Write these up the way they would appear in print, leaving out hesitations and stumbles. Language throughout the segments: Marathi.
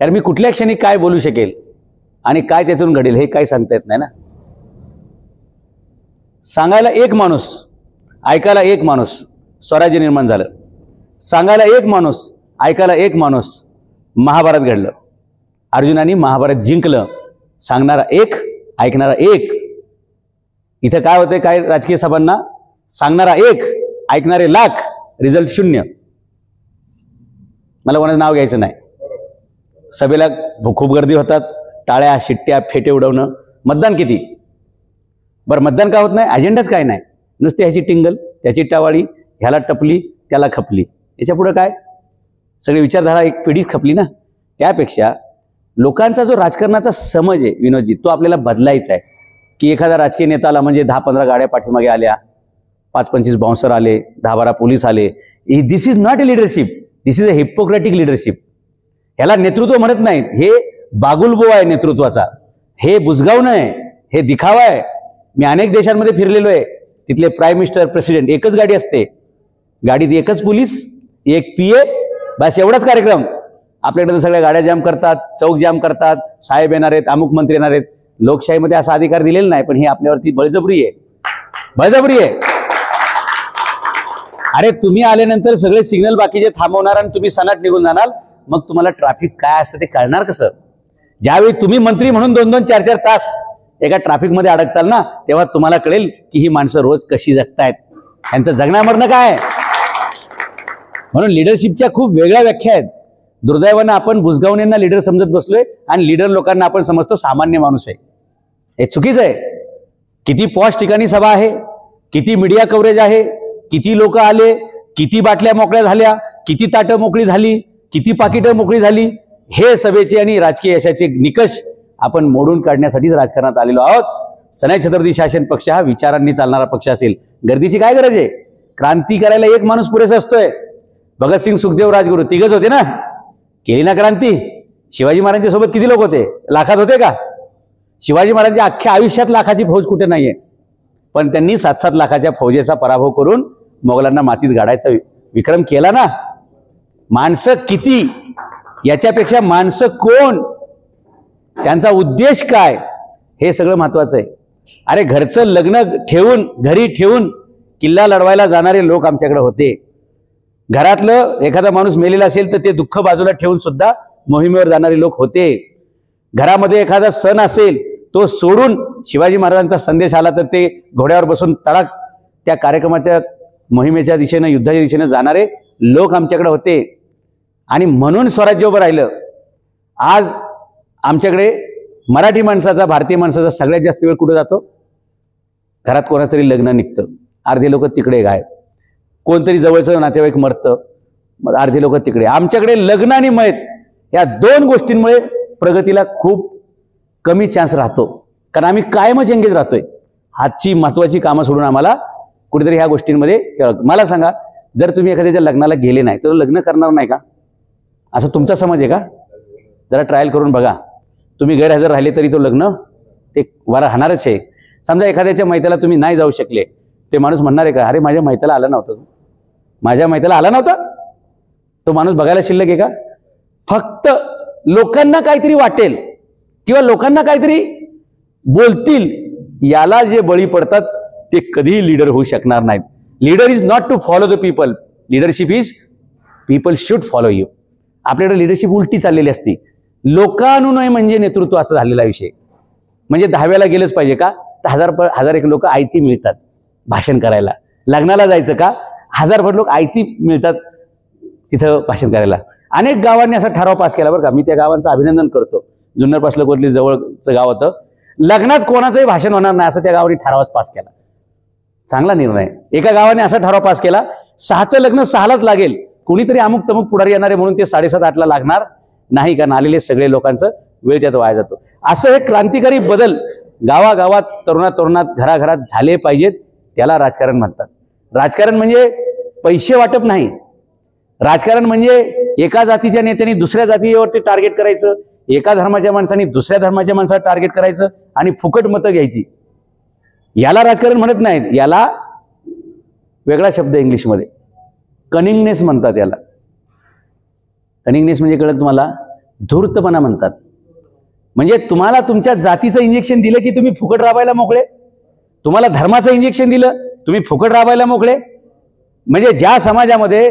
तर मी कुठल्या क्षणी काय बोलू शकेल आणि काय त्यातून घडेल हे काही सांगता येत नाही ना. सांगायला एक माणूस, ऐकायला एक माणूस, स्वराज्य निर्माण झालं. सांगायला एक माणूस, ऐकायला एक माणूस, महाभारत घडलं. अर्जुनाने महाभारत जिंकलं. सांगणारा एक, ऐकणारा एक. इथं काय होतंय काय राजकीय सभांना, सांगणारा एक, ऐकणारे लाख, रिझल्ट शून्य. मला कोणाचं नाव घ्यायचं नाही. सभेला खूप गर्दी होतात, टाळ्या शिट्ट्या फेटे उडवणं. मतदान किती? बरं मतदान का होत नाही? अजेंडाच काय नाही, नुसते ह्याची टिंगल, त्याची टावाळी, ह्याला टपली त्याला खपली. याच्या पुढे काय? सगळी विचारधारा एक पिढीच खपली ना. त्यापेक्षा लोकांचा जो राजकारणाचा समज आहे विनोदजी, तो आपल्याला बदलायचा आहे. की एखादा राजकीय नेता आला म्हणजे 10-15 गाड्या पाठीमागे आल्या, 5-25 बाउन्सर आले, 10-12 पोलीस आले. This is not a leadership, this is a hypocritic leadership. ह्याला नेतृत्व म्हणत नाहीत. हे बागुलबो आहे नेतृत्वाचा. हे बुजगावणं आहे, हे दिखावा आहे. मी अनेक देशांमध्ये फिरलेलो आहे. तिथले प्राईम मिनिस्टर, प्रेसिडेंट, एकच गाडी असते. गाडीत एकच पोलीस, एक PA, बस एवढाच कार्यक्रम. आपल्याकडे तर सगळ्या गाड्या जाम करतात, चौक जाम करतात, साहेब येणार आहेत, अमुक मंत्री येणार आहेत. लोकशाहीमध्ये असा अधिकार दिलेला नाही, पण ही आपल्यावरती बळजबरी आहे, बळजबरी आहे. अरे तुम्ही आल्यानंतर सगळे सिग्नल बाकीचे थांबवणार आणि तुम्ही सनाट निघून जाणार, मग तुम्हाला ट्रॅफिक काय असतं ते कळणार कसं? ज्यावेळी तुम्ही मंत्री म्हणून 2-2, 4-4 तास एका ट्रॅफिकमध्ये अडकताल ना, तेव्हा तुम्हाला कळेल की ही माणसं रोज कशी जगतायत, यांचं जगण्यामरणं काय. म्हणून लिडरशिपच्या खूप वेगळ्या व्याख्या आहेत. दुर्दैवानं आपण बुजगावण्यांना लीडर समजत बसलोय आणि लीडर लोकांना आपण समजतो सामान्य माणूस आहे. हे चुकीचं आहे. किती पॉश ठिकाणी सभा आहे, किती मीडिया कव्हरेज आहे, किती लोक आले, किती बाटल्या मोकळ्या झाल्या, किती ताटं मोकळी झाली, किती पाकिटं मोकळी झाली, हे सभेचे आणि राजकीय यशाचे निकष आपण मोडून काढण्यासाठीच राजकारणात आलेलो आहोत. सनाई छत्रपती शासन पक्ष हा विचारांनी चालणारा पक्ष असेल. गर्दीची काय गरज आहे? क्रांती करायला एक माणूस पुरेसा असतोय. भगतसिंग, सुखदेव, राजगुरू तिघच होते ना, केली ना क्रांती. शिवाजी महाराजांच्या सोबत किती लोक होते? लाखात होते का? शिवाजी महाराजांच्या अख्ख्या आयुष्यात लाखाची फौज कुठे नाहीये, पण त्यांनी 7-7 लाखाच्या फौजेचा पराभव करून मोगलांना मातीत गाडायचा विक्रम केला ना. माणसं किती, याच्यापेक्षा माणसं कोण, त्यांचा उद्देश काय, हे सगळं महत्वाचं आहे. अरे घरचं लग्न ठेवून, घरी ठेवून किल्ला लढवायला जाणारे लोक आमच्याकडे होते. घरातलं एखादा माणूस मेलेला असेल तर ते दुःख बाजूला ठेवून सुद्धा मोहिमेवर जाणारे लोक होते. घरामध्ये एखादा सण असेल तो सोडून शिवाजी महाराजांचा संदेश आला तर ते घोड्यावर बसून तडाक त्या कार्यक्रमाच्या, मोहिमेच्या दिशेनं, युद्धाच्या दिशेनं जाणारे लोक आमच्याकडे होते. आणि म्हणून स्वराज्य उभं राहिलं. आज आमच्याकडे मराठी माणसाचा, भारतीय माणसाचा सगळ्यात जास्त वेळ कुठं जातो? घरात कोणाचं तरी लग्न निघतं, अर्धे लोक तिकडे गायब. कोणतरी जवळचं नातेवाईक मरतं, अर्धे लोक तिकडे. आमच्याकडे लग्न आणि मयत या 2 गोष्टींमुळे प्रगतीला खूप कमी चान्स राहतो, कारण आम्ही कायमच एंगेज राहतोय. हातची महत्वाची कामं सोडून आम्हाला कुठेतरी ह्या गोष्टींमध्ये. मला सांगा, जर तुम्ही एखाद्याच्या लग्नाला गेले नाही तर लग्न करणार नाही का? असं तुमचा समज आहे का? जरा ट्रायल करून बघा. तुम्ही गैरहजर राहिले तरी तो लग्न ते राहणारच आहे. समजा एखाद्याच्या मैत्याला तुम्ही नाही जाऊ शकले, ते माणूस म्हणणार आहे का, अरे माझ्या मैत्याला आला नव्हतं, माझ्या मैत्याला आला नव्हता? तो माणूस बघायला शिल्लक आहे का? फक्त लोकांना काहीतरी वाटेल किंवा लोकांना काहीतरी बोलतील, याला जे बळी पडतात ते कधीही लीडर होऊ शकणार नाहीत. Leader is not to follow the people, leadership is people should follow you. आपल्याकडे लीडरशिप उलटी चाललेली असते. लोकानुनय म्हणजे नेतृत्व असं झालेला विषय. म्हणजे 10व्याला गेलंच पाहिजे का? तर 1001 लोक आयती मिळतात भाषण करायला. लग्नाला जायचं का? 1000 लोक आयती मिळतात तिथं भाषण करायला. अनेक गावांनी असा ठराव पास केला बरं का. मी त्या गावांचं अभिनंदन करतो. जुन्नर पासलं कोटली जवळचं गाव होतं. लग्नात कोणाचंही भाषण होणार नाही असं त्या गावाने ठरावच पास केला. चांगला निर्णय. एका गावाने असा ठराव पास केला, 6चं लग्न 6लाच लागेल. कोणीतरी अमुक तमुक पुढारी येणारे म्हणून ते 7:30-8ला लागणार नाही, कारण आलेले सगळे लोकांचं वेळ त्यात वाया जातो. असं हे क्रांतिकारी बदल गावागावात, तरुणात घराघरात झाले पाहिजेत. त्याला राजकारण म्हणतात. राजकारण म्हणजे पैसे वाटप नाही. राजकारण म्हणजे एका जातीच्या नेत्यांनी दुसऱ्या जातीवरती टार्गेट करायचं, एका धर्माच्या माणसांनी दुसऱ्या धर्माच्या माणसाला टार्गेट करायचं आणि फुकट मतं घ्यायची. याला राजकारण म्हणत नाहीत. याला वेगळा शब्द इंग्लिशमध्ये कनिंगनेस म्हणतात. याला कनिंगनेस म्हणजे कळत तुम्हाला? धूर्तपणा म्हणतात. म्हणजे तुम्हाला तुमच्या जातीचं इंजेक्शन दिलं की तुम्ही फुकट राबायला मोकळे, तुम्हाला धर्माचं इंजेक्शन दिलं तुम्ही फुकट राबायला मोकळे. म्हणजे ज्या समाजामध्ये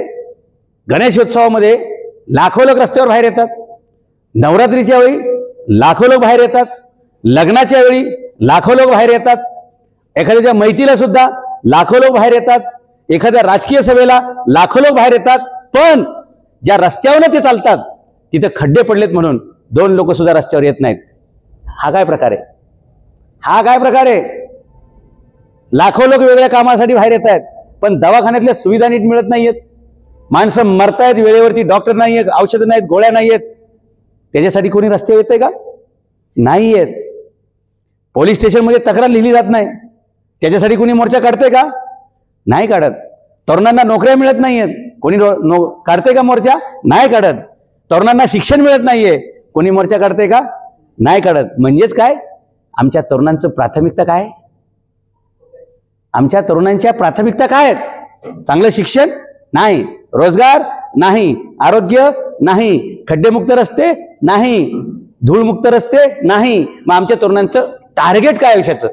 गणेशोत्सवामध्ये लाखो लोक रस्त्यावर बाहेर येतात, नवरात्रीच्या वेळी लाखो लोक बाहेर येतात, लग्नाच्या वेळी लाखो लोक बाहेर येतात, एखाद्याच्या मैतीला सुद्धा लाखो लोक बाहेर येतात, एखाद्या राजकीय सभेला लाखो लोक बाहेर येतात, पण ज्या रस्त्यावर ते चालतात तिथे खड्डे पडलेत म्हणून 2 लोक सुद्धा रस्त्यावर येत नाहीत. हा काय प्रकार आहे? हा काय प्रकार आहे? लाखो लोक वेगळ्या कामासाठी बाहेर येत आहेत, पण दवाखान्यातल्या सुविधा नीट मिळत नाहीयेत, माणसं मरतायत, वेळेवरती डॉक्टर नाहीयेत, औषधं नाहीत, गोळ्या नाहीयेत. त्याच्यासाठी कोणी रस्त्यावर येतंय का? नाही येत. पोलीस स्टेशनमध्ये तक्रार लिहिली जात नाही, त्याच्यासाठी कोणी मोर्चा काढतंय का? नाही काढत. तरुणांना नोकऱ्या मिळत नाहीयेत, कोणी काढतंय का मोर्चा? नाही काढत. तरुणांना शिक्षण मिळत नाहीये, कोणी मोर्चा काढतंय का? नाही काढत. म्हणजेच काय? आमच्या तरुणांचं प्राथमिकता काय? आमच्या तरुणांच्या प्राथमिकता काय आहेत? चांगलं शिक्षण नाही, रोजगार नाही, आरोग्य नाही, खड्डेमुक्त रस्ते नाही, धूळमुक्त रस्ते नाही. मग आमच्या तरुणांचं टार्गेट काय आयुष्याचं?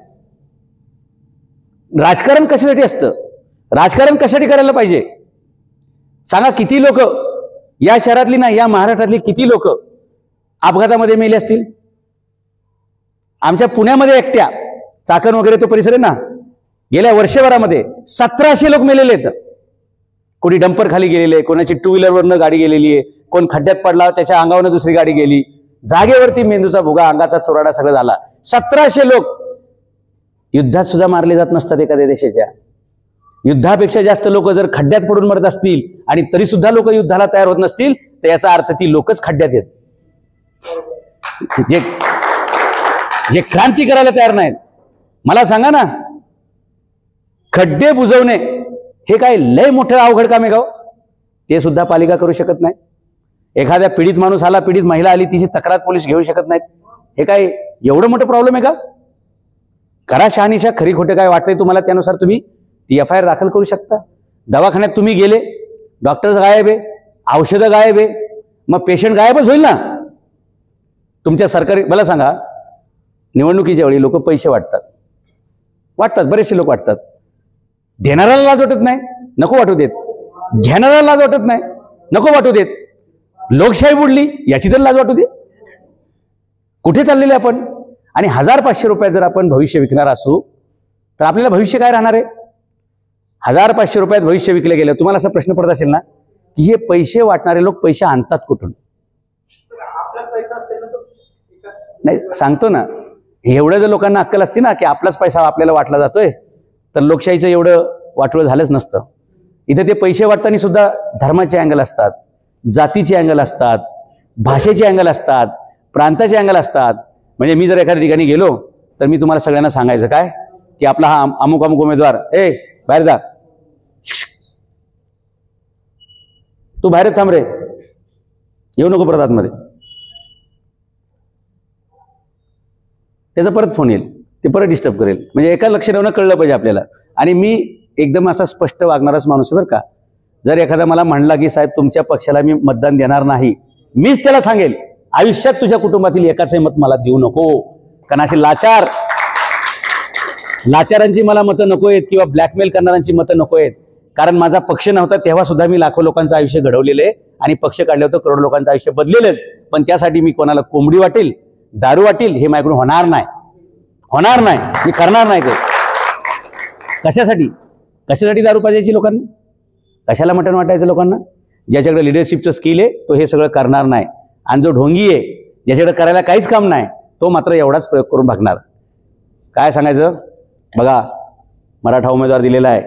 राजकारण कशासाठी असतं? राजकारण कशासाठी करायला पाहिजे? सांगा, किती लोक या शहरातली ना या महाराष्ट्रातली किती लोक अपघातामध्ये मेले असतील? आमच्या पुण्यामध्ये एकट्या चाकण वगैरे तो परिसर आहे ना, गेल्या वर्षभरामध्ये 1700 लोक मेलेले आहेत. कोणी डंपर खाली गेलेले, कोणाची 2 व्हीलरवरनं गाडी गेलेली आहे, कोण खड्ड्यात पडला त्याच्या अंगावरनं दुसरी गाडी गेली, जागेवरती मेंदूचा भुगा, अंगाचा चुराडा सगळं झाला. 1700 लोक. युद्धात सुद्धा मारले जात नसतात एखाद्या देशाच्या. युद्धापेक्षा जास्त लोक जर खड्ड्यात पडून मरत असतील आणि तरी सुद्धा लोक युद्धाला तयार होत नसतील, तर याचा अर्थ ती लोकच खड्ड्यात आहेत, जे क्रांती करायला तयार नाहीत. मला सांगा ना, खड्डे बुजवणे हे काय लय मोठं अवघड काम आहे का? ते सुद्धा पालिका करू शकत नाही. एखाद्या पीडित माणूस आला, पीडित महिला आली, तिची तक्रार पोलीस घेऊ शकत नाहीत. हे काय एवढं मोठं प्रॉब्लेम आहे का? करा शहानिशा, खरी खोटे काय वाटतंय तुम्हाला त्यानुसार तुम्ही ती FIR दाखल करू शकता. दवाखान्यात तुम्ही गेले, डॉक्टर गायब आहे, औषधं गायब आहे, मग पेशंट गायबच होईल ना. तुमच्या सरकारी, मला सांगा, निवडणुकीच्या वेळी लोक पैसे वाटतात, बरेचसे लोक वाटतात. देणाऱ्याला लाज वाटत नाही, नको वाटू देत. घेणाऱ्याला लाज वाटत नाही, नको वाटू देत. लोकशाही बुडली याची तर लाज वाटू दे. कुठे चाललेले आपण? आणि 1000-500 रुपयात जर आपण भविष्य विकणार असू तर आपल्याला भविष्य काय राहणार आहे? 1000-500 रुपयात भविष्य विकले गेलं. तुम्हाला असा प्रश्न पडत असेल ना की हे पैसे वाटणारे लोक पैसे आणतात कुठून? नाही, सांगतो ना, एवढं जर लोकांना अक्कल असती ना की आपलाच पैसा आपल्याला वाटला जातोय, तर लोकशाहीचं एवढं वाटोळं झालंच नसतं. इथे ते पैसे वाटताना सुद्धा धर्माचे अँगल असतात, जातीचे अँगल असतात, भाषेचे अँगल असतात, प्रांताचे अँगल असतात. म्हणजे मी जर एखाद्या ठिकाणी गेलो तर मी तुम्हाला सगळ्यांना सांगायचं काय की आपला हा अमुक अमुक उमेदवार, बाहेर जा, तू बाहेर थांब रे, येऊ नको परत आतमध्ये. त्याचा परत फोन येईल, ते परत डिस्टर्ब करेल. म्हणजे एका लक्ष ठेवणं कळलं पाहिजे आपल्याला. आणि मी एकदम असा स्पष्ट वागणाराच माणूस आहे बरं का. जर एखादा मला म्हणला की साहेब तुमच्या पक्षाला मी मतदान देणार नाही, मीच त्याला सांगेल आयुष्यात तुझ्या कुटुंबातील एकाचे मत मला देऊ नको. कारण अशी लाचारांची मला मतं नको आहेत किंवा ब्लॅकमेल करणाऱ्यांची मतं नको आहेत. कारण माझा पक्ष नव्हता तेव्हा सुद्धा मी लाखो लोकांचं आयुष्य घडवलेलं आहे आणि पक्ष काढलं होतं करोडो लोकांचं आयुष्य बदलेलंच. पण त्यासाठी मी कोणाला कोंबडी वाटेल, दारू वाटेल हे माझ्याकडून होणार नाही, मी करणार नाही. ते कशासाठी दारू पाजायची लोकांना? कशाला मटण वाटायचं लोकांना? ज्याच्याकडे लिडरशिपचं स्किल आहे तो हे सगळं करणार नाही. आणि जो ढोंगी आहे, ज्याच्याकडे करायला काहीच काम नाही, तो मात्र एवढाच प्रयोग करून भागणार. काय सांगायचं? बघा, मराठा उमेदवार दिलेला आहे,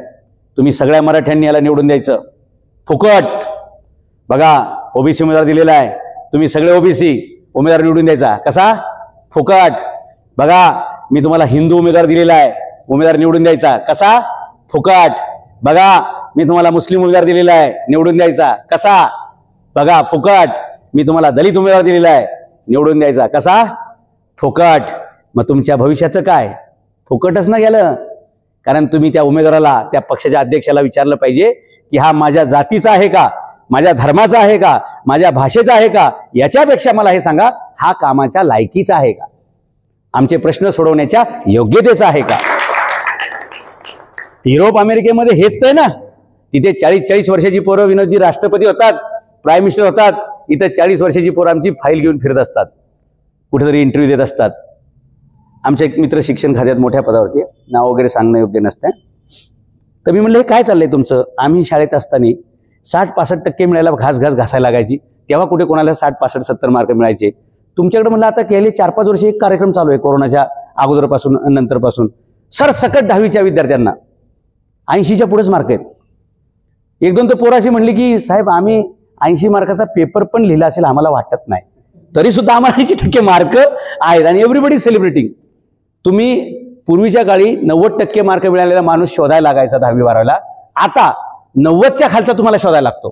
तुम्ही सगळ्या मराठ्यांनी याला निवडून द्यायचं फुकट. बघा, ओबीसी उमेदवार दिलेला आहे, तुम्ही सगळे ओबीसी उमेदवार निवडून द्यायचा. कसा? फुकट. बघा, मी तुम्हाला हिंदू उमेदवार दिलेला आहे, उमेदवार निवडून द्यायचा. कसा? फुकट. बघा, मी तुम्हाला मुस्लिम उमेदवार दिलेला आहे, निवडून द्यायचा. कसा? बघा, फुकट. मी तुम्हाला दलित उमेदवार दिलेला आहे, निवडून द्यायचा. कसा? फुकट. मग तुमच्या भविष्याचं काय? फुकटच ना गेलं. कारण तुम्ही त्या उमेदवाराला, त्या पक्षाच्या अध्यक्षाला विचारलं पाहिजे की हा माझ्या जातीचा आहे का, माझ्या धर्माचा आहे का, माझ्या भाषेचा आहे का, याच्यापेक्षा मला हे सांगा, हा कामाच्या लायकीचा आहे का, आमचे प्रश्न सोडवण्याच्या योग्यतेचा आहे का? युरोप अमेरिकेमध्ये हेच तर आहे ना, तिथे 40-40 वर्षाची पोरं विनोदजी राष्ट्रपती होतात, प्राईम मिनिस्टर होतात. इथं 40 वर्षाची पोरं आमची फाईल घेऊन फिरत असतात, कुठेतरी इंटरव्ह्यू देत असतात. आमचे एक मित्र शिक्षण खात्यात मोठ्या पदावरती, नाव वगैरे सांगणं योग्य नसतं. तर मी म्हणलं, हे काय चाललंय तुमचं? आम्ही शाळेत असताना 60-65% मिळायला घास घासायला लागायची, तेव्हा कुठे कोणाला 60-65-70 मार्क मिळायचे. तुमच्याकडे म्हणलं आता गेले 4-5 वर्ष एक कार्यक्रम चालू आहे कोरोनाच्या अगोदरपासून नंतरपासून, सरसकट 10वीच्या विद्यार्थ्यांना 80च्या पुढेच मार्क आहेत. 1-2 तर पोराशी म्हणली की साहेब आम्ही 80 मार्काचा पेपर पण लिहिला असेल आम्हाला वाटत नाही, तरी सुद्धा आम्हाला 80% मार्क आहेत आणि एव्हरीबडी सेलिब्रेटिंग. तुम्ही पूर्वीच्या काळी 90% मार्क मिळालेला माणूस शोधायला लागायचा 10वी-12वीला, आता 90च्या खालचा तुम्हाला शोधायला लागतो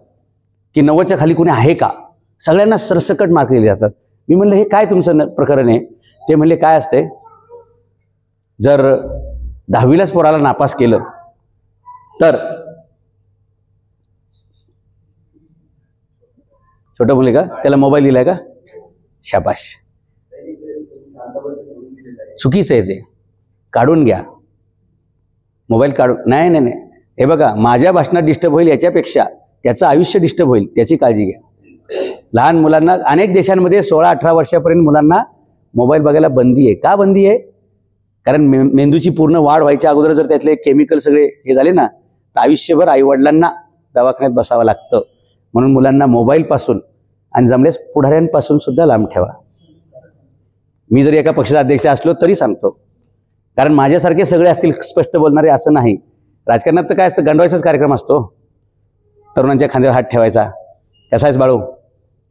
की 90च्या खाली कोणी आहे का. सगळ्यांना सरसकट मार्क दिले जातात. मी म्हणलं हे काय तुमचं प्रकरण आहे? ते म्हणले काय असते, जर 10वीलाच पोराला नापास केलं तर छोटं मुले का त्याला मोबाईल दिलाय का, शाबाश, चुकीचं आहे ते, काढून घ्या मोबाईल, काढून. नाही नाही नाही, हे बघा, माझ्या भाषणात डिस्टर्ब होईल याच्यापेक्षा त्याचं आयुष्य डिस्टर्ब होईल, त्याची काळजी घ्या. लहान मुलांना अनेक देशांमध्ये 16-18 वर्षापर्यंत मुलांना मोबाईल बघायला बंदी आहे. का बंदी आहे? कारण मेंदूची पूर्ण वाढ व्हायच्या अगोदर जर त्यातले केमिकल सगळे हे झाले ना, तर आयुष्यभर आईवडिलांना दवाखान्यात बसावं लागतं. म्हणून मुलांना मोबाईलपासून आणि जमल्यास पुढाऱ्यांपासून सुद्धा लांब ठेवा. मी जरी एका पक्षाचा अध्यक्ष असलो तरी सांगतो, कारण माझ्यासारखे सगळे असतील स्पष्ट बोलणारे असं नाही. राजकारणात तर काय असतं, गंडवायचाच कार्यक्रम असतो. तरुणांच्या खांद्यावर हात ठेवायचा, कसा आहेस बाळू,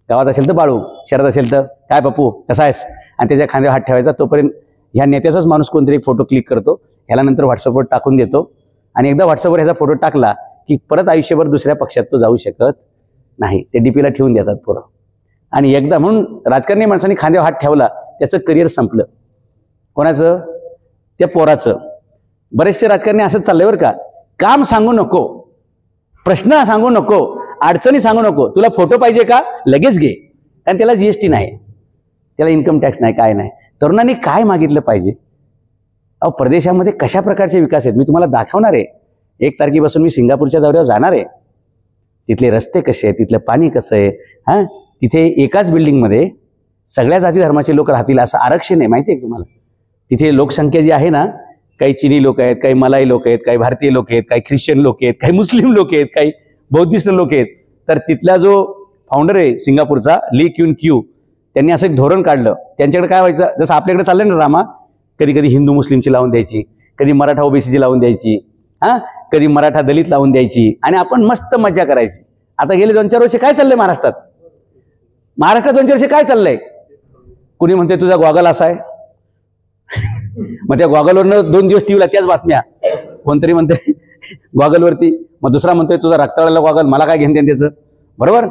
गावात असेल तर बाळू, शहरात असेल तर काय पप्पू कसा आहेस, आणि त्याच्या खांद्यावर हात ठेवायचा. तोपर्यंत ह्या नेत्याचाच माणूस कोणतरी एक फोटो क्लिक करतो, ह्याला नंतर व्हॉट्सअपवर टाकून देतो, आणि एकदा व्हॉट्सअपवर ह्याचा फोटो टाकला की परत आयुष्यभर दुसऱ्या पक्षात तो जाऊ शकत नाही. ते डीपीला ठेवून देतात पोरं. आणि एकदा म्हणून राजकारणी माणसांनी खांद्यावर हात ठेवला, त्याचं करिअर संपलं. कोणाचं? त्या पोराचं. बरेचसे राजकारणी असंच चाललंय बरं का, काम सांगू नको, प्रश्न सांगू नको, अडचणी सांगू नको, तुला फोटो पाहिजे का लगेच घे, कारण त्याला जीएसटी नाही, त्याला इन्कम टॅक्स नाही, काय नाही. तरुणांनी काय मागितलं पाहिजे? अहो, प्रदेशामध्ये कशा प्रकारचे विकास आहेत मी तुम्हाला दाखवणार आहे. 1 तारखेपासून मी सिंगापूरच्या दौऱ्यावर जाणार आहे. तिथले रस्ते कसे आहेत, तिथलं पाणी कसं आहे, हां, तिथे एकाच बिल्डिंगमध्ये सगळ्या जाती धर्माचे लोक राहतील असं आरक्षण आहे, माहिती आहे तुम्हाला. तिथे लोकसंख्या जी आहे ना, काही चिनी लोक आहेत, काही मलाई लोक आहेत, काही भारतीय लोक आहेत, काही ख्रिश्चन लोक आहेत, काही मुस्लिम लोक आहेत, काही बौद्धिस्ट लोक आहेत. तर तिथला जो फाउंडर आहे सिंगापूरचा, ली क्युन क्यू, त्यांनी असं एक धोरण काढलं. त्यांच्याकडे काय व्हायचं, जसं आपल्याकडे चाललंय ना रामा, कधी कधी हिंदू मुस्लिमची लावून द्यायची, कधी मराठा ओबीसीची लावून द्यायची, हां, कधी मराठा दलित लावून द्यायची, आणि आपण मस्त मजा करायची. आता गेले 2-4 वर्ष काय चाललंय महाराष्ट्रात? 2-4 वर्ष काय चाललंय? कुणी म्हणते तुझा गॉगल असा आहे, मग त्या गॉगलवरनं 2 दिवस टीव्हीला त्याच बातम्या. कोणतरी म्हणते गॉगलवरती, मग दुसरा म्हणतोय तुझा रक्ताळाला गॉगल, मला काय घेणं त्याचं, बरोबर.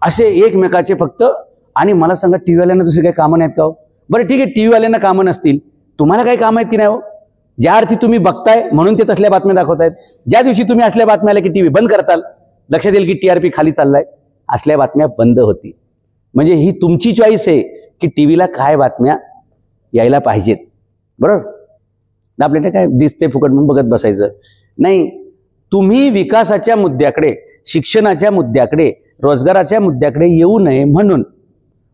असे एकमेकाचे फक्त. आणि मला सांगा, टीव्हीवाल्यांना दुसरी काही कामं नाहीत का हो? बरं ठीक आहे, टीव्हीवाल्यांना कामं नसतील, तुम्हाला काही कामं आहेत की नाही हो? ज्या अर्थी तुम्ही बघताय म्हणून ते तसल्या बातम्या दाखवतायत. ज्या दिवशी तुम्ही असल्या बातम्या आल्या की टीव्ही बंद करताल, लक्षात येईल की टीआरपी खाली चाललाय, असल्या बातम्या बंद होती. म्हणजे ही तुमची चॉईस आहे की टीव्हीला काय बातम्या यायला पाहिजेत, बरोबर. आपल्याला काय दिसते फुकट म्हणून बघत बसायचं नाही. तुम्ही विकासाच्या मुद्द्याकडे, शिक्षणाच्या मुद्द्याकडे, रोजगाराच्या मुद्द्याकडे येऊ नये म्हणून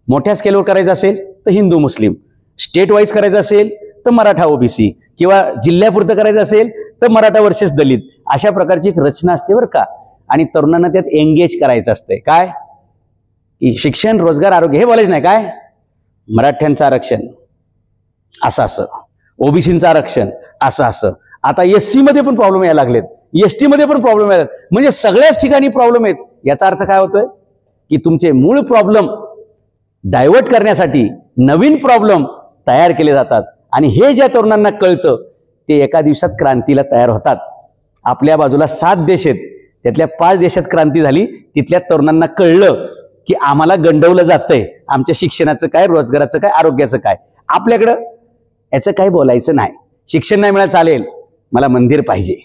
मोठ्या स्केलवर करायचं असेल तर हिंदू मुस्लिम, स्टेट वाईज करायचं असेल तर मराठा ओबीसी, किंवा जिल्ह्यापुरतं करायचं असेल तर मराठा वर्सेस दलित, अशा प्रकारची एक रचना असते बरं का. आणि तरुणांना त्यात एंगेज करायचं असतंय. काय की शिक्षण, रोजगार, आरोग्य हे बोलायचं नाही. काय मराठ्यांचं आरक्षण असं असं, ओबीसीचं आरक्षण असं असं. आता एससी मध्ये पण प्रॉब्लेम यायला लागलेत, एसटी मध्ये पण प्रॉब्लेम यायला, म्हणजे सगळ्याच ठिकाणी प्रॉब्लेम आहेत. याचा अर्थ काय होतोय की तुमचे मूळ प्रॉब्लेम डायव्हर्ट करण्यासाठी नवीन प्रॉब्लेम तयार केले जातात. आणि हे ज्या तरुणांना कळतं ते एका दिवसात क्रांतीला तयार होतात. आपल्या बाजूला 7 देश आहेत, त्यातल्या 5 देशात क्रांती झाली. तिथल्या तरुणांना कळलं की आम्हाला गंडवलं जातंय, आमच्या शिक्षणाचं काय, रोजगाराचं काय, आरोग्याचं काय. आपल्याकडं याचं काही बोलायचं नाही. शिक्षण नाही मिळालं चालेल, मला मंदिर पाहिजे.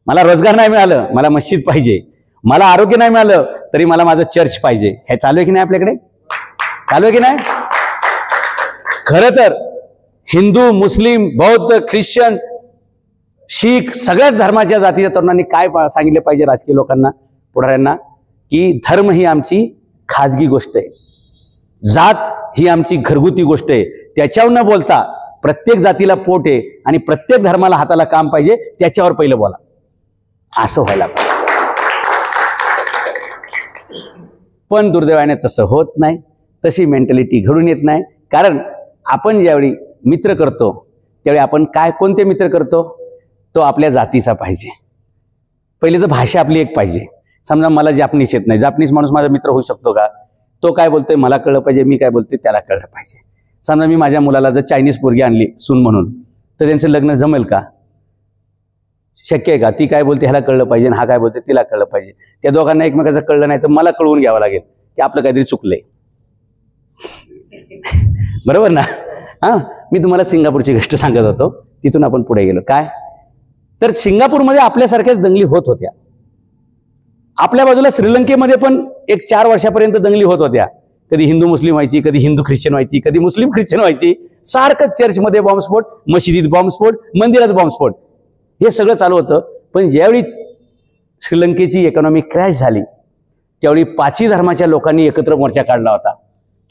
मला रोजगार नाही मिळालं, मला मस्जिद पाहिजे. मला आरोग्य नाही मिळालं, तरी मला माझं चर्च पाहिजे. हे चालू आहे की नाही आपल्याकडे? चालू आहे की नाही? खरं तर हिंदू, मुस्लिम, बौद्ध, ख्रिश्चन, शीख सगळ्याच धर्माच्या जातीच्या तरुणांनी काय सांगितले पाहिजे राजकीय लोकांना, पुढाऱ्यांना, की धर्म ही आमची खाजगी गोष्ट आहे, जात ही आमची घरगुती गोष्ट आहे. त्याच्यावर न बोलता प्रत्येक जातीला पोट आहे आणि प्रत्येक धर्माला हाताला काम पाहिजे, त्याच्यावर पहिलं बोला. असं व्हायला पाहिजे. पण दुर्दैवाने तसं होत नाही. तशी मेंटॅलिटी घडून येत नाही. कारण आपण ज्यावेळी मित्र करतो त्यावेळी आपण कोणते मित्र करतो? तो आपल्या जातीचा पाहिजे. पहिले तर भाषा आपली एक पाहिजे. समजा मला जापनीस येत नाही, जापनीस माणूस माझा मित्र होऊ शकतो का? तो काय बोलतोय मला कळलं पाहिजे, मी काय बोलतोय त्याला कळलं पाहिजे. समजा मी माझ्या मुलाला जर चायनीज पोरगी आणली सून म्हणून, तर त्यांचं लग्न जमेल का? शक्य आहे का? ती काय बोलते ह्याला कळलं पाहिजे, हा काय बोलते तिला कळलं पाहिजे. त्या दोघांना एकमेकाचं कळलं नाही तर मला कळवून घ्यावं लागेल की आपलं काहीतरी चुकलंय. बरोबर ना? मी तुम्हाला सिंगापूरची गोष्ट सांगत होतो, तिथून आपण पुढे गेलो. काय तर सिंगापूरमध्ये आपल्यासारख्याच दंगली होत होत्या. आपल्या बाजूला श्रीलंकेमध्ये पण एक 4 वर्षापर्यंत दंगली होत होत्या. कधी हिंदू मुस्लिम व्हायची, कधी हिंदू ख्रिश्चन व्हायची, कधी मुस्लिम ख्रिश्चन व्हायची. सारखं चर्चमध्ये बॉम्बस्फोट, मशिदीत बॉम्बस्फोट, मंदिरात बॉम्बस्फोट, हे सगळं चालू होतं. पण ज्यावेळी श्रीलंकेची इकॉनॉमी क्रॅश झाली त्यावेळी 5ही धर्माच्या लोकांनी एकत्र मोर्चा काढला होता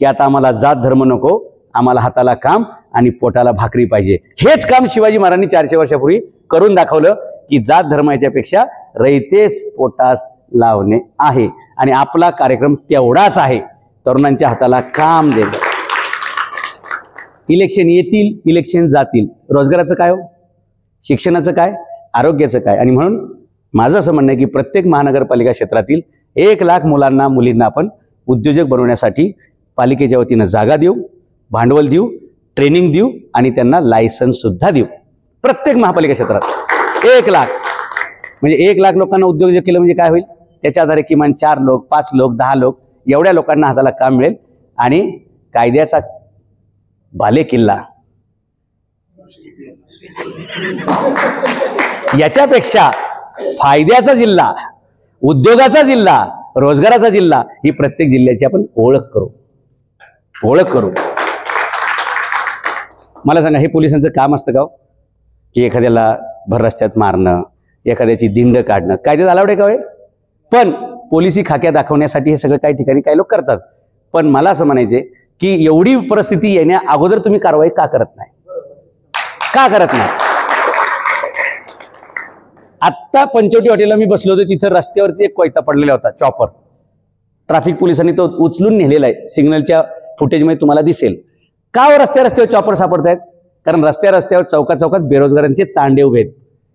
की आता आम्हाला जात धर्म नको, आम्हाला हाताला काम आणि पोटाला भाकरी पाहिजे. हेच काम शिवाजी महाराजांनी 400 वर्षापूर्वी करून दाखवलं की जात धर्म याच्यापेक्षा रयतेस पोटास लावणे आहे. आणि आपला कार्यक्रम तेवढाच आहे, तरुणांच्या हाताला काम देणं. इलेक्शन येतील, इलेक्शन जातील, रोजगाराचं काय हो, शिक्षणाचं काय, आरोग्याचं काय? आणि म्हणून माझं असं म्हणणं आहे की प्रत्येक महानगरपालिका क्षेत्रातील 1 लाख मुलांना मुलींना आपण उद्योजक बनवण्यासाठी पालिकेच्या वतीनं जागा देऊ, भांडवल देऊ, ट्रेनिंग देऊ आणि त्यांना लायसन्स सुद्धा देऊ. प्रत्येक महापालिका क्षेत्रात 1 लाख, म्हणजे 1 लाख लोकांना उद्योजक केलं म्हणजे काय होईल? त्याच्या आधारे किमान 4 लोक, 5 लोक, 10 लोक एवढ्या लोकांना हाताला काम मिळेल. आणि कायद्याचा बालेकिल्ला याच्यापेक्षा फायद्याचा जिल्हा, उद्योगाचा जिल्हा, रोजगाराचा जिल्हा ही प्रत्येक जिल्ह्याची आपण ओळख करू. मला सांगा, हे पोलिसांचं काम असतं का की एखाद्याला भर रस्त्यात मारणं, एखाद्याची दिंड काढणं? कायद्यात अलाउड आहे का? पण पोलिसी खाक्या दाखवण्यासाठी हे सगळं काही ठिकाणी काही लोक करतात. पण मला असं म्हणायचे की एवढी परिस्थिती येण्या अगोदर तुम्ही कारवाई का करत नाही? आत्ता पंचवटी हॉटेलला मी बसलो होतो, तिथं रस्त्यावरती एक कोयता पडलेला होता, चॉपर. ट्रॅफिक पोलिसांनी तो उचलून नेलेला आहे. सिग्नलच्या फुटेजमध्ये तुम्हाला दिसेल. का रस्त्यावर चॉपर सापडत आहेत? कारण रस्त्यावर चौकात बेरोजगारांचे तांडे उभे आहेत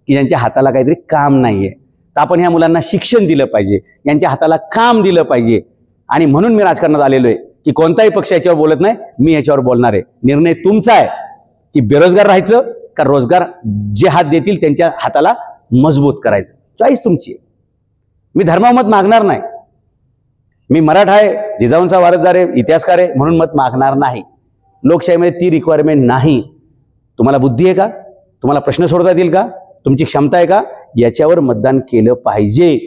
की ज्यांच्या हाताला काहीतरी काम नाहीये. तर आपण ह्या मुलांना शिक्षण दिलं पाहिजे, यांच्या हाताला काम दिलं पाहिजे. आणि म्हणून मी राजकारणात आलेलो आहे की कोणताही पक्ष याच्यावर बोलत नाही, मी याच्यावर बोलणार आहे. निर्णय तुमचा आहे की बेरोजगार राहायचं का रोजगार जे हात देतील त्यांच्या हाताला मजबूत करायचं. चॉईस तुमची आहे. मी धर्मामत मागणार नाही. मी मराठा आहे, जिजाऊंचा वारसदार आहे, इतिहासकार आहे म्हणून मत मागणार नाही. लोकशाहीमध्ये ती रिक्वायरमेंट नाही. तुम्हाला बुद्धी आहे का? तुम्हाला प्रश्न सोडवता येतील का? तुमची क्षमता आहे का? याच्यावर मतदान केलं पाहिजे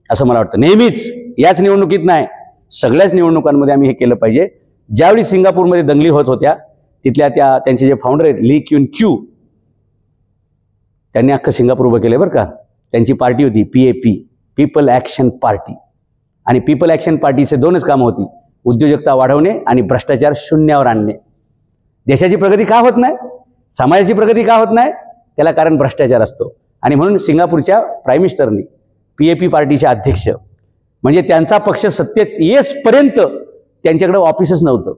असं मला वाटतं. नेहमीच याच निवडणुकीत नाही, सगळ्याच निवडणुकांमध्ये आम्ही हे केलं पाहिजे. ज्यावेळी सिंगापूरमध्ये दंगली होत होत्या, तिथल्या त्यांचे जे फाउंडर आहेत ली क्युन क्यू, त्यांनी अख्खं सिंगापूर उभं केलं बरं का. त्यांची पार्टी होती PAP, पीपल ॲक्शन पार्टी. आणि पीपल ॲक्शन पार्टीचे 2च कामं होती, उद्योजकता वाढवणे आणि भ्रष्टाचार शून्यावर आणणे. देशाची प्रगती का होत नाही, समाजाची प्रगती का होत नाही? त्याला कारण भ्रष्टाचार असतो. आणि म्हणून सिंगापूरच्या प्राईम मिनिस्टरनी PAP पार्टीचे अध्यक्ष, म्हणजे त्यांचा पक्ष सत्तेत येसपर्यंत त्यांच्याकडे ऑफिसच नव्हतं.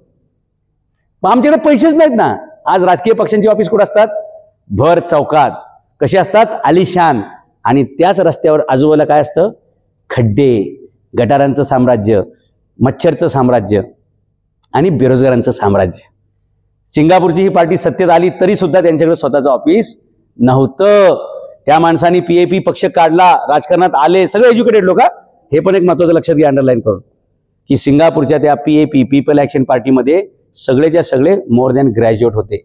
आमच्याकडे पैसेच नाहीत ना. आज राजकीय पक्षांची ऑफिस कुठं असतात? भर चौकात. कसे असतात? आलिशान. आणि त्याच रस्त्यावर आजूबाजूला काय असतं? खड्डे, गटारांचं साम्राज्य, मच्छरचं साम्राज्य आणि बेरोजगारांचं साम्राज्य. सिंगापूरची ही पार्टी सत्तेत आली तरी सुद्धा त्यांच्याकडे स्वतःचं ऑफिस नव्हतं. त्या माणसांनी PAP पक्ष काढला, राजकारणात आले, सगळे एज्युकेटेड लोक. हे पण एक महत्त्वाचं लक्षात घ्या, अंडरलाईन करून, की सिंगापूरच्या त्या PAP पीपल ॲक्शन पार्टीमध्ये सगळेच्या सगळे मोर दॅन ग्रॅज्युएट होते.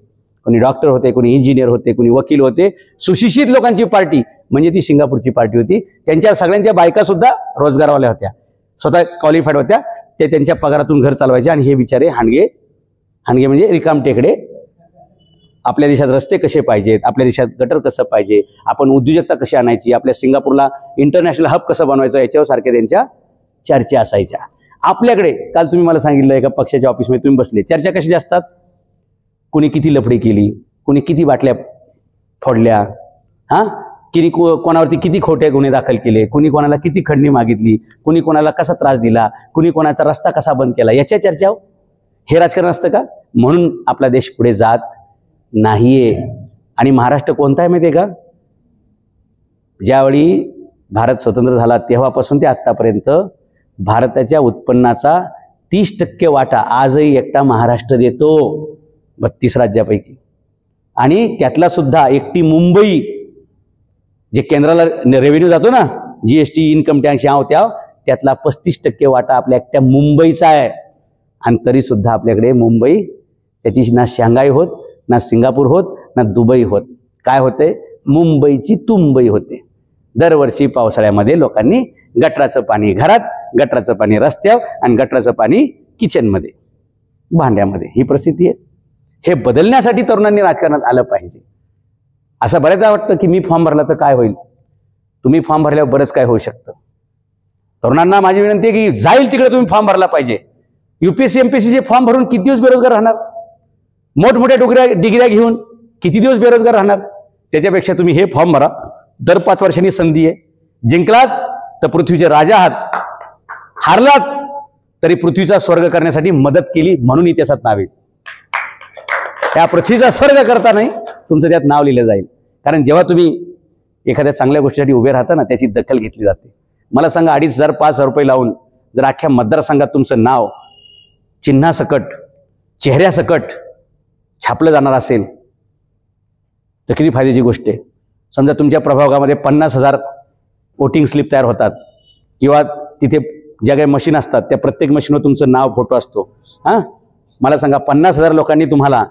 कोणी डॉक्टर होते, कोणी इंजिनियर होते, कोणी वकील होते. सुशिक्षित लोकांची पार्टी म्हणजे ती सिंगापूरची पार्टी होती. त्यांच्या सगळ्यांच्या बायका सुद्धा रोजगारवाल्या होत्या. स्वतः क्वालिफाईड होत्या, ते त्यांच्या पगारातून घर चालवायचे आणि हे बिचारे हाणगे म्हणजे रिकाम टेकडे आपल्या देशात रस्ते कसे पाहिजेत, आपल्या देशात गटर कसं पाहिजे, आपण उद्योजकता कशी आणायची, आपल्या सिंगापूरला इंटरनॅशनल हब कसं बनवायचं, याच्यावर सारख्या त्यांच्या चर्चा असायच्या. आपल्याकडे काल तुम्ही मला सांगितलं एका पक्षाच्या ऑफिसमध्ये तुम्ही बसले, चर्चा कशी असतात, कोणी किती लफडी केली, कोणी किती बाटल्या फोडल्या, हां कोणावरती किती खोटे गुन्हे दाखल केले, कोणी कोणाला किती खंडणी मागितली, कोणी कोणाला कसा त्रास दिला, कोणी कोणाचा रस्ता कसा बंद केला, याच्या चर्चा. हे राजकारण असतं का? म्हणून आपला देश पुढे जात नाहीये. आणि महाराष्ट्र कोणता आहे माहिती आहे का? ज्यावेळी भारत स्वतंत्र झाला तेव्हापासून ते आत्तापर्यंत भारताच्या उत्पन्नाचा 30% वाटा आजही एकटा महाराष्ट्र देतो 32 राज्यापैकी. आणि त्यातला सुद्धा एकटी मुंबई, जे केंद्राला रेव्हेन्यू जातो ना, GST, इन्कम टॅक्स, त्यातला 35% वाटा आपल्या एकट्या मुंबईचा आहे. आणि तरी सुद्धा आपल्याकडे मुंबई त्याची ना शांघाई होत, ना सिंगापूर होत, ना दुबई होत. काय होते? मुंबईची तुंबई होते. दरवर्षी पावसाळ्यामध्ये लोकांनी गटराचं पाणी घरात, गटराचं पाणी रस्त्यावर आणि गटराचं पाणी किचनमध्ये, भांड्यामध्ये, ही परिस्थिती आहे. हे बदलण्यासाठी तरुणांनी राजकारणात आलं पाहिजे. असं बऱ्याचदा वाटतं की मी फॉर्म भरला तर काय होईल. तुम्ही फॉर्म भरल्यावर बरंच काय होऊ शकतं. तरुणांना माझी विनंती आहे की जाईल तिकडे तुम्ही फॉर्म भरला पाहिजे. UPSC MPSCचे फॉर्म भरून किती दिवस बेरोजगार राहणार? मोठमोठ्या डिग्र्या घेऊन किती दिवस बेरोजगार राहणार? त्याच्यापेक्षा तुम्ही हे फॉर्म भरा. दर 5 वर्षांनी संधी आहे. जिंकलात तर पृथ्वीचे राजा आहात, हारलात तरी पृथ्वीचा स्वर्ग करण्यासाठी मदत केली म्हणून इतिहासात नाव येईल. त्या पृथ्वीचा स्वर्ग करता नाही तुमचं त्यात नाव लिहिलं जाईल. कारण जेव्हा तुम्ही एखाद्या चांगल्या गोष्टीसाठी उभे राहता ना, त्याची दखल घेतली जाते. मला सांगा, 2,500-5,000 रुपये लावून जर अख्ख्या मतदारसंघात तुमचं नाव चिन्हासकट, चेहऱ्यासकट छापलं जाणार असेल तर किती फायद्याची गोष्ट आहे. समजा तुमच्या प्रभागामध्ये 50,000 वोटिंग स्लिप तयार होतात, किंवा तिथे ज्या काही मशीन असतात त्या प्रत्येक मशीनवर तुमचं नाव, फोटो असतो. मला सांगा, 50,000 लोकांनी तुम्हाला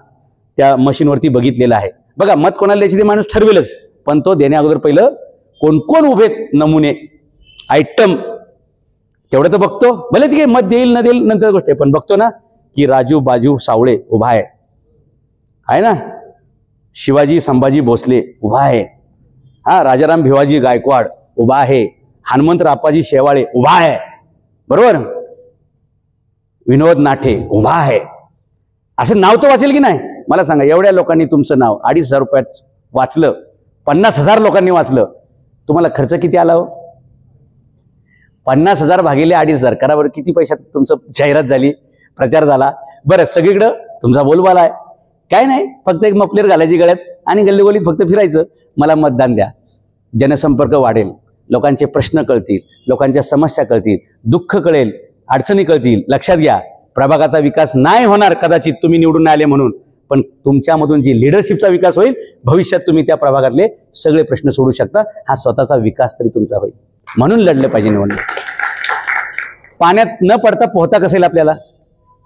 त्या मशीनवरती बघितलेलं आहे. बघा, मत कोणाला द्यायची ते माणूस ठरवेलच, पण तो देण्या अगोदर पहिलं कोण कोण उभेत, नमुने, आयटम तेवढं तर बघतो. भले ठीक आहे, मत देईल न देईल नंतर गोष्ट आहे, पण बघतो ना की राजू बाजू सावळे उभा आहे ना, शिवाजी संभाजी भोसले उभा आहे, राजाराम भिवाजी गायकवाड उभा आहे, हनुमंत रापाजी शेवाळे उभा आहे, बरोबर, विनोद नाठे उभा आहे. असं नाव तर वाचेल की नाही? मला सांगा, एवढ्या लोकांनी तुमचं नाव 2,500 रुपयात वाचलं, 50,000 लोकांनी वाचलं, तुम्हाला खर्च किती आला हो? 50,000 भागिले 2,500 करा बरं, किती पैशात तुमचं जाहिरात झाली, प्रचार झाला. बरं, सगळीकडं तुमचा बोलबाला आहे. काय नाही, फक्त एक मफलर घालायची गळ्यात आणि गल्लीगोलीत फक्त फिरायचं, मला मतदान द्या. जनसंपर्क वाढेल, लोकांचे प्रश्न कळतील, लोकांच्या समस्या कळतील, दुःख कळेल, अडचणी कळतील. लक्षात घ्या, प्रभागाचा विकास नाही होणार कदाचित तुम्ही निवडून आले म्हणून, पण तुमच्यामधून जी लिडरशिपचा विकास होईल, भविष्यात तुम्ही त्या प्रभागातले सगळे प्रश्न सोडू शकता. हा स्वतःचा विकास तरी तुमचा होईल. म्हणून लढलं पाहिजे निवडणूक. पाण्यात न पडता पोहता कसं येईल आपल्याला?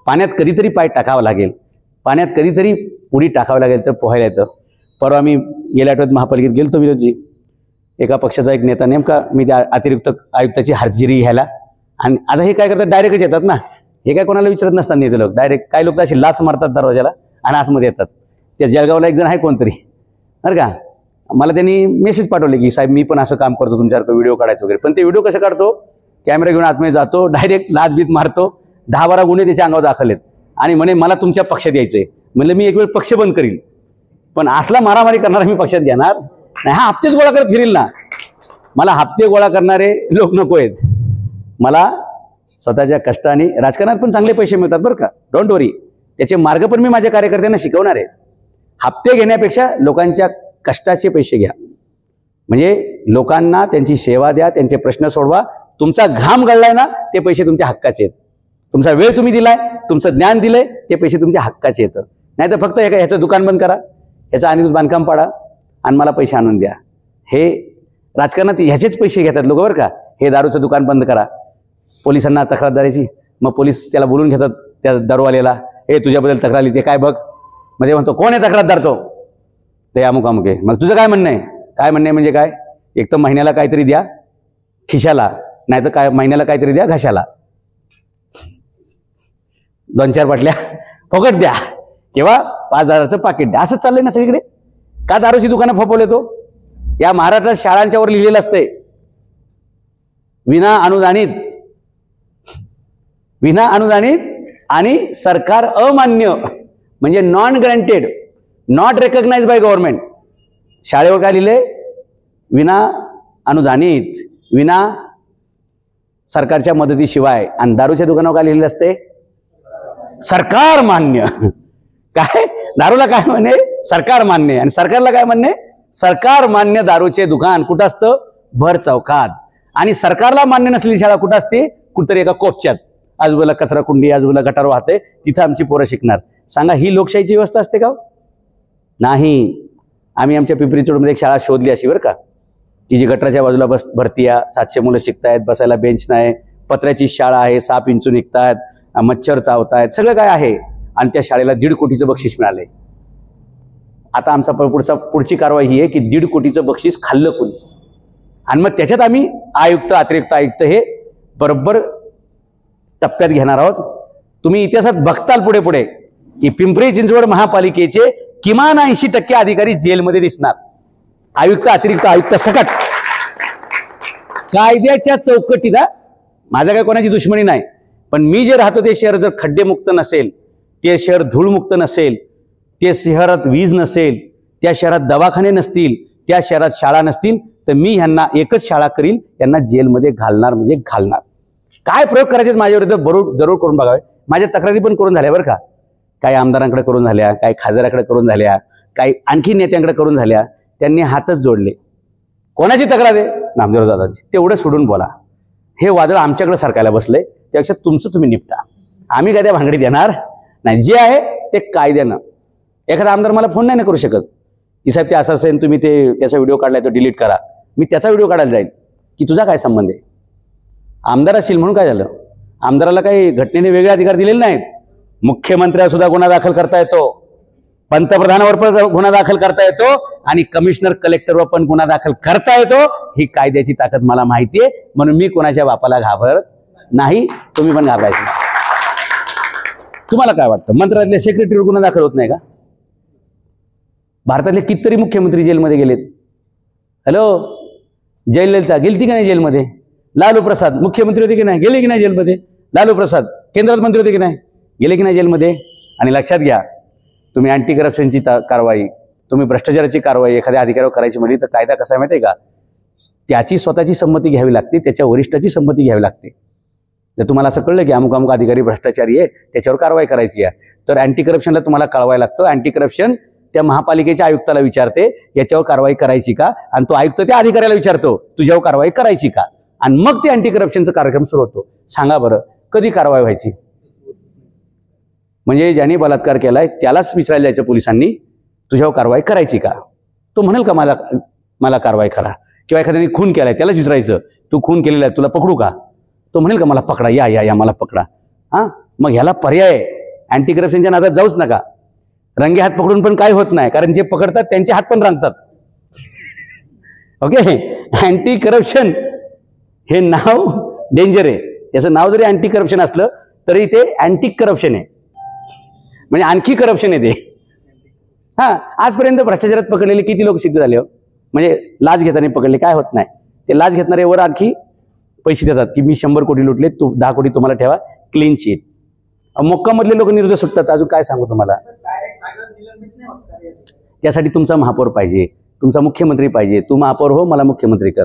पाण्यात कधीतरी पाय टाकावा लागेल, पाण्यात कधीतरी उडी टाकावं लागेल तर पोहायला येतं. परवा मी गेल्या आठवड्यात महापालिकेत गेलतो विनोदजी. एका पक्षाचा एक नेता, नेमका मी त्या अतिरिक्त आयुक्ताची हजेरी घ्यायला, आणि आता हे काय करतात, डायरेक्टच येतात ना. हे काय कोणाला विचारत नसतात नेते लोक, डायरेक्ट. काही लोक अशी लाथ मारतात दरवाजाला आणि आतमध्ये येतात. त्या जळगावला एक जण आहे कोणतरी, बरं का, मला त्यांनी मेसेज पाठवले की साहेब मी पण असं काम करतो तुमच्यासारखं, व्हिडिओ काढायचं वगैरे. पण ते व्हिडिओ कसं काढतो, कॅमेरा घेऊन आतमध्ये जातो, डायरेक्ट लाचबीत मारतो, 10-12 गुन्हे त्याच्या अंगावर दाखवलेत, आणि म्हणे मला तुमच्या पक्षात यायचंय. म्हणलं मी एक वेळ पक्ष बंद करील, पण असला मारामारी करणारा मी पक्षात घेणार नाही. हा हप्तेच गोळा करत फिरील ना, मला हप्ते गोळा करणारे लोक नको आहेत. मला स्वतःच्या कष्टाने, राजकारणात पण चांगले पैसे मिळतात बरं का, डोंट वरी. त्याचे मार्ग पण मी माझ्या कार्यकर्त्यांना शिकवणार आहे. हप्ते घेण्यापेक्षा लोकांच्या कष्टाचे पैसे घ्या, म्हणजे लोकांना त्यांची सेवा द्या, त्यांचे प्रश्न सोडवा. तुमचा घाम गळलाय ना, ते पैसे तुमच्या हक्काचे आहेत. तुमचा वेळ तुम्ही दिलाय, तुमचं ज्ञान दिलंय, ते पैसे तुमच्या हक्काचे येतं. नाही तर फक्त ह्याचं दुकान बंद करा, ह्याचं आणि बांधकाम पाडा आणि मला पैसे आणून द्या. हे राजकारणात ह्याचेच पैसे घेतात लोक बरं का. हे दारूचं दुकान बंद करा, पोलिसांना तक्रार द्यायची, मग पोलीस त्याला बोलून घेतात त्या दारूवाल्याला, हे तुझ्याबद्दल तक्रार लिहिते काय बघ, म्हणजे म्हणतो कोण आहे तक्रारदार, तो ते अमुक अमुक आहे. मग तुझं काय म्हणणं आहे? काय म्हणणं आहे म्हणजे काय? एक तर महिन्याला काहीतरी द्या खिशाला, नाही तर काय महिन्याला काहीतरी द्या घशाला. 2-4 बाटल्या फुकट द्या किंवा 5,000चं पाकिट द्या, असं चाललंय ना सगळीकडे. का दारूची दुकानं फपवले तो? या महाराष्ट्रात शाळांच्यावर लिहिलेलं असतंय विना अनुदानित आणि सरकार अमान्य, म्हणजे non granted, not recognise by government. शाळेवर काय लिहिलंय? विना अनुदानित, विना सरकारच्या मदतीशिवाय. आणि दारूच्या दुकानावर काय लिहिलेलं असते? सरकार मान्य. काय दारूला काय म्हणणे? सरकार मान्य. आणि सरकारला काय म्हणणे? सरकार मान्य दारूचे दुकान कुठं असतं? भर चौकात. आणि सरकारला मान्य नसलेली शाळा कुठं असते? कुठतरी एका कोपच्यात, आजूबाजूला कचरा कुंडी, आजूबाजूला गटार वाहते, तिथं आमची पोरं शिकणार. सांगा, ही लोकशाहीची व्यवस्था असते का? नाही. आम्ही आमच्या पिंपरी चिंचवडमध्ये एक शाळा शोधली अशी बरं का, की जी गटाराच्या बाजूला भरती आहे, 700 मुलं शिकतायत, बसायला बेंच नाही, पत्र्याची शाळा आहे, साप इंचून निघतायत, मच्छर चावतायत, सगळं काय आहे. आणि त्या शाळेला 1.5 कोटीचं बक्षीस मिळालंय. आता आमचा पुढची कारवाई ही आहे की 1.5 कोटीचं बक्षीस खाल्लं कोणी. आणि मग त्याच्यात आम्ही आयुक्त, अतिरिक्त आयुक्त हे बरोबर टप्प्यात घेणार आहोत. तुम्ही इतिहासात बघताल पुढे पुढे की पिंपरी चिंचवड महापालिकेचे किमान 80% अधिकारी जेलमध्ये दिसणार. आयुक्त, अतिरिक्त आयुक्त सकट कायद्याच्या चौकटीत. माझा काय कोणाची दुश्मनी नाही, पण मी जे राहतो ते शहर जर खड्डेमुक्त नसेल, ते शहर धूळमुक्त नसेल, ते शहरात वीज नसेल, त्या शहरात दवाखाने नसतील, त्या शहरात शाळा नसतील, तर मी ह्यांना एकच शाळा करील, यांना जेलमध्ये घालणार म्हणजे घालणार. काय प्रयोग करायचे माझ्या विरुद्ध जरूर करून बघावे. माझ्या तक्रारी पण करून झाल्या बरं का. काही आमदारांकडे करून झाल्या, काही खासदाराकडे करून झाल्या, काही आणखी नेत्यांकडे करून झाल्या. त्यांनी हातच जोडले. कोणाची तक्रार आहे? नामदेव दादांची. तेवढं सोडून बोला. हे वादळ आमच्याकडे सरकायला बसलंय, त्यापेक्षा तुमचं तुम्ही निपटा. आम्ही काय त्या भानगडीत येणार नाही. जे आहे ते कायद्यानं. एखादा आमदार मला फोन नाही करू शकत की साहेब ते असं असेल, तुम्ही त्याचा व्हिडिओ काढलाय तो डिलीट करा. मी त्याचा व्हिडिओ काढायला जाईल की तुझा काय संबंध आहे? आमदार असेल म्हणून काय झालं? आमदाराला काही घटनेने वेगळे अधिकार दिलेले नाहीत. मुख्यमंत्र्यावर सुद्धा गुन्हा दाखल करता येतो, पंतप्रधानावर पण गुन्हा दाखल करता येतो, आणि कमिशनर, कलेक्टरवर पण गुन्हा दाखल करता येतो. ही कायद्याची ताकद मला माहिती आहे, म्हणून मी कोणाच्या बापाला घाबरत नाही. तुम्ही पण घाबरायचं. तुम्हाला काय वाटतं, मंत्रालयातल्या सेक्रेटरीवर गुन्हा दाखल होत नाही का? भारतातले कितीतरी मुख्यमंत्री जेलमध्ये गेलेत. हॅलो, जयललिता गेलती की नाही जेलमध्ये? लालू प्रसाद मुख्यमंत्री होते की नाही? गेले की नाही जेलमध्ये? लालू प्रसाद केंद्रात मंत्री होते की नाही? गेले की नाही जेलमध्ये? आणि लक्षात घ्या, तुम्ही अँटी करप्शनची कारवाई, तुम्ही भ्रष्टाचाराची कारवाई एखाद्या अधिकाऱ्यावर करायची म्हणली तर कायदा कसा आहे माहिती आहे का? त्याची स्वतःची संमती घ्यावी लागते, त्याच्या वरिष्ठाची संमती घ्यावी लागते. जर तुम्हाला असं कळलं की अमुक अमुक अधिकारी भ्रष्टाचारी आहे, त्याच्यावर कारवाई करायची आहे, तर अँटी करप्शनला तुम्हाला कळवायला लागतं. अँटी करप्शन त्या महापालिकेच्या आयुक्ताला विचारते याच्यावर कारवाई करायची का, आणि तो आयुक्त त्या अधिकाऱ्याला विचारतो तुझ्यावर कारवाई करायची का, आणि मग ते अँटी करप्शनचा कार्यक्रम सुरू होतो. सांगा बरं, कधी कारवाई व्हायची? म्हणजे ज्याने बलात्कार केलाय त्यालाच विचारायला जायचं पोलिसांनी, तुझ्यावर कारवाई करायची का? तो म्हणेल का मला कारवाई करा? किंवा एखाद्याने खून केलाय त्यालाच विचारायचं, तू खून केलेला आहे तुला पकडू का? तो म्हणेल का मला पकडा, या मला पकडा. मग ह्याला पर्याय, अँटी करप्शनच्या नादात जाऊच नका. रंगे हात पकडून पण काय होत नाही, कारण जे पकडतात त्यांचे हात पण रांगतात. ओके, अँटी करप्शन हे नाव डेंजर आहे. याचं नाव जरी अँटी करप्शन असलं तरी ते अँटी करप्शन आहे, म्हणजे आणखी करप्शन आहे ते. आजपर्यंत भ्रष्टाचारात पकडलेले किती लोक सिद्ध झाले हो? म्हणजे लाच घेताना पकडले, काय होत नाही. ते लाच घेतणारे वर आणखी पैसे देतात की मी 100 कोटी लुटले, 10 कोटी तुम्हाला ठेवा, क्लीन चिट. मोक्कामधले लोक निर्दोष सुटतात. अजून काय सांगू तुम्हाला? त्यासाठी तुमचा महापौर पाहिजे, तुमचा मुख्यमंत्री पाहिजे. तू महापौर हो, मला मुख्यमंत्री कर.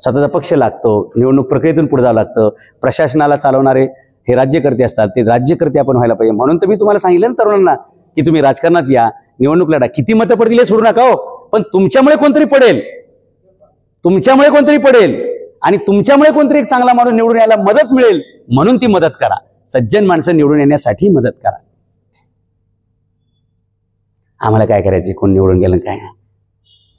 स्वतःचा पक्ष लागतो, निवडणूक प्रक्रियेतून पुढे जावं लागतं. प्रशासनाला चालवणारे हे राज्यकर्ते असतात, ते राज्यकर्ते आपण व्हायला पाहिजे. म्हणून तर मी तुम्हाला सांगितलं ना तरुणांना की तुम्ही राजकारणात या, निवडणूक लढा. किती मतं पडतील हे सोडू नका हो, पण तुमच्यामुळे कोणतरी पडेल, तुमच्यामुळे कोणतरी पडेल, आणि तुमच्यामुळे कोणतरी एक चांगला माणूस निवडून यायला मदत मिळेल, म्हणून ती मदत करा. सज्जन माणसं निवडून येण्यासाठी मदत करा. आम्हाला काय करायचे, कोण निवडून गेलं काय,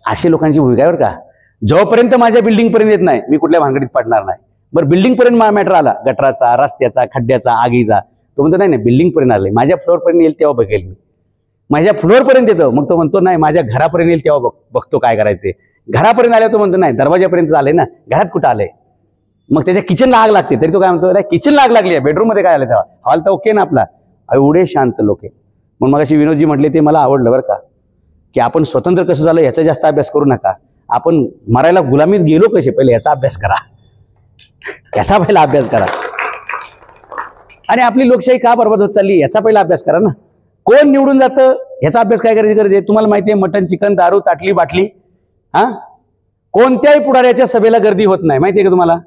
असे लोकांची भूमिका आहे बरं का. जोपर्यंत माझ्या बिल्डिंग पर्यंत येत नाही मी कुठल्या भानगडीत पडणार नाही. बरं, बिल्डिंग पर्यंत मॅटर आला, गटराचा, रस्त्याचा, खड्ड्याचा, आगीचा, तो म्हणतो नाही बिल्डिंग पर्यंत आले, माझ्या फ्लोअर पर्यंत येईल तेव्हा बघेल मी. माझ्या फ्लोअर पर्यंत येतो, मग तो म्हणतो नाही माझ्या घरापर्यंत येईल तेव्हा बघतो काय करायचं ते. घरापर्यंत आल्या तो म्हणतो नाही दरवाजापर्यंत आले ना, घरात कुठं आलंय? मग त्याच्या किचनला आग लागते तरी तो काय म्हणतो, अरे किचनला आग लागली आहे, बेडरूम मध्ये काय आलं तेव्हा, हॉल तर ओके ना आपला. एवढे शांत लोक आहे. म्हणून मगाशी विनोदजी म्हटले ते मला आवडलं बरं का, की आपण स्वतंत्र कसं झालं याचा जास्त अभ्यास करू नका, आपण मरायला गुलामीत गेलो कसे पहिले याचा अभ्यास करा, याचा पहिला अभ्यास करा. आणि आपली लोकशाही का बरबाद होत चालली याचा पहिला अभ्यास करा ना. कोण निवडून जातं ह्याचा अभ्यास काय करायची गरज आहे. तुम्हाला माहिती आहे मटन चिकन दारू ताटली बाटली, कोणत्याही पुढाऱ्याच्या सभेला गर्दी होत नाही माहिती आहे का तुम्हाला.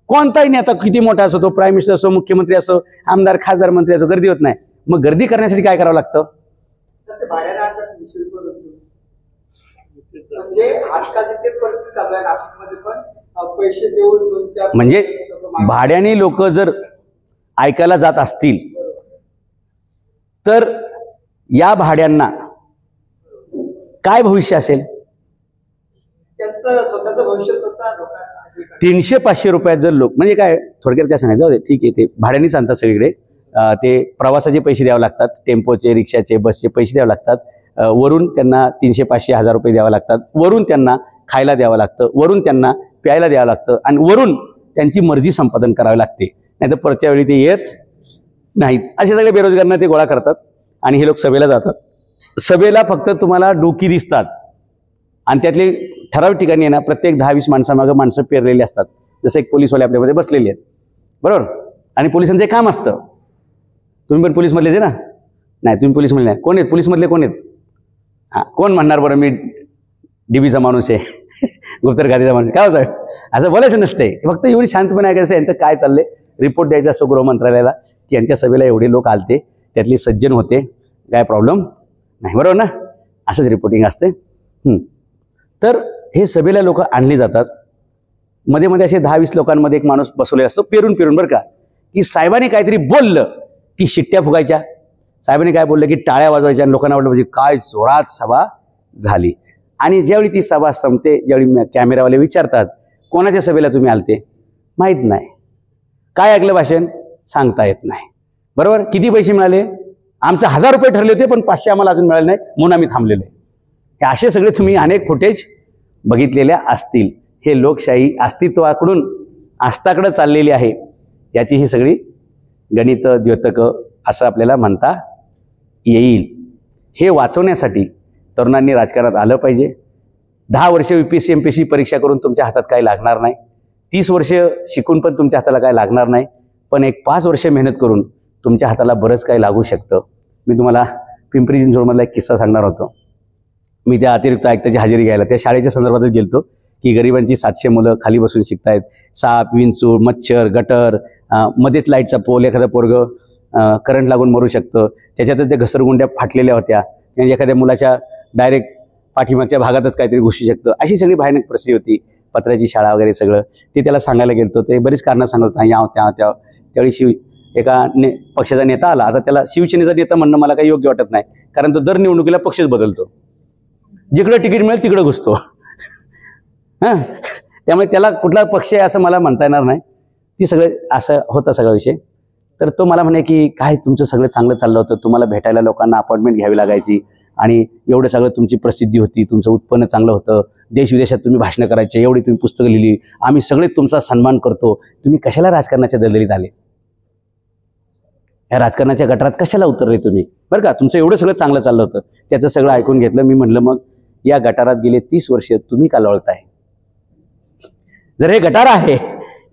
कोणताही नेता किती मोठा असो, तो प्राईम मिनिस्टर असो, मुख्यमंत्री असो, आमदार खासदार मंत्री असो, गर्दी होत नाही. मग गर्दी करण्यासाठी काय करावं लागतं. म्हणजे भाड्याने लोक जर ऐकायला जात असतील तर या भाड्यांना काय भविष्य असेल. स्वतःचं भविष्य 300-500 रुपयात जर लोक, म्हणजे काय थोडक्यात काय सांगायचं, जाऊ दे ठीक आहे, ते भाड्यानेच आणतात सगळीकडे. ते प्रवासाचे पैसे द्यावे लागतात, टेम्पोचे रिक्षाचे बसचे पैसे द्यावे लागतात, वरून त्यांना 300-500-1000 रुपये द्यावे लागतात, वरून त्यांना खायला द्यावं लागतं, वरून त्यांना प्यायला द्यावं लागतं, आणि वरून त्यांची मर्जी संपादन करावी लागते. नाही तर परच्या वेळी ते येत नाहीत. असे सगळे बेरोजगारांना ते गोळा करतात आणि हे लोक सभेला जातात. सभेला फक्त तुम्हाला डोकी दिसतात आणि त्यातले ठराविक ठिकाणी आहे ना प्रत्येक 10-20 माणसामागं माणसं पेरलेली असतात. जसं एक पोलीसवाले आपल्यामध्ये बसलेले आहेत बरोबर, आणि पोलिसांचं एक काम असतं. तुम्ही पण पोलीसमधलेच आहे ना. नाही तुम्ही पोलीसमधले नाही, कोण आहेत पोलीसमधले, कोण आहेत. कोण म्हणणार बरं मी डीबीचा माणूस आहे गुप्तर खात्याचा माणूस, काय साहेब असं बोलायचं नसते. फक्त एवढी शांतपणे ऐकायचं यांचं काय चाललंय. रिपोर्ट द्यायचा असतो गृह मंत्रालयाला की यांच्या सभेला एवढे लोक आलते, त्यातले सज्जन होते, काय प्रॉब्लेम नाही, बरोबर ना. असंच रिपोर्टिंग असते. तर हे सभेला लोक आणली जातात. मध्ये मध्ये असे 10-20 लोकांमध्ये एक माणूस बसवलेला असतो पेरून बरं का, की साहेबांनी काहीतरी बोललं की शिट्ट्या फुगायच्या, साहेबांनी काय बोललं की टाळ्या वाजवायच्या, आणि लोकांना वाटलं म्हणजे काय जोरात सभा झाली. आणि ज्यावेळी ती सभा संपते, ज्यावेळी कॅमेरावाले विचारतात कोणाच्या सभेला तुम्ही आलते, माहीत नाही. काय ऐकलं भाषण सांगता येत नाही, बरोबर. किती पैसे मिळाले, आमचं 1000 रुपये ठरले होते पण 500 आम्हाला अजून मिळाले नाही म्हणून आम्ही थांबलेलो आहे. हे असे सगळे तुम्ही अनेक फुटेज बघितलेल्या असतील. हे लोकशाही अस्तित्वाकडून आस्थाकडे चाललेली आहे याची ही सगळी गणित द्योतकं असं आपल्याला म्हणता येईल. हे वाचवण्यासाठी तरुणांनी राजकारणात आलं पाहिजे. 10 वर्ष UPSC MPSC परीक्षा करून तुमच्या हातात काही लागणार नाही, 30 वर्ष शिकून पण तुमच्या हाताला काय लागणार नाही, पण एक 5 वर्ष मेहनत करून तुमच्या हाताला बरंच काही लागू शकतं. मी तुम्हाला पिंपरी चिंचवडमधला एक किस्सा सांगणार होतो. मी त्या अतिरिक्त आयुक्ताची हजेरी घ्यायला त्या शाळेच्या संदर्भातच गेलतो की गरिबांची 700 मुलं खाली बसून शिकतायत. साप विंचूर मच्छर गटर, मध्येच लाईटचा पोल, एखादं पोरगं करंट लागून मरू शकतं, त्याच्यातच त्या घसरगुंड्या फाटलेल्या होत्या, एखाद्या मुलाच्या डायरेक्ट पाठीमागच्या भागातच काहीतरी घुसू शकतं. अशी सगळी भयानक परिस्थिती होती. पत्र्याची शाळा वगैरे सगळं ते त्याला सांगायला गेलतो. ते बरीच कारणं सांगत होता, या त्यावेळी एका पक्षाचा नेता आला. आता त्याला शिवसेनेचा नेता म्हणणं मला काही योग्य वाटत नाही, कारण तो दर निवडणुकीला पक्षच बदलतो, जिकडं तिकीट मिळेल तिकडं घुसतो. त्यामुळे त्याला कुठला पक्ष आहे असं मला म्हणता येणार नाही. ती सगळं असं होता सगळा विषय. तर तो मला म्हणे की काय तुमचं सगळं चांगलं चाललं होतं, तुम्हाला भेटायला लोकांना अपॉइंटमेंट घ्यावी लागायची, आणि एवढं सगळं तुमची प्रसिद्धी होती, तुमचं उत्पन्न चांगलं होतं, देश विदेशात तुम्ही भाषणं करायचे, एवढी तुम्ही पुस्तकं लिहिली, आम्ही सगळे तुमचा सन्मान करतो, तुम्ही कशाला राजकारणाच्या दलदलीत आले, या राजकारणाच्या गटारात कशाला उतरले तुम्ही, बरं का. तुमचं एवढं सगळं चांगलं चाललं होतं, त्याचं सगळं ऐकून घेतलं. मी म्हटलं मग या गटारात गेले 30 वर्ष तुम्ही का लोळताय. जर हे गटार आहे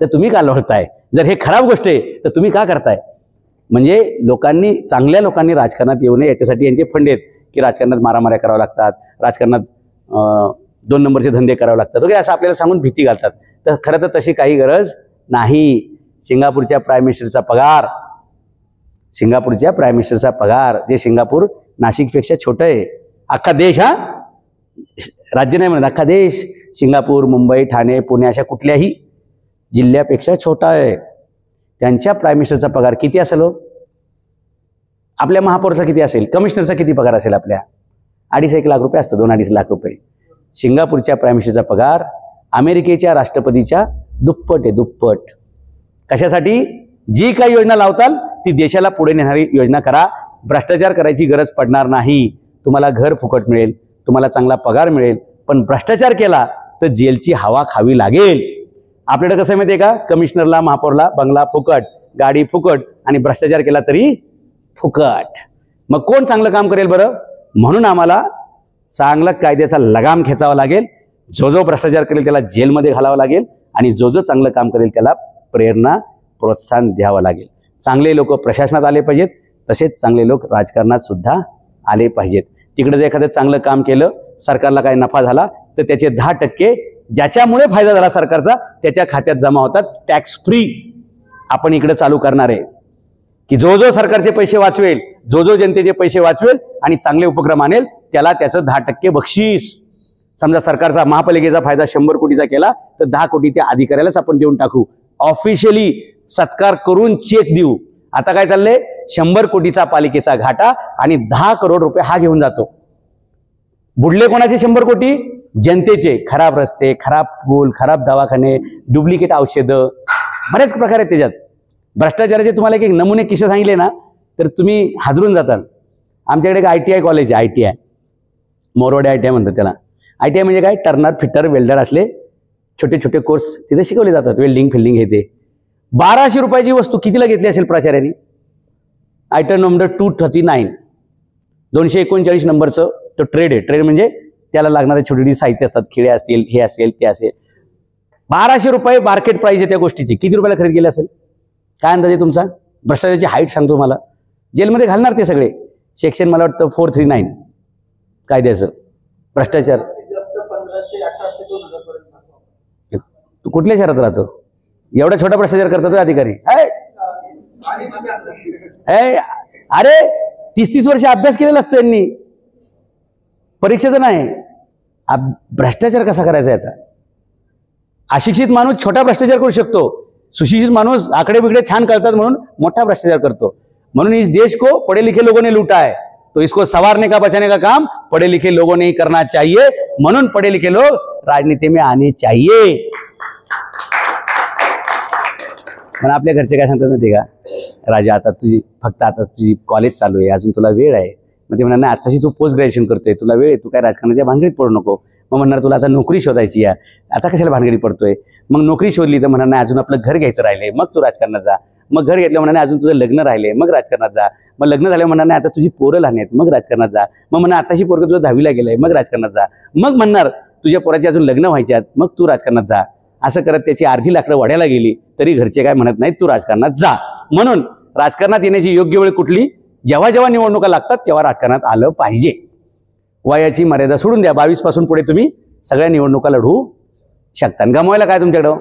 तर तुम्ही का लोळताय, जर हे खराब गोष्ट आहे तर तुम्ही का करताय. म्हणजे लोकांनी, चांगल्या लोकांनी राजकारणात येऊ नये याच्यासाठी यांचे फंड आहेत की राजकारणात मारामाऱ्या कराव्या लागतात, राजकारणात 2 नंबरचे धंदे करावे लागतात वगैरे असं आपल्याला सांगून भीती घालतात. तर खरं तर तशी काही गरज नाही. सिंगापूरच्या प्राईम मिनिस्टरचा पगार, सिंगापूरच्या प्राईम मिनिस्टरचा पगार, जे सिंगापूर नाशिकपेक्षा छोटं आहे. अख्खा देश, राज्य नाही म्हणत, अख्खा देश सिंगापूर, मुंबई, ठाणे, पुणे अशा कुठल्याही जिल्ह्यापेक्षा छोटा आहे. त्यांच्या प्राईम मिनिस्टरचा पगार किती असेल हो. आपल्या महापौरचा किती असेल, कमिशनरचा किती पगार असेल आपल्या, 2.5-1 लाख रुपये असतो, 2-2.5 लाख रुपये. सिंगापूरच्या प्राईम मिनिस्टरचा पगार अमेरिकेच्या राष्ट्रपतीच्या दुप्पट आहे, दुप्पट. कशासाठी, जी काही योजना लावताल ती देशाला पुढे नेणारी योजना करा. भ्रष्टाचार करायची गरज पडणार नाही. तुम्हाला घर फुकट मिळेल, तुम्हाला चांगला पगार मिळेल, पण भ्रष्टाचार केला तर जेलची हवा खावी लागेल. आपल्याकडे कसं माहितीये का, कमिशनरला महापौरला बंगला फुकट, गाडी फुकट आणि भ्रष्टाचार केला तरी फुकट. मग कोण चांगलं काम करेल बरं? म्हणून आम्हाला चांगला कायद्याचा लगाम खेचावा लागेल. जो जो भ्रष्टाचार करेल त्याला जेलमध्ये घालावं लागेल आणि जो जो चांगलं काम करेल त्याला प्रेरणा प्रोत्साहन द्यावं लागेल. चांगले लोक प्रशासनात आले पाहिजेत, तसेच चांगले लोक राजकारणात सुद्धा आले पाहिजेत. तिकडे जर एखादं चांगलं काम केलं, सरकारला काही नफा झाला तर त्याचे 10% ज्याच्यामुळे फायदा झाला सरकारचा त्याच्या खात्यात जमा होतात. टॅक्स फ्री आपण इकडे चालू करणार आहे की जो जो सरकारचे पैसे वाचवेल, जो जो जनतेचे पैसे वाचवेल आणि चांगले उपक्रम आणेल त्याला त्याचं 10% बक्षीस. समजा सरकारचा महापालिकेचा फायदा 100 कोटीचा केला तर 10 कोटी त्या अधिकाऱ्यालाच आपण देऊन टाकू. ऑफिशियली सत्कार करून चेक देऊ. आता काय चाललंय, 100 कोटीचा पालिकेचा घाटा आणि 10 करोड रुपये हा घेऊन जातो. बुडले कोणाचे 100 कोटी? जनतेचे. खराब रस्ते, खराब पूल, खराब दवाखाने, डुप्लिकेट औषधं, बरेच प्रकार आहेत त्याच्यात. भ्रष्टाचाराचे तुम्हाला एक नमुने किस्से सांगितले ना तर तुम्ही हादरून जाताल. आमच्याकडे एक ITI कॉलेज आहे, ITI मोरवाडे ITI म्हणतात त्याला. ITI म्हणजे काय, टर्नर फिटर वेल्डर असले छोटे छोटे कोर्स तिथे शिकवले जातात. वेल्डिंग फिल्डिंग हे ते. 1200 रुपयाची वस्तू कितीला घेतली असेल प्राचार्यांनी? आयटम नंबर 239, 239 नंबरचं तो ट्रेड आहे. ट्रेड म्हणजे त्याला लागणारे छोटी छोटी साहित्य असतात, खिळे असतील, हे असेल ते असेल. 1200 रुपये मार्केट प्राइस आहे त्या गोष्टीची. किती रुपयाला खरेदी केली असेल? काय अंदाज आहे तुमचा? भ्रष्टाचाराची हाईट सांगतो मला. जेलमध्ये घालणार ते सगळे. सेक्शन मला वाटतं 439 कायद्याचं. भ्रष्टाचार. तू कुठल्या शहरात राहतो? एवढा छोटा भ्रष्टाचार करतो तो अधिकारी? अरे 30-30 वर्ष अभ्यास केलेला असतो यांनी, परीक्षेचं नाही. भ्रष्टाचार कसा करायचा याचा? अशिक्षित माणूस छोटा भ्रष्टाचार करू शकतो, सुशिक्षित माणूस आकडे बिकडे छान कळतात म्हणून मोठा भ्रष्टाचार करतो. म्हणून इस देश को पढ़े लिखे लोगों ने लूटा है, तो इसको संवारने का बचाने का काम पढ़े लिखे लोगों ने ही करना चाहिए. म्हणून पढ़े लिखे लोग राजनीति में आने चाहिए. पण आपल्या घरचे काय सांगतात माहिती का, राजा आता तुझी कॉलेज चालू आहे, अजून तुला वेळ आहे. मग ते म्हणणार नाही आताशी तू पोस्ट ग्रॅज्युएशन करतोय, तुला वेळ आहे, तू काय राजकारणाच्या भानगडीत पडू नको. मग म्हणणार तुला आता नोकरी शोधायची आहे, आता कशाला भानगडीत पडतोय? मग नोकरी शोधली तर म्हणणार नाही अजून आपलं घर घ्यायचं राहिले, मग तू राजकारणात जा. मग घर घेतलं म्हणणार नाही अजून तुझं लग्न राहिले, मग राजकारणात जा. मग लग्न झालं म्हणणार नाही आता तुझी पोरं लहान आहेत, मग राजकारणात जा. मग म्हणणार आताशी पोरगं तुझं 10वीला गेलंय, मग राजकारणात जा. मग म्हणणार तुझ्या पोराची अजून लग्न व्हायची आहेत, मग तू राजकारणात जा. असं करत त्याची अर्धी लाकडं वाढायला गेली तरी घरचे काय म्हणत नाहीत तू राजकारणात जा. म्हणून राजकारणात येण्याची योग्य वेळ कुठली? जेव्हा जेव्हा निवडणुका लागतात तेव्हा राजकारणात आलं पाहिजे. वयाची मर्यादा सोडून द्या. 22 पासून पुढे तुम्ही सगळ्या निवडणुका लढवू शकता. गमवायला काय तुमच्याकडं?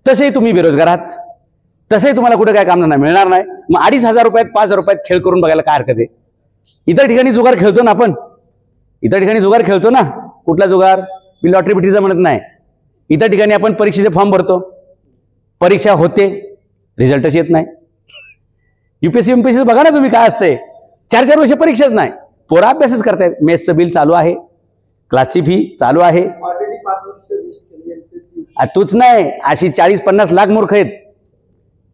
तसेही तुम्ही बेरोजगार आहात, तसेही तुम्हाला कुठे काय काम नाही मिळणार नाही. मग 2500 रुपयात 5000 रुपयात खेळ करून बघायला काय हरकत आहे? इतर ठिकाणी जुगार खेळतो ना आपण, इतर ठिकाणी जुगार खेळतो ना. कुठला जुगार? मी लॉटरी बिटरीचा म्हणत नाही. इतर ठिकाणी आपण परीक्षेचे फॉर्म भरतो, परीक्षा होते, रिझल्टच येत नाही. UPSC बघा ना तुम्ही काय असते. 4-4 वर्ष परीक्षाच नाही, पोरा अभ्यासच करतायत. मेसचं बिल चालू आहे, क्लासची फी चालू आहे. तूच नाही, अशी 40-50 लाख मूर्ख आहेत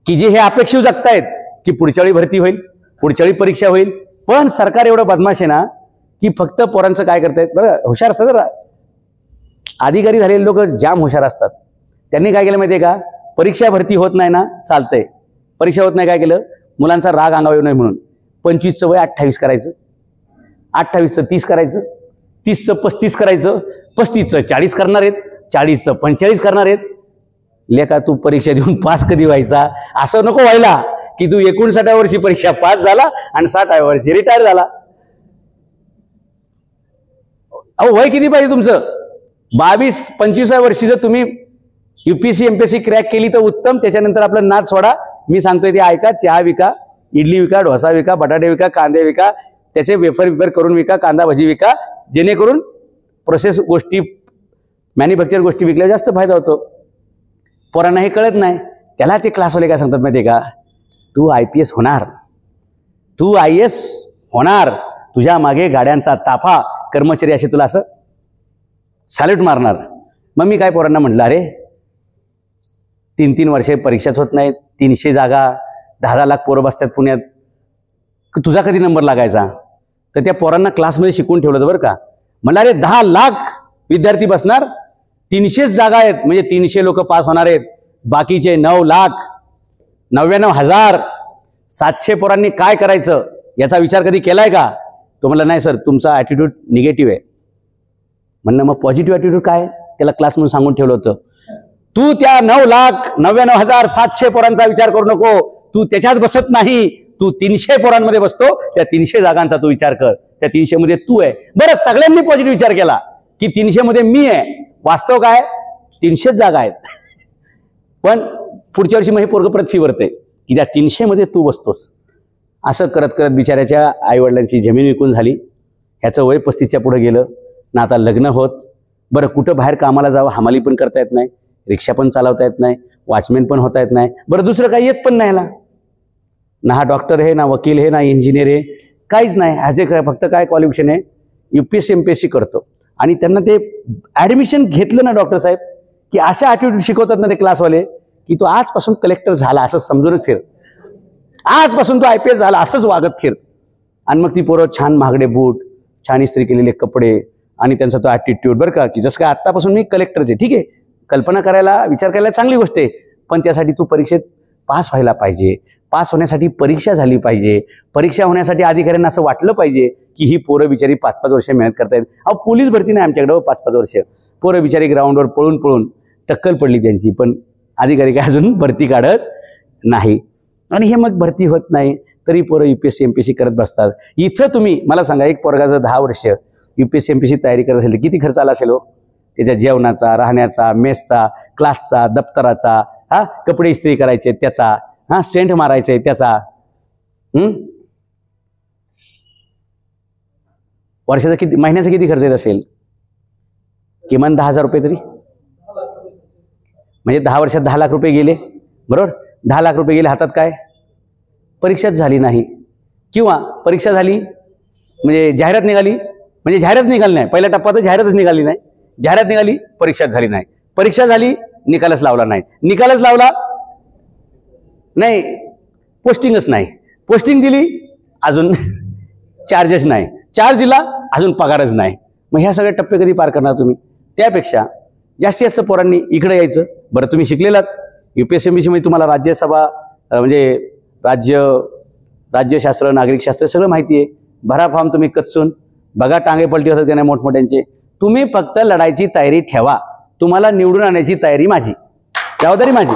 की जे हे अपेक्षित जगतायत की पुढच्या वेळी भरती होईल, पुढच्या वेळी परीक्षा होईल. पण सरकार एवढं बदमाश आहे ना की फक्त पोरांचं काय करतायत बरं, हुशार असतात जरा. अधिकारी झालेले लोक जाम हुशार असतात. त्यांनी काय केलं माहितीये का, परीक्षा भरती होत नाही ना, चालतंय. परीक्षा होत नाही, काय केलं, मुलांचा राग अंगावर येऊ नये म्हणून 25चं वय 28 करायचं, 28चं 30 करायचं, 30चं 35 करायचं, 35चं 40 करणार आहेत, 40चं 45 करणार आहेत. लेका तू परीक्षा देऊन पास कधी व्हायचा? असं नको व्हायला की तू 59व्या वर्षी परीक्षा पास झाला आणि 60व्या वर्षी रिटायर झाला. अहो वय किती पाहिजे तुमचं? 22-25व्या वर्षी जर तुम्ही UPSC MPSC क्रॅक केली तर उत्तम. त्याच्यानंतर आपलं नाच सोडा. मी सांगतोय ते ऐका. चहा विका, इडली विका, डोसा विका, बटाटे विका, कांदे विका, त्याचे वेफर करून विका, कांदा भजी विका, जेणेकरून प्रोसेस गोष्टी, मॅन्युफॅक्चर गोष्टी विकल्यावर जास्त फायदा होतो. पोरांना हे कळत नाही. त्याला ते क्लासवाले काय सांगतात माहिती आहे का, तू IPS होणार, तू IAS होणार, तुझ्या मागे गाड्यांचा ताफा, कर्मचारी असे तुला असं सॅल्यूट मारणार. मग मी काय पोरांना म्हटलं, अरे 3-3 वर्षे परीक्षाच होत नाहीत, 300 जागा, 10-10 लाख पोरं बसतात पुण्यात, तुझा कधी नंबर लागायचा? तर त्या पोरांना क्लासमध्ये शिकवून ठेवलं बरं का. म्हणलं अरे 10 लाख विद्यार्थी बसणार, 300 जागा आहेत, म्हणजे 300 लोक पास होणार आहेत. बाकीचे 9,99,700 पोरांनी काय करायचं याचा विचार कधी केलाय का? तो म्हणला नाही सर, तुमचा ॲटिट्यूड निगेटिव्ह आहे. म्हणलं मग पॉझिटिव्ह ॲटिट्यूड काय? त्याला क्लास म्हणून सांगून ठेवलं होतं. तू त्या 9,99,700 पोरांचा विचार करू नको, तू त्याच्यात बसत नाही, तू 300 पोरांमध्ये बसतो. त्या 300 जागांचा तू विचार कर. त्या 300 मध्ये तू आहे. बरं, सगळ्यांनी पॉझिटिव्ह विचार केला की 300 मध्ये मी आहे. वास्तव काय? 300 जागा आहेत. पण पुढच्या वर्षी मग हे पोरगं परत फिरते की त्या 300 मध्ये तू बसतोस. असं करत करत बिचाऱ्याच्या आईवडिलांची जमीन विकून झाली. ह्याचं वय 35च्या पुढे गेलं ना. आता लग्न होत. बरं, कुठं बाहेर कामाला जावं, हमाली पण करता येत नाही, रिक्षा पण चालवता येत नाही, वॉचमॅन पण होता येत नाही. बरं, दुसरं काही येत पण नाही ह्याला. ना हा डॉक्टर आहे, ना वकील आहे, ना इंजिनियर आहे, काहीच नाही. ह्याचे फक्त काय क्वालिफिकेशन आहे, UPSC MPSC करतो. आणि त्यांना ते ॲडमिशन घेतलं ना डॉक्टर साहेब, की अशा ॲटिट्यूड शिकवतात ना ते क्लासवाले, की तो आजपासून कलेक्टर झाला असं समजूनच फिर, आजपासून तो IPS झाला असंच वागत फिर. आणि मग ती पोरं छान महागडे बूट, छान इस्त्री केलेले कपडे आणि त्यांचा तो ॲटिट्यूड, बरं का, की जसं काय आत्तापासून मी कलेक्टरचे. ठीक आहे, कल्पना करायला, विचार करायला चांगली गोष्ट आहे, पण त्यासाठी तू परीक्षेत पास व्हायला पाहिजे. पास होण्यासाठी परीक्षा झाली पाहिजे. परीक्षा होण्यासाठी अधिकाऱ्यांना असं वाटलं पाहिजे की ही पोरं बिचारी 5-5 वर्ष मेहनत करतायत. अहो, पोलीस भरती नाही आमच्याकडे 5-5 वर्ष. पोरं बिचारी ग्राउंडवर पळून पळून टक्कल पडली त्यांची, पण अधिकारी काय अजून भरती काढत नाही. आणि हे मग भरती होत नाही तरी पोरं UPSC MPSC करत बसतात. इथं तुम्ही मला सांगा, एक पोरगा जर 10 वर्ष UPSC MPSC तयारी करत असेल तर किती खर्च आला असेल हो? त्याच्या जेवणाचा, राहण्याचा, मेसचा, क्लासचा, दप्तराचा, कपडे इस्त्री करायचे त्याचा, सेंट मारायचंय त्याचा. वर्षाचा किती, महिन्याचा किती खर्च येत असेल? किमान 10,000 रुपये तरी. म्हणजे 10 वर्षात 10 लाख रुपये गेले. बरोबर, 10 लाख रुपये गेले हातात. काय? परीक्षाच झाली नाही, किंवा परीक्षा झाली म्हणजे जाहिरात निघाली, म्हणजे जाहिरात निघाली नाही. पहिल्या टप्प्यात जाहिरातच निघाली नाही. जाहिरात निघाली, परीक्षाच झाली नाही. परीक्षा झाली, निकालच लावला नाही. निकालच लावला नाही, पोस्टिंगच नाही. पोस्टिंग दिली, अजून चार्जेस नाही. चार्ज दिला, अजून पगारच नाही. मग ह्या सगळे टप्पे कधी पार करणार तुम्ही? त्यापेक्षा जास्तीत जास्त पोरांनी इकडे यायचं. बरं, तुम्ही शिकलेलात, UPSC MPSC मध्ये तुम्हाला राज्यसभा म्हणजे राज्यशास्त्र, नागरिकशास्त्र सगळं माहिती आहे. भरा फॉर्म तुम्ही कच्चून बघा, टांगे पलटी होतात का नाही मोठमोठ्यांचे. तुम्ही फक्त लढायची तयारी ठेवा. तुम्हाला निवडून आणायची तयारी माझी, जबाबदारी माझी.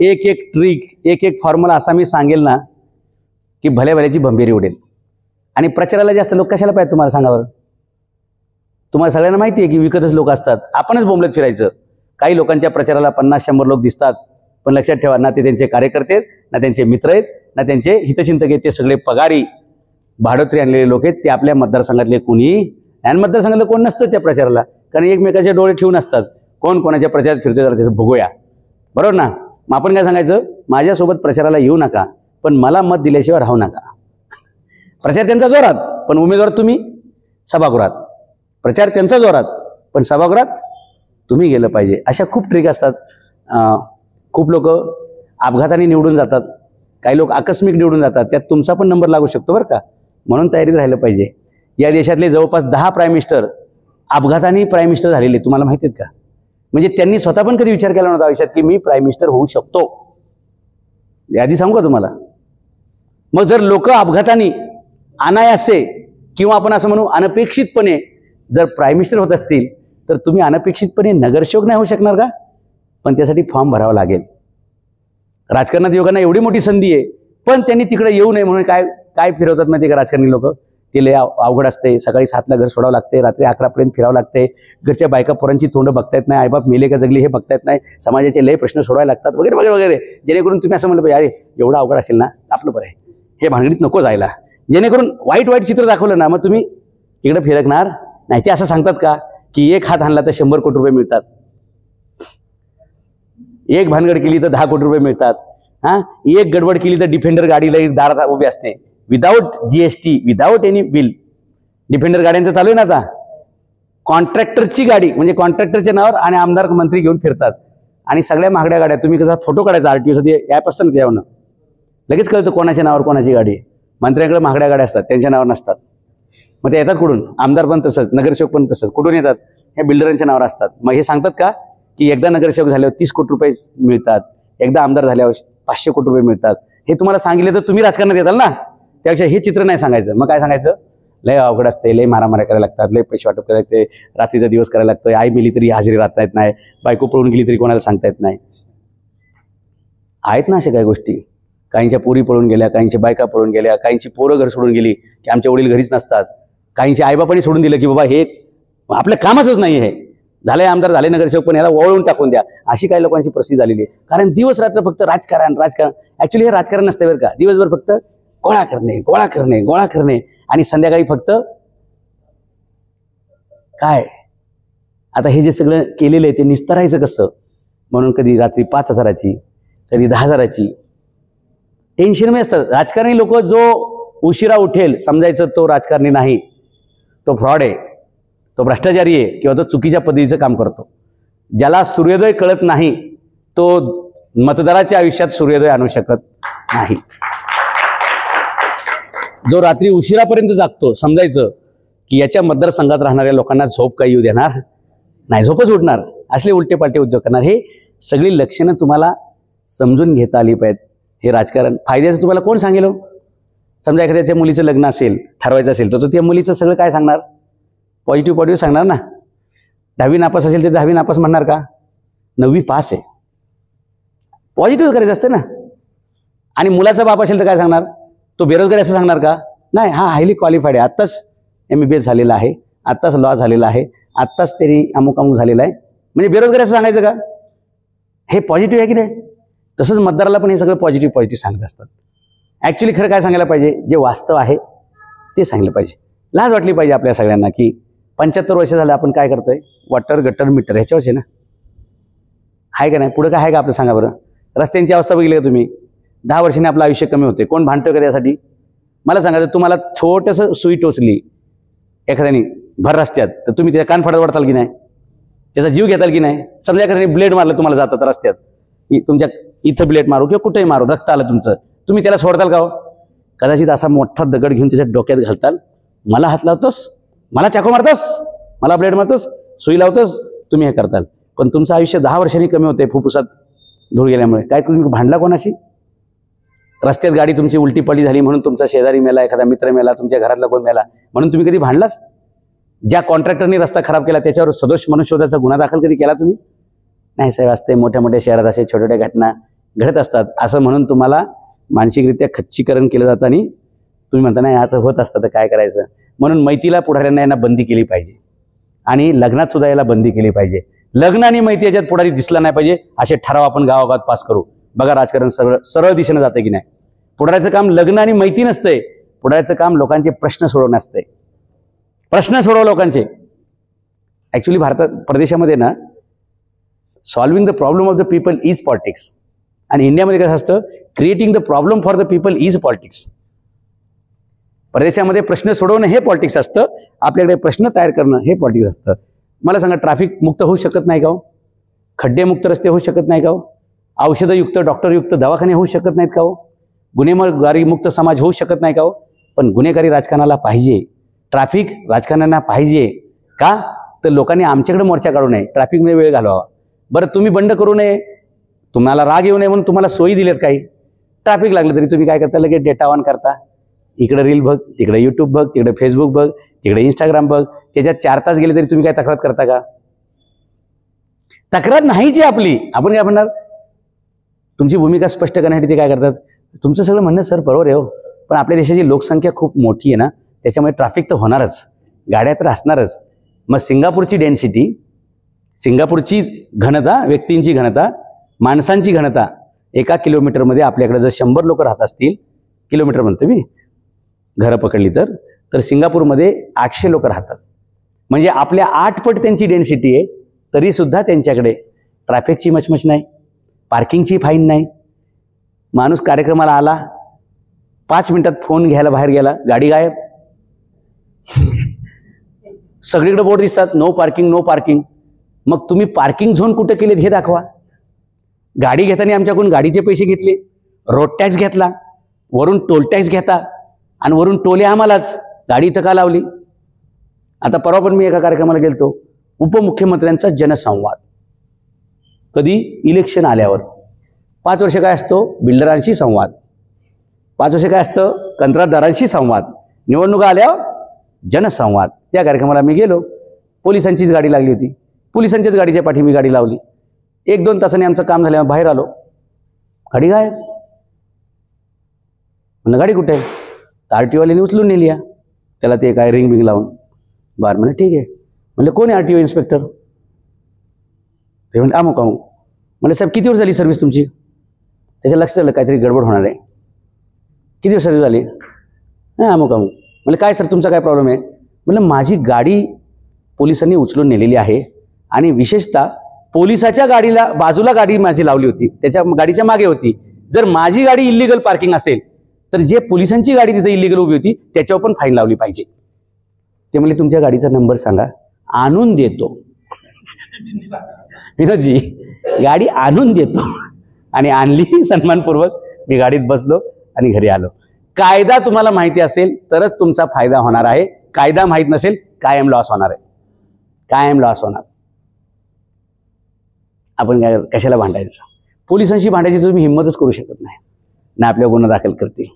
एक एक ट्रिक, एक एक फॉर्म्युला असा मी सांगेल ना की भल्या भल्याची भंभेरी उडेल. आणि प्रचाराला जास्त लोक कशाला पाहिजे तुम्हाला सांगा बरं? तुम्हाला सगळ्यांना माहिती आहे की विकतच लोक असतात. आपणच बोंबलत फिरायचं. काही लोकांच्या प्रचाराला 50-100 लोक दिसतात, पण लक्षात ठेवा, ना ते त्यांचे कार्यकर्ते आहेत, ना त्यांचे मित्र आहेत, ना त्यांचे हितचिंतक आहेत. ते सगळे पगारी भाडोत्री आणलेले लोक आहेत. ते आपल्या मतदारसंघातले कुणी, आणि मतदारसंघातलं कोण नसतं त्या प्रचाराला, कारण एकमेकाचे डोळे ठेवून असतात. कोण कोणाच्या प्रचारात फिरतोय जरा त्याचं बघूया. बरोबर ना? मग आपण काय सांगायचं? माझ्यासोबत प्रचाराला येऊ नका, पण मला मत दिल्याशिवाय राहू नका. प्रचार त्यांचा जोरात, पण उमेदवार तुम्ही सभागृहात. प्रचार त्यांचा जोरात, पण सभागृहात तुम्ही गेलं पाहिजे. अशा खूप ट्रिक असतात. खूप लोक अपघाताने निवडून जातात, काही लोक आकस्मिक निवडून जातात. त्यात तुमचा पण नंबर लागू शकतो बरं का. म्हणून तयारीत राहिलं पाहिजे. या देशातले जवळपास 10 प्राईम मिनिस्टर अपघाताने प्राईम मिनिस्टर झालेले, तुम्हाला माहिती आहेत का? म्हणजे त्यांनी स्वतः पण कधी विचार केला नव्हता आयुष्यात की मी प्राईम मिनिस्टर होऊ शकतो. यादी सांगू का तुम्हाला? मग जर लोक अपघाताने, अनायासे, किंवा आपण असं म्हणू अनपेक्षितपणे जर प्राईम मिनिस्टर होत असतील, तर तुम्ही अनपेक्षितपणे नगरसेवक नाही होऊ शकणार का? पण त्यासाठी फॉर्म भरावा लागेल. राजकारणात युवकांना एवढी मोठी संधी आहे, पण त्यांनी तिकडे येऊ नये म्हणून काय काय फिरवतात माहिती का राजकारणी लोक? ते लय अवघड असते. सकाळी 7ला घर सोडावं लागते, रात्री 11पर्यंत फिरावं लागते, घरच्या बायका पोरांची तोंड बघता येत नाही, आईबाप मेले का जगली हे बघता येत नाही, समाजाचे लय प्रश्न सोडवायला लागतात, वगैरे वगैरे वगैरे. जेणेकरून तुम्ही असं म्हणलं पाहिजे, अरे एवढं अवघड असेल ना, आपलं बरं आहे, हे भानगडीत नको जायला. जेणेकरून वाईट वाईट चित्र दाखवलं ना, मग तुम्ही तिकडे फिरकणार नाही. ते असं सांगतात का की एक हात हाणला तर 100 कोटी रुपये मिळतात, एक भानगड केली तर 10 कोटी रुपये मिळतात, एक गडबड केली तर डिफेंडर गाडीला दारात उभी असते, without GST, without any bill. Defender गाड्यांचं चालू आहे ना आता. कॉन्ट्रॅक्टरची गाडी म्हणजे कॉन्ट्रॅक्टरच्या नावावर, आणि आमदार मंत्री घेऊन फिरतात. आणि सगळ्या महागड्या गाड्या. तुम्ही कसा फोटो काढायचा RTOसाठी ॲप असतं ना, त्यावर लगेच कळतं कोणाच्या नावावर कोणाची गाडी आहे. मंत्र्यांकडे महागड्या गाड्या असतात, त्यांच्या नावावर नसतात. मग ते येतात कुठून? आमदार पण तसंच, नगरसेवक पण तसंच. कुठून येतात? हे बिल्डरांच्या नावावर असतात. मग हे सांगतात का की एकदा नगरसेवक झाल्यावर 30 कोटी रुपये मिळतात, एकदा आमदार झाल्यावर 500 कोटी रुपये मिळतात? हे तुम्हाला सांगितलं तर तुम्ही राजकारणात येताल ना. त्यापेक्षा हे चित्र नाही सांगायचं. मग काय सांगायचं? लय अवघड असते, लय मारामाऱ्या करायला लागतात, लय पैसे वाटप करायला लागते, रात्रीचा दिवस करायला लागतोय, आई मिली तरी हजेरी राहता येत नाही, बायको पळून गेली तरी कोणाला सांगता येत नाही. आहेत ना अशा काही गोष्टी. काहींच्या पोरी पळून गेल्या, काहींच्या बायका पळून गेल्या, काहींची पोरं घर सोडून गेली की आमच्या वडील घरीच नसतात, काहींची आईबापाने सोडून दिलं की बाबा हे आपलं कामच नाही, हे झालंय आमदार, झाले नगरसेवक, पण याला वळवून टाकून द्या. अशी काही लोकांची परिस्थिती झालेली आहे. कारण दिवस रात्र फक्त राजकारण राजकारण. ऍक्च्युली हे राजकारण नसतं बरं का. दिवसभर फक्त गोळा करणे गोळा करणे गोळा करणे आणि संध्याकाळी फक्त काय. आता हे जे सगळं केलेलं आहे ते निस्तरायचं कसं? म्हणून कधी रात्री 5,000ची, कधी 10,000ची टेन्शनमध्ये असतात राजकारणी लोक. जो उशिरा उठेल समजायचं तो राजकारणी नाही, तो फ्रॉड आहे, तो भ्रष्टाचारी आहे किंवा तो चुकीच्या पद्धतीचं काम करतो. ज्याला सूर्योदय कळत नाही तो मतदाराच्या आयुष्यात सूर्योदय आणू शकत नाही. जो रात्री उशिरापर्यंत जागतो समजायचं की याच्या मतदारसंघात राहणाऱ्या लोकांना झोप काही येऊ देणार नाही, झोपच उठणार, असले उलटे पालटे उद्योग करणार. हे सगळी लक्षणं तुम्हाला समजून घेता आली पाहिजेत. हे राजकारण फायद्याचं तुम्हाला कोण सांगेल? समजा एखाद्याच्या मुलीचं लग्न असेल, ठरवायचं असेल तर तो त्या मुलीचं सगळं काय सांगणार? पॉझिटिव्ह सांगणार ना. 10वी नापास असेल तर 10वी नापास म्हणणार का? 9वी पास आहे. पॉझिटिव्ह करायचं असतं ना. आणि मुलाचा बाप असेल तर काय सांगणार? तो बेरोजगार असं सांगणार का? नाही, हा हायली क्वालिफाईड आहे, आत्ताच MBBS झालेला आहे, आत्ताच लॉ झालेला आहे, आत्ताच त्यांनी अमुक अमुक झालेला आहे, म्हणजे बेरोजगार असं सांगायचं का? हे पॉझिटिव्ह आहे की नाही? तसंच मतदाराला पण हे सगळं पॉझिटिव्ह सांगत असतात. ॲक्च्युली खरं काय सांगायला पाहिजे? जे वास्तव आहे ते सांगितलं पाहिजे. लाज वाटली पाहिजे आपल्या सगळ्यांना की 75 वर्ष झालं आपण काय करतोय? वॉटर गटर मीटर ह्याच्यावरच आहे ना. आहे का नाही? पुढे काय आहे का आपलं? सांगा बरं. रस्त्यांची अवस्था बघितली का तुम्ही? 10 वर्षांनी आपलं आयुष्य कमी होते. कोण भांडतं का त्यासाठी? मला सांगा, तुम्हाला छोटंसं सुई टोचली एखाद्याने भर रस्त्यात तर तुम्ही त्याच्या कान फाडत वाढताल की नाही? त्याचा जीव घेताल की नाही? समजा एखाद्याने ब्लेड मारलं तुम्हाला जातात रस्त्यात, तुमच्या इथं ब्लेड मारू किंवा कुठेही मारू, रक्त आलं तुमचं, तुम्ही त्याला सोडताल का हो? कदाचित असा मोठा दगड घेऊन त्याच्या डोक्यात घालताल. मला हात लावतोस, मला चाकू मारतोस, मला ब्लेड मारतोस, सुई लावतोस, तुम्ही हे करताल. पण तुमचं आयुष्य 10 वर्षांनी कमी होते फुफ्फुसात धूळ गेल्यामुळे. काय तुम्ही भांडला कोणाशी? रस्त्यात गाडी तुमची उलटी पलटी झाली म्हणून तुमचा शेजारी मेला, एखादा मित्र मेला, तुमच्या घरातला कोण मेला म्हणून तुम्ही कधी भांडलाच? ज्या कॉन्ट्रॅक्टरने रस्ता खराब केला त्याच्यावर सदोष मनुष्यवधाचा गुन्हा दाखल कधी केला तुम्ही? नाही साहेब, असते मोठ्या मोठ्या शहरात असे छोट्या छोट्या घटना घडत असतात असं म्हणून तुम्हाला मानसिकरित्या खच्चीकरण केलं जातं आणि तुम्ही म्हणता नाही याचं होत असतं तर काय करायचं. म्हणून मैतीला पुढाऱ्यांना यांना बंदी केली पाहिजे आणि लग्नात सुद्धा याला बंदी केली पाहिजे. लग्न आणि मैती याच्यात पुढारी दिसला नाही पाहिजे असे ठराव आपण गावागावात पास करू. बघा राजकारण सरळ दिशेने जाते की नाही. पुढाऱ्याचं काम लग्न आणि मैती नसतंय, पुढाऱ्याचं काम लोकांचे प्रश्न सोडवणं असतंय. प्रश्न सोडव लोकांचे. ऍक्च्युली भारतात परदेशामध्ये ना solving the problem of the people is politics आणि इंडियामध्ये कसं असतं creating the problem for the people is politics. परदेशामध्ये प्रश्न सोडवणं हे पॉलिटिक्स असतं, आपल्याकडे प्रश्न तयार करणं हे पॉलिटिक्स असतं. मला सांगा, ट्रॅफिक मुक्त होऊ शकत नाही का हो? खड्डेमुक्त रस्ते होऊ शकत नाही का हो? औषधयुक्त डॉक्टरयुक्त दवाखाने होऊ शकत नाहीत का हो? गुन्हेगारी मुक्त समाज होऊ शकत नाही का हो? पण गुन्हेगारी राजकारणाला पाहिजे, ट्रॅफिक राजकारण्यांना पाहिजे का? तर लोकांनी आमच्याकडे मोर्चा काढू नये, ट्रॅफिकमध्ये वेळ घालवावा. बरं तुम्ही बंड करू नये, तुम्हाला राग येऊ नये म्हणून तुम्हाला सोयी दिल्यात काही. ट्रॅफिक लागलं तरी तुम्ही काय करता? लगेच डेटा ऑन करता. इकडे रील बघ, तिकडे यूट्यूब बघ, तिकडे फेसबुक बघ, तिकडे इंस्टाग्राम बघ. त्याच्यात 4 तास गेले तरी तुम्ही काय तक्रार करता का? तक्रार नाहीची आपली. आपण काय म्हणणार? तुमची भूमिका स्पष्ट करण्यासाठी ते काय करतात? तुमचं सगळं म्हणणं सर बरोबर आहे हो, पण आपल्या देशाची लोकसंख्या खूप मोठी आहे ना, त्याच्यामुळे ट्रॅफिक तर होणारच, गाड्या तर असणारच. मग सिंगापूरची डेन्सिटी, सिंगापूरची घनता, व्यक्तींची घनता, माणसांची घनता 1 किलोमीटरमध्ये आपल्याकडे जर 100 लोक राहत असतील, किलोमीटर म्हणतो मी, घरं पकडली तर सिंगापूरमध्ये 800 लोक राहतात. म्हणजे आपल्या 8 पट त्यांची डेन्सिटी आहे, तरीसुद्धा त्यांच्याकडे ट्रॅफिकची मचमच नाही, पार्किंगची फाईन नाही. माणूस कार्यक्रमाला आला, 5 मिनिटात फोन घ्यायला बाहेर गेला, गाडी गायब. सगळीकडे बोर्ड दिसतात, नो पार्किंग नो पार्किंग. मग तुम्ही पार्किंग झोन कुठे केलेत हे दाखवा. गाडी घेताना आमच्याकडून गाडीचे पैसे घेतले, रोड टॅक्स घेतला, वरून टोल टॅक्स घेता आणि वरून टोले आम्हालाच. गाडी इथं का लावली? आता परवा पण मी एका कार्यक्रमाला गेलतो, उपमुख्यमंत्र्यांचा जनसंवाद. कधी? इलेक्शन आल्यावर. 5 वर्ष काय असतो? बिल्डरांशी संवाद. 5 वर्ष काय असतं? कंत्राटदारांशी संवाद. निवडणुका आल्यावर जनसंवाद. त्या कार्यक्रमाला मी गेलो. पोलिसांचीच गाडी लागली होती. पोलिसांच्याच गाडीच्या पाठी मी गाडी लावली. 1-2 तासांनी आमचं काम झाल्यावर बाहेर आलो. गाडी गायब. म्हणलं गाडी कुठे आहे? RTOवाल्याने उचलून नेली आहे. त्याला ते काय रिंग बिंग लावून. बरं म्हणलं ठीक आहे. म्हणलं कोण आहे RTO इन्स्पेक्टर? ते म्हणले अमुक. म्हणलं साहेब किती वर्ष झाली सर्व्हिस तुमची? त्याच्या लक्षात आलं काहीतरी गडबड होणार आहे. किती दिवस सर्व्हिस झाली? हां अमुक. म्हणलं काय सर तुमचा काय प्रॉब्लेम आहे? म्हणलं माझी गाडी पोलिसांनी उचलून नेलेली आहे आणि विशेषतः पोलिसाच्या गाडीला बाजूला गाडी माझी लावली होती, त्याच्या गाडीच्या मागे होती. जर माझी गाडी इल्लीगल पार्किंग असेल तर जे पोलिसांची गाडी तिथे इल्लीगल उभी होती त्याच्यावर पण फाईन लावली पाहिजे. ते म्हणले तुमच्या गाडीचा नंबर सांगा, आणून देतो. विनोदजी गाडी आणून देतो. आणि आणली सन्मानपूर्वक. मी गाडीत बसलो आणि घरी आलो. कायदा तुम्हाला माहिती असेल तरच तुमचा फायदा होणार आहे. कायदा माहीत नसेल कायम लॉस होणार आहे. कायम लॉस होणार. आपण काय कशाला भांडायचं? पोलिसांशी भांडायची तुम्ही हिंमतच करू शकत नाही ना. आपल्यावर गुन्हा दाखल करतील.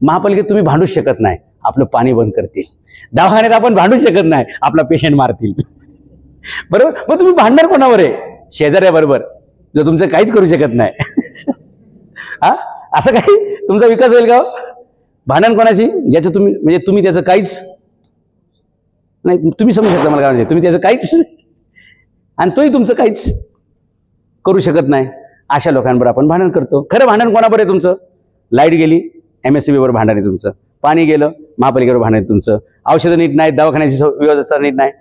महापालिकेत तुम्ही भांडूच शकत नाही, आपलं पाणी बंद करतील. दवाखान्यात आपण भांडूच शकत नाही, आपला पेशंट मारतील. बरोबर? मग तुम्ही भांडणार कोणावर आहे? शेजाऱ्याबरोबर, जो तुमचं काहीच करू शकत नाही. हा असं काही तुमचा विकास होईल का? भांडण कोणाशी? ज्याचं तुम्ही म्हणजे तुम्ही त्याचं काहीच नाही. तुम्ही समजू शकता मला काय म्हणजे. तुम्ही त्याचं काहीच आणि तोही तुमचं काहीच करू शकत नाही. अशा लोकांबरोबर आपण भांडण करतो. खरं भांडण कोणाबरोबर आहे तुमचं? लाईट गेली, MSCB बरोबर भांडण आहे तुमचं. पाणी गेलं, महापालिकेवर भांडण आहे तुमचं. औषधं नीट नाही, दवाखान्याची व्यवस्था नीट नाही,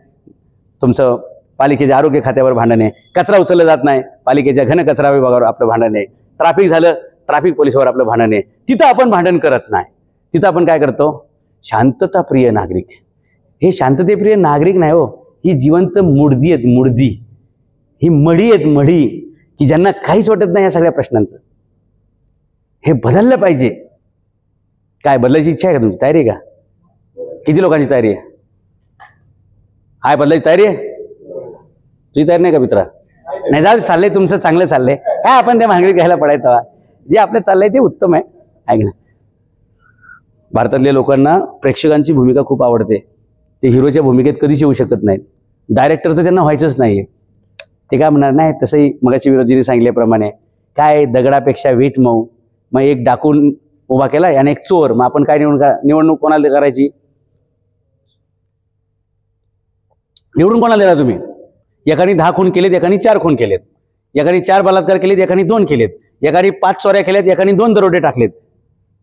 तुमचं पालिकेच्या आरोग्य खात्यावर भांडण आहे. कचरा उचलला जात नाही, पालिकेच्या घनकचरा विभागावर आपलं भांडण आहे. ट्रॅफिक झालं, ट्रॅफिक पोलिसवर आपलं भांडण आहे. तिथं आपण भांडण करत नाही. तिथं आपण काय करतो? शांतताप्रिय नागरिक. हे शांततेप्रिय नागरिक नाही हो, ही जिवंत मुडदी आहेत. मुडदी ही मडी आहेत. मडी की ज्यांना काहीच वाटत नाही या सगळ्या प्रश्नांचं. हे बदललं पाहिजे. काय बदलायची इच्छा आहे का? तुमची तयारी आहे का? किती लोकांची तयारी आहे? हाय बदलायची तयारी आहे? तुझी तयारी नाही का मित्रा? नाही जाऊ चाललंय तुमचं चांगलं चाललंय. काय आपण त्या भांगडीत घ्यायला पडायचं. जे आपलं चाललंय ते उत्तम आहे. ऐक ना, भारतातल्या लोकांना प्रेक्षकांची भूमिका खूप आवडते. ते हिरोच्या भूमिकेत कधीच येऊ शकत नाहीत. डायरेक्टर तर त्यांना व्हायचंच नाहीये. ते काय म्हणणार नाही. तसंही मगाशी विरोधीने सांगितल्याप्रमाणे काय दगडापेक्षा वीट मऊ. मग एक डाकून उभा केला आणि एक चोर. मग आपण काय निवडणूक कोणाला करायची? निवडून कोणाला दिला तुम्ही? एकाने 10 खून केलेत, एकाने 4 खून केलेत, एकाने 4 बलात्कार केलेत, एकाने 2 केलेत, एकाने 5 चोऱ्या केल्यात, एकाने 2 दरोडे टाकलेत.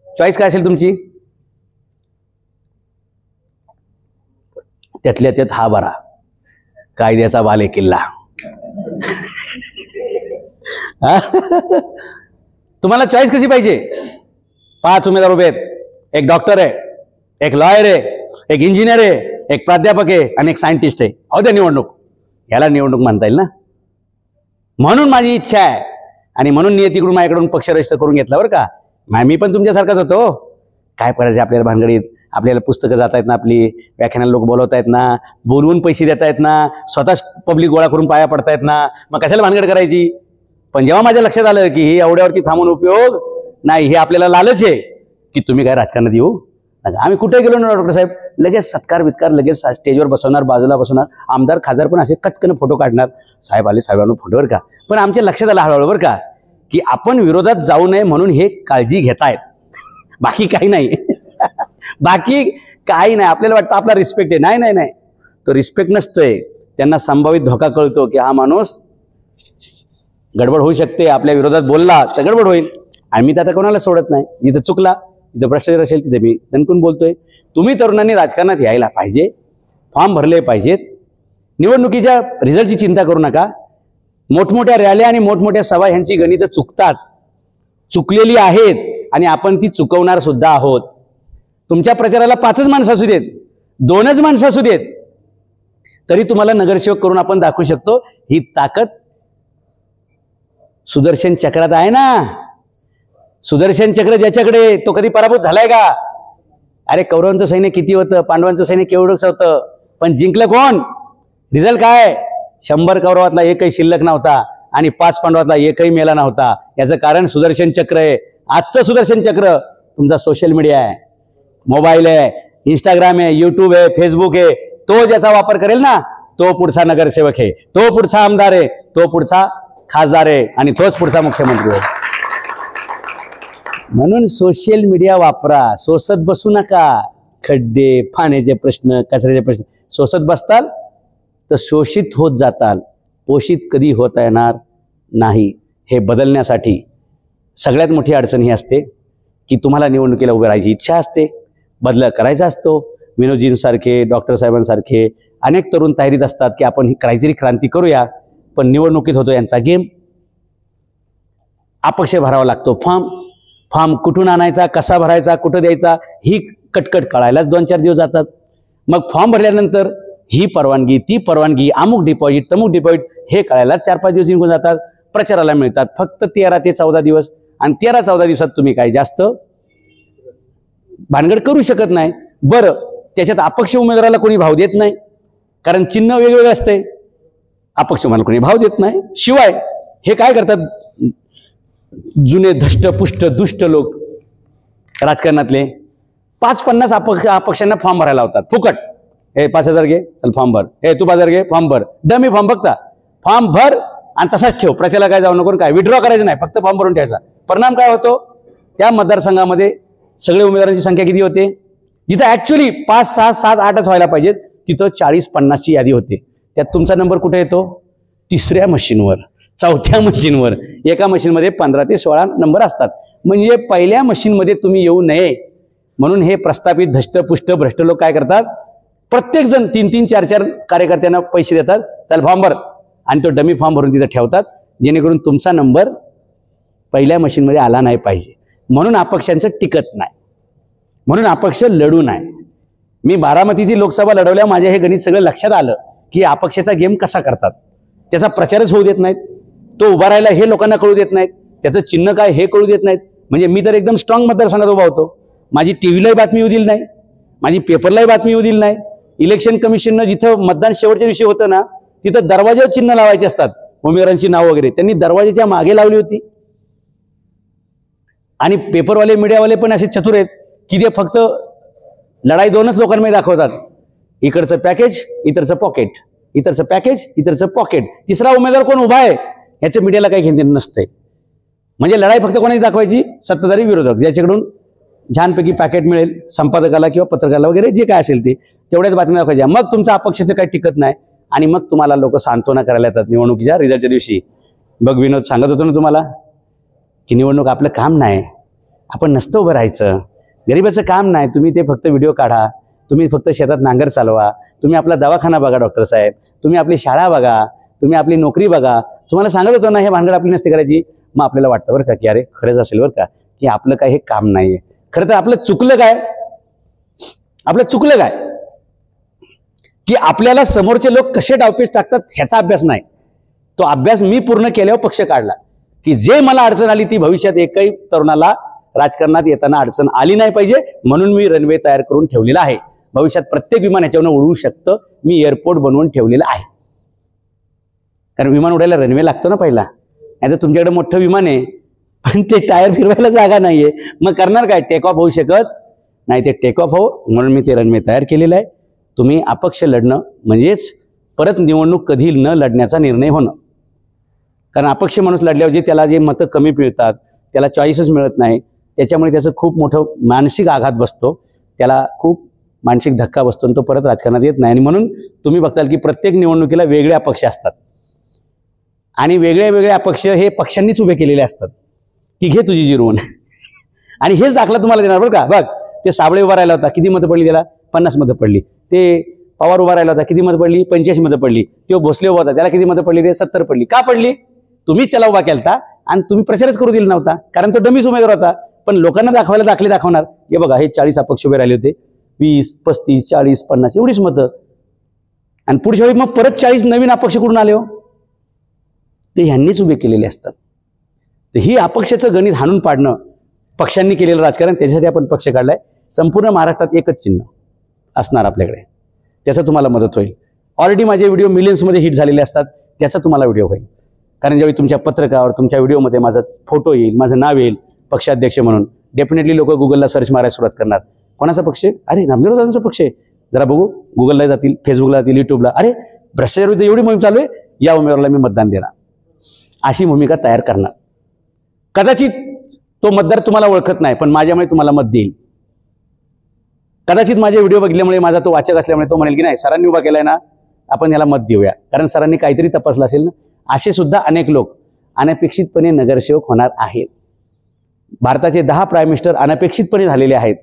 चॉईस काय असेल तुमची? त्यातल्या त्यात हा बरा कायद्याचा बाले किल्ला. तुम्हाला चॉईस कशी पाहिजे? 5 उमेदवार उभे आहेत. एक डॉक्टर आहे, एक लॉयर आहे, एक इंजिनियर आहे, एक प्राध्यापक आहे आणि एक सायंटिस्ट आहे. अहो त्या निवडणूक, याला निवडणूक म्हणता येईल ना? म्हणून माझी इच्छा आहे आणि म्हणून नियतीकडून माझ्याकडून पक्ष रजिस्टर करून घेतला बरं का. मी पण तुमच्यासारखाच होतो. काय करायचं आपल्याला भानगडीत? आपल्याला पुस्तकं जात आहेत ना, आपली व्याख्यानाला लोक बोलवत आहेत ना, बोलवून पैसे देत आहेत ना, स्वतः पब्लिक गोळा करून पाया पडतायत ना. मग कशाला भानगड करायची? पण जेव्हा माझ्या लक्षात आलं की ही एवढ्यावरती थांबून उपयोग नाही, हे आपल्याला लालच आहे की तुम्ही काय राजकारणात येऊ नका. आम्ही कुठे गेलो ना डॉक्टर साहेब, लगेच सत्कार बित्कार, लगेच स्टेजवर बसवणार, बाजूला बसवणार. आमदार खासदार पण असे कचकन फोटो काढणार. साहेब आले, साहेबांना फोटो बरं का. पण आमच्या लक्षात आलं हळूहळू बरं का की आपण विरोधात जाऊ नये म्हणून हे काळजी घेतायत. बाकी काही नाही. बाकी काही नाही. आपल्याला वाटतं आपला रिस्पेक्ट आहे. नाही नाही नाही, तो रिस्पेक्ट नसतोय. त्यांना संभावित धोका कळतो की हा माणूस गडबड होऊ शकते, आपल्या विरोधात बोलला तर गडबड होईल. आणि मी तर आता कोणाला सोडत नाही. जिथं चुकला, जिथं भ्रष्टाचार असेल तिथे मी दणकून बोलतोय. तुम्ही तरुणांनी राजकारणात यायला पाहिजे, फॉर्म भरले पाहिजेत. निवडणुकीच्या रिझल्टची चिंता करू नका. मोठमोठ्या रॅल्या आणि मोठमोठ्या सभा ह्यांची गणितं चुकतात, चुकलेली आहेत आणि आपण ती चुकवणार सुद्धा आहोत. तुमच्या प्रचाराला 5च माणसं असू देत, 2च माणसं असू देत, तरी तुम्हाला नगरसेवक करून आपण दाखवू शकतो. ही ताकद सुदर्शन चक्रात आहे ना. सुदर्शन चक्र ज्याच्याकडे, तो कधी पराभूत झालाय का? अरे कौरवांचं सैन्य किती होतं, पांडवांचं सैन्य केवढंच होतं. पण जिंकलं कोण? रिझल्ट काय? 100 कौरवातला एकही शिल्लक नव्हता आणि 5 पांडवातला एकही मेला नव्हता. याचं कारण सुदर्शन चक्र आहे. आजचं सुदर्शन चक्र तुमचा सोशल मीडिया आहे, मोबाईल आहे, इंस्टाग्राम आहे, युट्यूब आहे, फेसबुक आहे. तो ज्याचा वापर करेल ना तो पुढचा नगरसेवक आहे, तो पुढचा आमदार आहे, तो पुढचा खासदार आहे आणि तोच पुढचा मुख्यमंत्री आहे. म्हणून सोशल मीडिया वापरा, सोसत बसू नका. खड्डे, पाण्याचे प्रश्न, कचऱ्याचे प्रश्न सोसत बसताल तर शोषित होत जाताल, पोषित कधी होता येणार नाही. हे बदलण्यासाठी सगळ्यात मोठी अडचण ही असते की तुम्हाला निवडणुकीला उभे राहायची इच्छा असते, बदल करायचा असतो. विनोदजींसारखे, डॉक्टर साहेबांसारखे अनेक तरुण तयारीत असतात की आपण काहीतरी क्रांती करूया, पण निवडणुकीत होतो यांचा गेम. अपक्ष भरावा लागतो फॉर्म कुठून आणायचा, कसा भरायचा, कुठं द्यायचा ही कटकट कळायलाच 2-4 दिवस जातात. मग फॉर्म भरल्यानंतर ही परवानगी, ती परवानगी, अमुक डिपॉझिट, तमुक डिपॉझिट हे कळायलाच 4-5 दिवस निघून जातात. प्रचाराला मिळतात फक्त 13 ते 14 दिवस आणि 13-14 दिवसात तुम्ही काय जास्त भानगड करू शकत नाही. बरं, त्याच्यात अपक्ष उमेदवाराला कोणी भाव देत नाही कारण चिन्ह वेगवेगळं असतंय. अपक्ष उमेदवाराला कोणी भाव देत नाही. शिवाय हे काय करतात जुने धष्टपुष्ट दुष्ट लोक राजकारणातले 5-50 अपक्षांना फॉर्म भरायला लावतात फुकट. हे 5,000 घे, चल फॉर्म भर, हे तू 5,000 घे, फॉर्म भर. डमी फॉर्म बघता, फॉर्म भर आणि तसाच ठेव, प्रचाराला काय जाऊ नको, काय विड्रॉ करायचं नाही, फक्त फॉर्म भरून ठेवायचा. परिणाम काय होतो? त्या मतदारसंघामध्ये सगळे उमेदवारांची संख्या किती होते? जिथं ऍक्च्युअली 5, 6, 7, 8च व्हायला पाहिजेत तिथं 40-50ची यादी होते. त्यात तुमचा नंबर कुठे येतो? 3ऱ्या मशीनवर, 4थ्या मशीनवर. एका मशीनमध्ये 15 ते 16 नंबर असतात. म्हणजे पहिल्या मशीनमध्ये तुम्ही येऊ नये म्हणून हे प्रस्थापित धष्टपुष्ट भ्रष्ट लोक काय करतात? प्रत्येक जण 3-3, 4-4 कार्यकर्त्यांना पैसे देतात, चल फॉर्म भर, आणि तो डमी फॉर्म भरून तिथं ठेवतात जेणेकरून तुमचा नंबर पहिल्या मशीनमध्ये आला नाही पाहिजे. म्हणून अपक्षांचं टिकत नाही, म्हणून अपक्ष लढू नाही. मी बारामतीची लोकसभा लढवल्या माझ्या हे गणित सगळं लक्षात आलं की अपक्षाचा गेम कसा करतात. त्याचा प्रचारच होऊ देत नाहीत, तो उभा राहिला हे लोकांना कळू देत नाहीत, त्याचं चिन्ह काय हे कळू देत नाहीत. म्हणजे मी तर एकदम स्ट्रॉंग मतदारसंघात उभा होतो, माझी टीव्हीलाही बातमी येऊ दिली नाही, माझी पेपरलाही बातमी येऊ दिली नाही. इलेक्शन कमिशननं जिथं मतदान शेवटच्या दिवशी होतं ना तिथं दरवाजावर चिन्ह लावायचे असतात उमेदवारांची नाव वगैरे, त्यांनी दरवाजाच्या मागे लावली होती. आणि पेपरवाले मीडियावाले पण असे चतुर आहेत की ते फक्त लढाई 2च लोकांमध्ये दाखवतात, इकडचं पॅकेज इतरचं पॉकेट, इतरचं पॅकेज इतरचं पॉकेट. तिसरा उमेदवार कोण उभा आहे याचं मीडियाला काही घेणं नसतंय. म्हणजे लढाई फक्त कोणाची दाखवायची? सत्ताधारी विरोधक, ज्याच्याकडून छानपैकी पॅकेट मिळेल संपादकाला किंवा पत्रकाराला वगैरे जे काय असेल ते तेवढ्याच बातम्या दाखवायच्या. मग तुमचं अपक्षाचं काही टिकत नाही आणि मग तुम्हाला लोक सांत्वना करायला येतात निवडणुकीच्या रिझल्टच्या दिवशी. बघ विनोद सांगत होतो ना तुम्हाला की निवडणूक आपलं काम नाही, आपण नसतं उभं राहायचं, गरिबाचं काम नाही. तुम्ही ते फक्त व्हिडिओ काढा, तुम्ही फक्त शेतात नांगर चालवा, तुम्ही आपला दवाखाना बघा डॉक्टर साहेब, तुम्ही आपली शाळा बघा, तुम्ही आपली नोकरी बघा. तुम्हाला सांगत होतो ना हे भानगड आपली नसते करायची. मग आपल्याला वाटतं बरं का की अरे खरंच असेल बरं का की आपलं काय हे काम नाहीये. खरं तर आपलं चुकलं काय? आपलं चुकलं काय की आपल्याला समोरचे लोक कसे डावपेच टाकतात ह्याचा अभ्यास नाही. तो अभ्यास मी पूर्ण केल्यावर पक्ष काढला की जे मला अडचण आली ती भविष्यात एकही तरुणाला राजकारणात येताना अडचण आली नाही पाहिजे म्हणून मी रनवे तयार करून ठेवलेला आहे. भविष्यात प्रत्येक विमान याच्यावर उडवू शकतं. मी एअरपोर्ट बनवून ठेवलेलं आहे. कारण विमान उडायला रनवे लागतो ना पहिला. नाही तर तुमच्याकडे मोठं विमान आहे पण ते टायर फिरवायला जागा नाहीये, मग करणार काय? टेक ऑफ होऊ शकत नाही. ते टेक ऑफ हो म्हणून मी ते रनवे तयार केलेलं आहे. तुम्ही अपक्ष लढणं म्हणजेच परत निवडणूक कधी न लढण्याचा निर्णय होणं. कारण अपक्ष माणूस लढल्यावर जे त्याला जे मतं कमी मिळतात, त्याला चॉईसच मिळत नाही, त्याच्यामुळे त्याचं खूप मोठं मानसिक आघात बसतो, त्याला खूप मानसिक धक्का बसतो आणि तो परत राजकारणात येत नाही. आणि म्हणून तुम्ही बघताल की प्रत्येक निवडणुकीला वेगळे अपक्ष असतात आणि वेगळे वेगळे अपक्ष हे पक्षांनीच उभे केलेले असतात की घे तुझी जिरवून. आणि हेच दाखला तुम्हाला देणार बरं का. बघ ते साबळे उभा राहिला होता, किती मतं पडली त्याला? 50 मतं पडली. ते पवार उभा राहिला होता, किती मतं पडली? 85 मतं पडली. तो भोसले उभा होता, त्याला किती मतं पडली? 70 पडली. का पडली? तुम्हीच त्याला उभा केलता आणि तुम्ही प्रचारच करू दिला नव्हता कारण तो डमीच उमेदवार होता. पण लोकांना दाखवायला दाखले दाखवणार हे बघा हे 40 अपक्ष उभे राहिले होते, 20, 35, 40, 50 एवढीच मतं. आणि पुढच्या वेळी मग परत 40 नवीन अपक्ष कुठून आले हो? ते ह्यांनीच उभे केलेले असतात. तर ही अपक्षाचं गणित हाणून पाडणं पक्षांनी केलेलं राजकारण, त्याच्यासाठी आपण पक्ष काढलाय. संपूर्ण महाराष्ट्रात एकच चिन्ह असणार आपल्याकडे त्याचं तुम्हाला मदत होईल. ऑलरेडी माझे व्हिडिओ मिलियन्समध्ये हिट झालेले असतात, त्याचा तुम्हाला व्हिडिओ होईल. कारण ज्यावेळी तुमच्या पत्रकावर तुमच्या व्हिडिओमध्ये माझा फोटो येईल, माझं नाव येईल पक्षाध्यक्ष म्हणून, डेफिनेटली लोक गुगलला सर्च मारायला सुरुवात करणार. कोणाचा पक्ष आहे? अरे नामदेव दादांचा पक्ष आहे, जरा बघू. गुगलला जातील, फेसबुकला जातील, युट्यूबला, अरे भ्रष्टाचार एवढी मोहीम चालू आहे, या उमेदवाराला मी मतदान देणार, अशी भूमिका तयार करणार. कदाचित तो मतदार तुम्हाला ओळखत नाही, पण माझ्यामुळे तुम्हाला मत देईल. कदाचित माझे व्हिडिओ बघितल्यामुळे, माझा तो वाचक असल्यामुळे तो म्हणेल की नाही, सरांनी उभा केलाय ना, आपण याला मत देऊया, कारण सरांनी काहीतरी तपासलं असेल ना. असे सुद्धा अनेक लोक अनपेक्षितपणे नगरसेवक होणार आहेत. भारताचे 10 प्राईम मिनिस्टर अनपेक्षितपणे झालेले आहेत.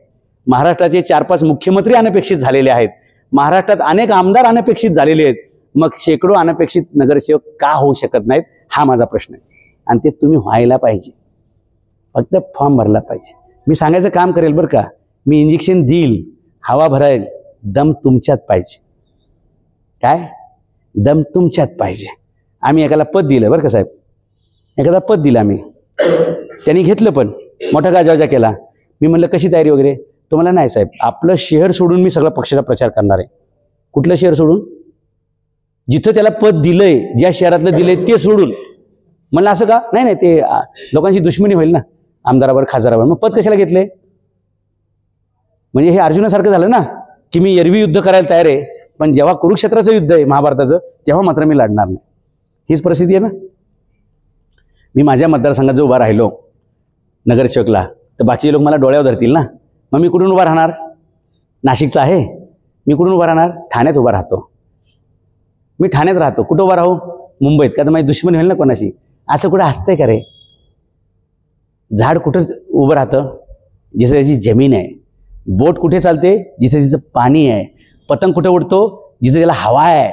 महाराष्ट्राचे 4-5 मुख्यमंत्री अनपेक्षित झालेले आहेत. महाराष्ट्रात अनेक आमदार अनपेक्षित झालेले आहेत. मग शेकडो अनपेक्षित नगरसेवक का होऊ शकत नाहीत, हा माझा प्रश्न आहे. आणि ते तुम्ही व्हायला पाहिजे, फक्त फॉर्म भरला पाहिजे. मी सांगायचं काम करेल बरं का, मी इंजेक्शन देईल, हवा भरायल, दम तुमच्यात पाहिजे. काय दम तुमच्यात पाहिजे. आम्ही एकाला पद दिलं बरं का साहेब, एखादा पद दिलं आम्ही, त्यांनी घेतलं, पण मोठा गाजावाजा केला. मी म्हणलं कशी तयारी वगैरे, तो मला नाही साहेब, आपलं शहर सोडून मी सगळा पक्षाचा प्रचार करणार आहे. कुठलं शहर सोडून? जिथं त्याला पद दिलंय, ज्या शहरातलं दिलंय ते सोडून. म्हणलं असं का? नाही नाही, ते लोकांची दुश्मनी होईल ना आमदारावर खासदारावर, मग पद कशाला घेतले? म्हणजे हे अर्जुनासारखं झालं ना, की मी एरवी युद्ध करायला तयार आहे, पण जेव्हा कुरुक्षेत्राचं युद्ध आहे महाभारताचं, तेव्हा मात्र मी लढणार नाही. हीच परिस्थिती आहे ना. मी माझ्या मतदारसंघात जो उभा राहिलो नगरसेवकला, तर बाकीचे लोक मला डोळ्यावर धरतील ना. मग मी कुठून उभा राहणार? नाशिकचा आहे, मी कुठून उभा राहणार? ठाण्यात उभा राहतो. मी ठाण्यात राहतो, कुठं उभा राहू? मुंबईत, का तर माझी दुश्मनी होईल ना कोणाशी. असं कुठं असतंय का रे? झाड कुठं उभं राहतं? जिथे त्याची जमीन आहे. बोट कुठे चालते? जिथे तिचं पाणी आहे. पतंग कुठे उडतो? जिथे त्याला हवा आहे.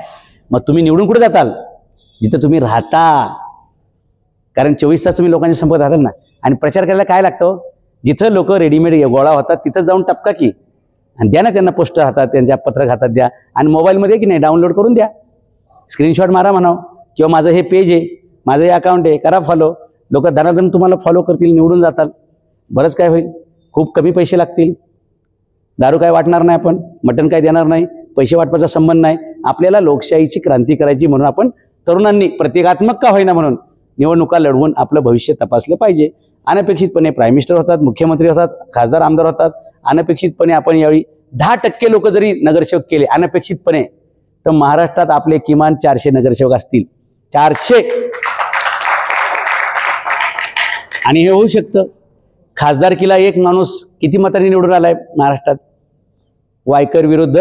मग तुम्ही निवडून कुठे जाताल? जिथं तुम्ही राहता. कारण 24 तास तुम्ही लोकांच्या संपर्कात राहताल ना. आणि प्रचार करायला काय लागतं? जिथं लोक रेडीमेड गोळा होतात तिथं जाऊन टपका की, आणि द्या ना त्यांना पोस्टर हातात, त्यांच्या पत्रक हातात द्या, आणि मोबाईलमध्ये की नाही डाउनलोड करून द्या, स्क्रीनशॉट मारा म्हणावं, किंवा माझं हे पेज आहे, माझं हे अकाउंट आहे, करा फॉलो. लोक धनाधन तुम्हाला फॉलो करतील, निवडून जाताल. बरंच काय होईल, खूप कमी पैसे लागतील. दारू काय वाटणार नाही आपण, मटण काय देणार नाही, पैसे वाटपाचा संबंध नाही. आपल्याला लोकशाहीची क्रांती करायची म्हणून आपण तरुणांनी प्रतिकात्मक का होईना म्हणून निवडणुका लढवून आपलं भविष्य तपासलं पाहिजे. अनपेक्षितपणे प्राईम मिनिस्टर होतात, मुख्यमंत्री होतात, खासदार आमदार होतात. अनपेक्षितपणे आपण यावेळी 10% लोक जरी नगरसेवक केले अनपेक्षितपणे, तर महाराष्ट्रात आपले किमान 400 नगरसेवक असतील. 400. आणि हे होऊ शकतं. खासदारकीला एक माणूस किती मतांनी निवडून आलाय महाराष्ट्रात? वायकर विरुद्ध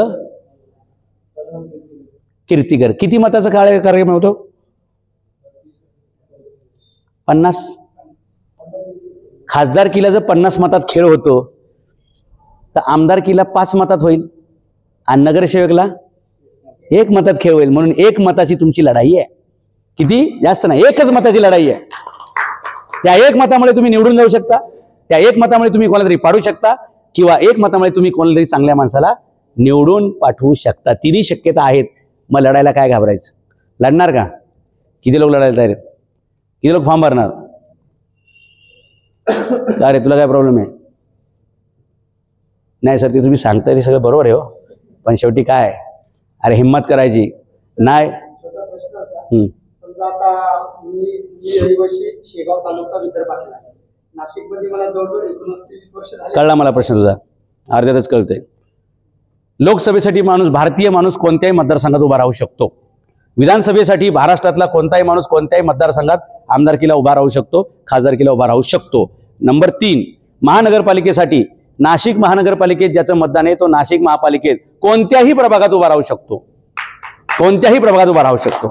कीर्तीकर. किती मताचा कार्यक्रम होतो? 50. खासदारकीला जर 50 मतात खेळ होतो, तर आमदारकीला 5 मतात होईल, आणि नगरसेवकला 1 मतात खेळ होईल. म्हणून 1 मताची तुमची लढाई आहे. किती? जास्त नाही, 1च मताची लढाई आहे. त्या 1 मतामुळे तुम्ही निवडून जाऊ शकता, त्या 1 मतामुळे तुम्ही कोणाला तरी पाडू शकता, किंवा 1 मतामुळे तुम्ही कोणाला तरी चांगल्या माणसाला निवडून पाठवू शकता. तिन्ही शक्यता आहेत. मग लढायला काय घाबरायचं? लढणार का? किती लोक लढायला तयार आहेत? किती लोक फॉर्म भरणार? अरे तुला काय प्रॉब्लेम आहे? नाही सर, ते तुम्ही सांगताय ते सगळं बरोबर आहे हो, पण शेवटी काय, अरे हिम्मत करायची नाही. शेगाव तालुका विदर्भातला आहे. नाशिकमध्ये मला जवळजवळ 29 वर्ष झाली. कळला मला प्रश्न तुझा, अर्ध्यातच कळतंय. लोकसभेसाठी माणूस, भारतीय माणूस कोणत्याही मतदारसंघात उभा राहू शकतो. विधानसभेसाठी महाराष्ट्रातला कोणताही माणूस कोणत्याही मतदारसंघात आमदारकीला उभा राहू शकतो, खासदारकीला उभा राहू शकतो. नंबर 3, महानगरपालिकेसाठी नाशिक महानगरपालिकेत ज्याचं मतदान आहे तो नाशिक महापालिकेत कोणत्याही प्रभागात उभा राहू शकतो. कोणत्याही प्रभागात उभा राहू शकतो.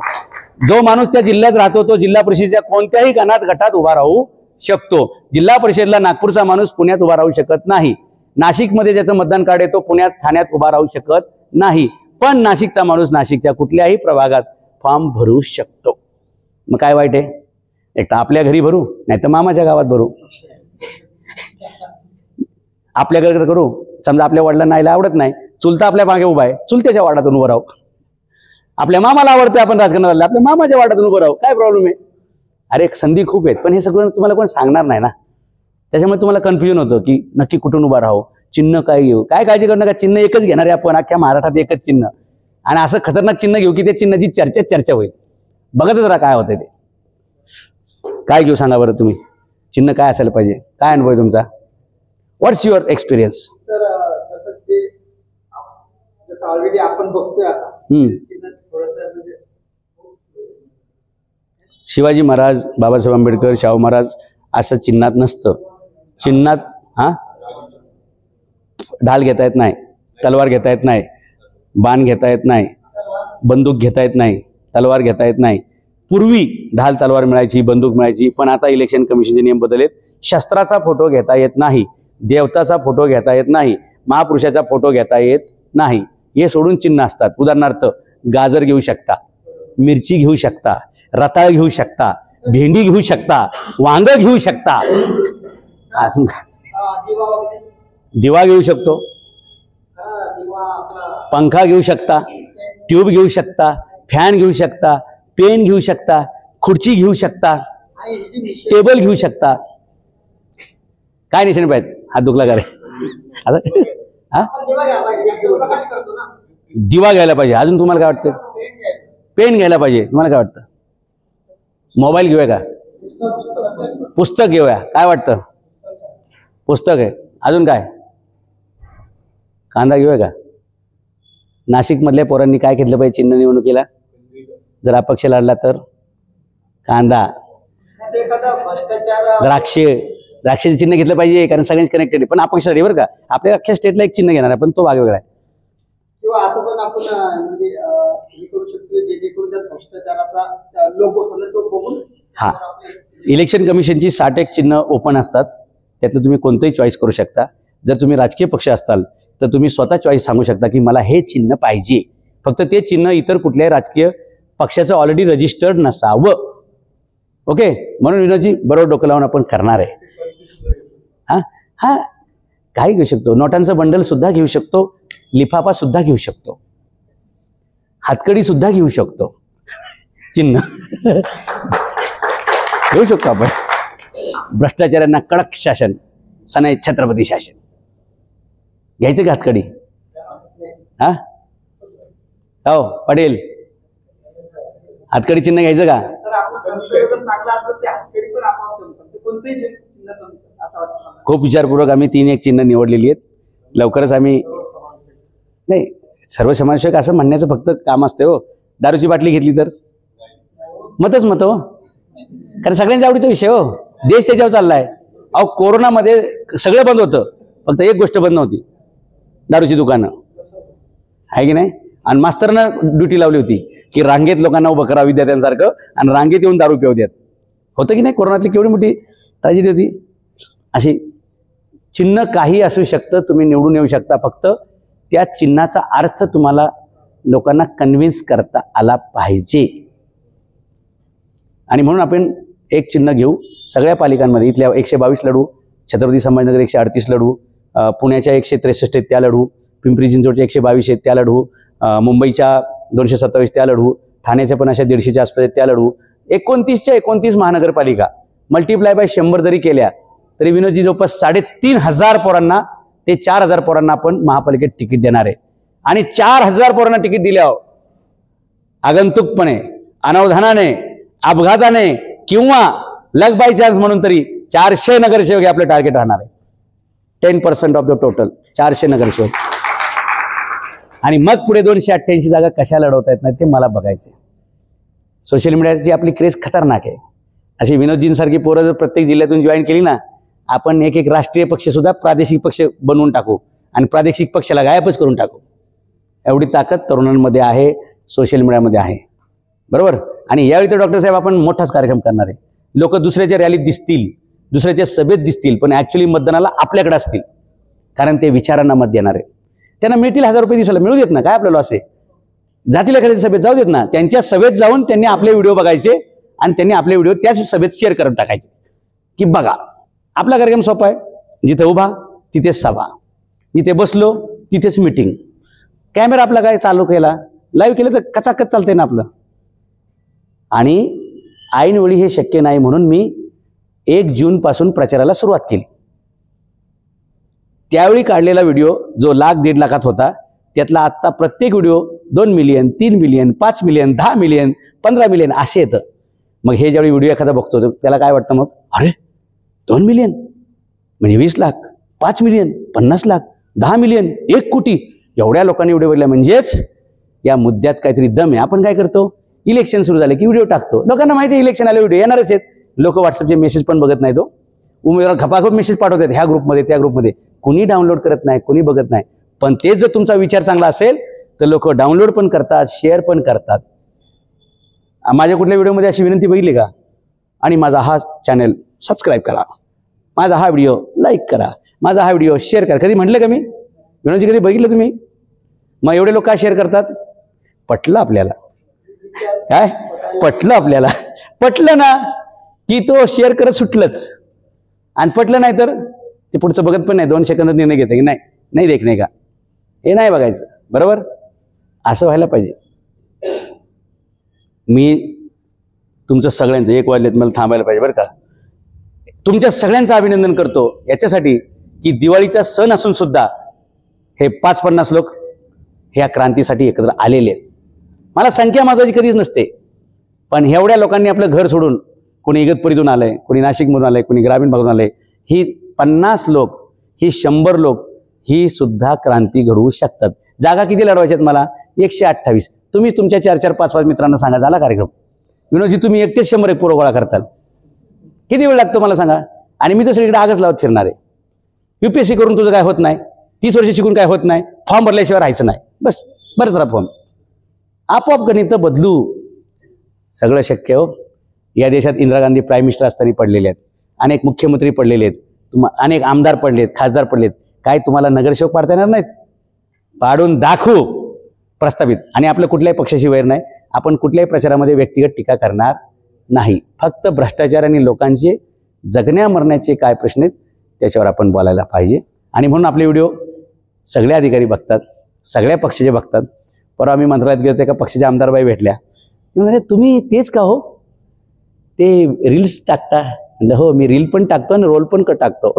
जो माणूस त्या जिल्ह्यात राहतो तो जिल्हा परिषदेच्या कोणत्याही गटात उभा राहू शकतो. जिल्हा परिषदेला नागपूरचा माणूस पुण्यात उभा राहू शकत नाही. नाशिकमध्ये ज्याचं मतदान कार्ड आहे तो पुण्यात, ठाण्यात उभा राहू शकत नाही. पण नाशिकचा माणूस नाशिकच्या कुठल्याही प्रभागात फॉर्म भरू शकतो. मग काय वाईट आहे? एक तर आपल्या घरी भरू, नाही तर मामाच्या गावात भरू. आपल्या घरी करू. समजा आपल्या वडिलांना आईला आवडत नाही, चुलता आपल्या मागे उभा आहे, चुलत्याच्या वार्डातून उभं राहू. आपल्या मामाला आवडते, आपण राजकारणात आले, आपल्या मामाच्या वार्डातून उभं राहू. काय प्रॉब्लेम आहे? अरे संधी खूप आहेत, पण हे सगळं तुम्हाला कोण सांगणार नाही ना. त्याच्यामुळे तुम्हाला कन्फ्युजन होतं की नक्की कुठून उभा राहू, चिन्ह काय घेऊ. काय काळजी करू नका, चिन्ह एकच घेणार आहे आपण. अख्ख्या महाराष्ट्रात एकच चिन्ह. आणि असं खतरनाक चिन्ह घेऊ की त्या चिन्हाची चर्चा होईल. बघतच राहा काय होतंय ते. काय घेऊ सांगा बरं तुम्ही? चिन्ह काय असायला पाहिजे? काय अनुभव आहे तुमचा? व्हॉट्स युअर एक्सपिरियन्स? सर जसं ऑलरेडी आपण बघतोय आता थोडंसं म्हणजे शिवाजी महाराज, बाबासाहेब आंबेडकर, शाहू महाराज असं चिन्हात नसतं. चिन्हात ढाल घेता येत नाही, तलवार घेता येत नाही, बाण घेता येत नाही, बंदूक घेता येत नाही, तलवार घेता येत नाही. पूर्वी ढाल तलवार मिळायची, बंदूक मिळायची, पण आता इलेक्शन कमिशनचे नियम बदललेत. शस्त्राचा फोटो घेता येत नाही, देवताचा फोटो घेता येत नाही, महापुरुषाचा फोटो घेता येत नाही. हे सोडून चिन्ह असतात. उदाहरणार्थ गाजर घेऊ शकता, मिरची घेऊ शकता, रताळ घेऊ शकता, भेंडी घेऊ शकता, वांग घेऊ शकता, दिवा घेऊ शकतो, पंखा घेऊ शकता, ट्यूब घेऊ शकता, फॅन घेऊ शकता, पेन घेऊ शकता, खुर्ची घेऊ शकता, टेबल घेऊ शकता. काय निशाणे पाहिजे? हात दुखला का रे? दिवा घ्यायला पाहिजे. अजून तुम्हाला काय वाटतं? पेन घ्यायला पाहिजे. तुम्हाला काय वाटतं? मोबाईल घेऊया का? पुस्तक घेऊया. काय वाटतं? पुस्तक आहे. अजून काय? कांदा घेऊया का? नाशिक मधल्या पोरांनी काय घेतलं पाहिजे चिन्ह निवडणुकीला? जर अपक्ष लढला तर कांदा, द्राक्षे चिन्ह घेतलं पाहिजे, कारण सगळ्यांच कनेक्टेड आहे. पण अपक्षसाठी बरं का, आपल्या अख्ख्या स्टेटला एक चिन्ह घेणार आहे, पण तो भाग वेगळा आहे. किंवा असं पण आपण म्हणजे हे करू शकतो जेणेकरून त्या भ्रष्टाचाराचा लोगो समजा तो बघून. हा, इलेक्शन कमिशनची 61 चिन्ह ओपन असतात. त्यातलं तुम्ही कोणतंही चॉईस करू शकता. जर तुम्ही राजकीय पक्ष असाल तर तुम्ही स्वतः चॉईस सांगू शकता की मला हे चिन्ह पाहिजे. फक्त ते चिन्ह इतर कुठल्याही राजकीय पक्षाचं ऑलरेडी रजिस्टर्ड नसावं. ओके, म्हणून विनोदजी बरोबर डोकं लावून आपण करणार आहे. हा, काही घेऊ शकतो. नोटांचं बंडल सुद्धा घेऊ शकतो, लिफाफा सुद्धा घेऊ शकतो, हातकडी सुद्धा घेऊ शकतो. चिन्ह घेऊ शकतो आपण. भ्रष्टाचाऱ्यांना कडक शासन, सनाई छत्रपती शासन. घ्यायचं का हातकडी? हा, हो पटेल, हातकडी चिन्ह घ्यायचं का? खूप विचारपूर्वक आम्ही 3 चिन्ह निवडलेली आहेत. लवकरच आम्ही नाही, सर्वसमावेशक असं म्हणण्याचं फक्त काम असते हो. दारूची बाटली घेतली तर मतच मत हो, कारण सगळ्यांच्या आवडीचा विषय हो. देश त्याच्यावर चाललाय. अहो, कोरोनामध्ये सगळं बंद होतं, फक्त एक गोष्ट बंद नव्हती, दारूची दुकानं, आहे की नाही? आणि मास्तरनं ड्युटी लावली होती की रांगेत लोकांना उभं करा विद्यार्थ्यांसारखं, आणि रांगेत येऊन दारू पिऊ द्यात. होतं की नाही? कोरोनातली केवढी मोठी ट्रॅजेडी होती. अशी चिन्ह काही असू शकतं, तुम्ही निवडून येऊ शकता. फक्त त्या चिन्हाचा अर्थ तुम्हाला लोकांना कन्व्हिन्स करता आला पाहिजे. आणि म्हणून आपण एक चिन्ह घेऊ. सगळ्या पालिकांमध्ये इथल्या 122 लढू, छत्रपती संभाजीनगर 138 लढू, पुण्याच्या 163 आहेत त्या लढू, पिंपरी चिंचवडच्या 122 आहेत त्या लढू, मुंबईच्या 227 त्या लढू, ठाण्याच्या पण अशा 150च्या आसपास आहेत त्या लढू. 29च्या 29 महानगरपालिका मल्टिप्लाय बाय 100 जरी केल्या तरी विनोदजी जवळपास 3,500 पोरांना ते 4,000 पोरांना आपण महापालिकेत तिकीट देणार आहे. आणि 4,000 पोरांना तिकीट दिल्यावर आगंतुकपणे, अनवधानाने, अपघाताने किंवा लक बाय चान्स म्हणून तरी 400 नगरसेवक हे आपलं टार्गेट राहणार आहे. 10% ऑफ द टोटल 400 नगरसेवक. आणि मग पुढे 288 जागा कशा लढवता येत नाही ते मला बघायचे. सोशल मीडियाची आपली क्रेज खतरनाक आहे. अशी विनोदजींसारखी पोरं जर प्रत्येक जिल्ह्यातून जॉईन केली ना, आपण एक राष्ट्रीय पक्ष सुद्धा प्रादेशिक पक्ष बनवून टाकू आणि प्रादेशिक पक्षाला गायबच करून टाकू. एवढी ताकद तरुणांमध्ये आहे, सोशल मीडियामध्ये आहे. बरोबर. आणि यावेळी तर डॉक्टर साहेब आपण मोठाच कार्यक्रम करणार आहे. लोक दुसऱ्याच्या रॅलीत दिसतील, दुसऱ्याच्या सभेत दिसतील, पण ऍक्च्युअली मतदानाला आपल्याकडे असतील, कारण ते विचारांना मत देणार आहे. त्यांना मिळतील 1000 रुपये दिवसाला, मिळू देत ना, काय आपल्याला असे जातील एखाद्या सभेत जाऊ देत ना. त्यांच्या सभेत जाऊन त्यांनी आपले व्हिडिओ बघायचे आणि त्यांनी आपले व्हिडिओ त्याच सभेत शेअर करून टाकायचे की बघा आपला कार्यक्रम सोपा आहे. जिथे उभा तिथेच सभा, जिथे बसलो तिथेच मीटिंग, कॅमेरा आपला काय चालू केला, लाईव्ह केलं तर कचाकच चालतंय ना आपलं. आणि ऐनवेळी हे शक्य नाही म्हणून मी 1 जून पासून प्रचाराला सुरुवात केली. त्यावेळी काढलेला व्हिडिओ जो 1,00,000-1.5 लाखात होता त्यातला आत्ता प्रत्येक video 2 million, 3 million, 5 million, 10 million, 15 million असे येतं. मग हे ज्यावेळी व्हिडिओ एखादा बघतो त्याला काय वाटतं, मग अरे 2 मिलियन म्हणजे 20 लाख, 5 मिलियन 50 लाख, 10 मिलियन 1 कोटी एवढ्या लोकांनी व्हिडिओ बघितला म्हणजेच या मुद्द्यात काहीतरी दम आहे. आपण काय करतो, इलेक्शन सुरू झाले की व्हिडिओ टाकतो. लोकांना माहिती आहे इलेक्शन आले व्हिडिओ येणारच आहेत. लोक व्हॉट्सअपचे मेसेज पण बघत नाही, तो उमेदवार खपाखप मेसेज पाठवतात ह्या ग्रुपमध्ये त्या ग्रुपमध्ये. कुणी डाउनलोड करत नाही, कुणी बघत नाही. पण तेच जर तुमचा विचार चांगला असेल तर लोक डाउनलोड पण करतात, शेअर पण करतात. माझ्या कुठल्या व्हिडिओमध्ये अशी विनंती बघितली का, आणि माझा हा चॅनल सबस्क्राईब करा, माझा हा व्हिडिओ लाईक करा, माझा हा व्हिडिओ शेअर करा, कधी म्हटलं का मी? विनोदजी कधी बघितलं तुम्ही? मग एवढे लोक काय शेअर करतात? पटलं आपल्याला, काय पटलं आपल्याला, पटलं ना की तो शेअर करत सुटलंच. आणि पटलं नाही तर ते पुढचं बघत पण नाही, 2 सेकंदात निर्णय घेते की नाही नाही देखणे का, हे नाही बघायचं. बरोबर, असं व्हायला पाहिजे. मी तुमचं सगळ्यांचं 1 वाजलेत मला थांबायला पाहिजे बरं का. तुमच्या सगळ्यांचं अभिनंदन करतो याच्यासाठी की दिवाळीचा सण असून सुद्धा हे 5-50 लोक ह्या क्रांतीसाठी एकत्र आलेले आहेत. मला संख्या महत्वाची कधीच नसते, पण एवढ्या लोकांनी आपलं घर सोडून, कोणी इगतपुरीतून आलंय, कोणी नाशिकमधून आलंय, कोणी ग्रामीण भागातून आलंय, ही 50 लोक, ही 100 लोक ही सुद्धा क्रांती घडवू शकतात. जागा किती लढवायच्यात मला? 128. तुम्ही तुमच्या 4-4, 5-5 मित्रांना सांगा, झाला कार्यक्रम. विनोदजी तुम्ही एकटेच 100 पोरं गोळा करताल, किती वेळ लागतो मला सांगा? आणि मी तर सगळीकडे आगच लावत फिरणार आहे. UPSC करून तुझं काय होत नाही, 30 वर्ष शिकून काय होत नाही, फॉर्म भरल्याशिवाय राहायचं नाही, बस बरंच राहा फॉर्म. आपोआप गणित बदलू, सगळं शक्य हो. या देशात इंदिरा गांधी प्राईम मिनिस्टर असताना पडलेले आहेत, अनेक मुख्यमंत्री पडलेले आहेत, अनेक आमदार पडलेत, खासदार पडलेत. काय तुम्हाला नगरसेवक पाडता येणार नाहीत? पाडून दाखवू प्रस्थापित. आणि आपलं कुठल्याही पक्षाशी वैर नाही, आपण कुठल्याही प्रचारामध्ये व्यक्तिगत टीका करणार नाही. फक्त भ्रष्टाचार आणि लोकांचे जगण्या मरण्याचे काय प्रश्न आहेत त्याच्यावर आपण बोलायला पाहिजे. आणि म्हणून आपले व्हिडिओ सगळे अधिकारी बघतात, सगळ्या पक्षाचे बघतात. परवा आम्ही मंत्रालयात गेलो, एका पक्षाच्या आमदारबाई भेटल्या, म्हणजे तुम्ही तेच का हो, ते रील्स टाकता? म्हणजे हो, मी रील पण टाकतो आणि रोल पण टाकतो.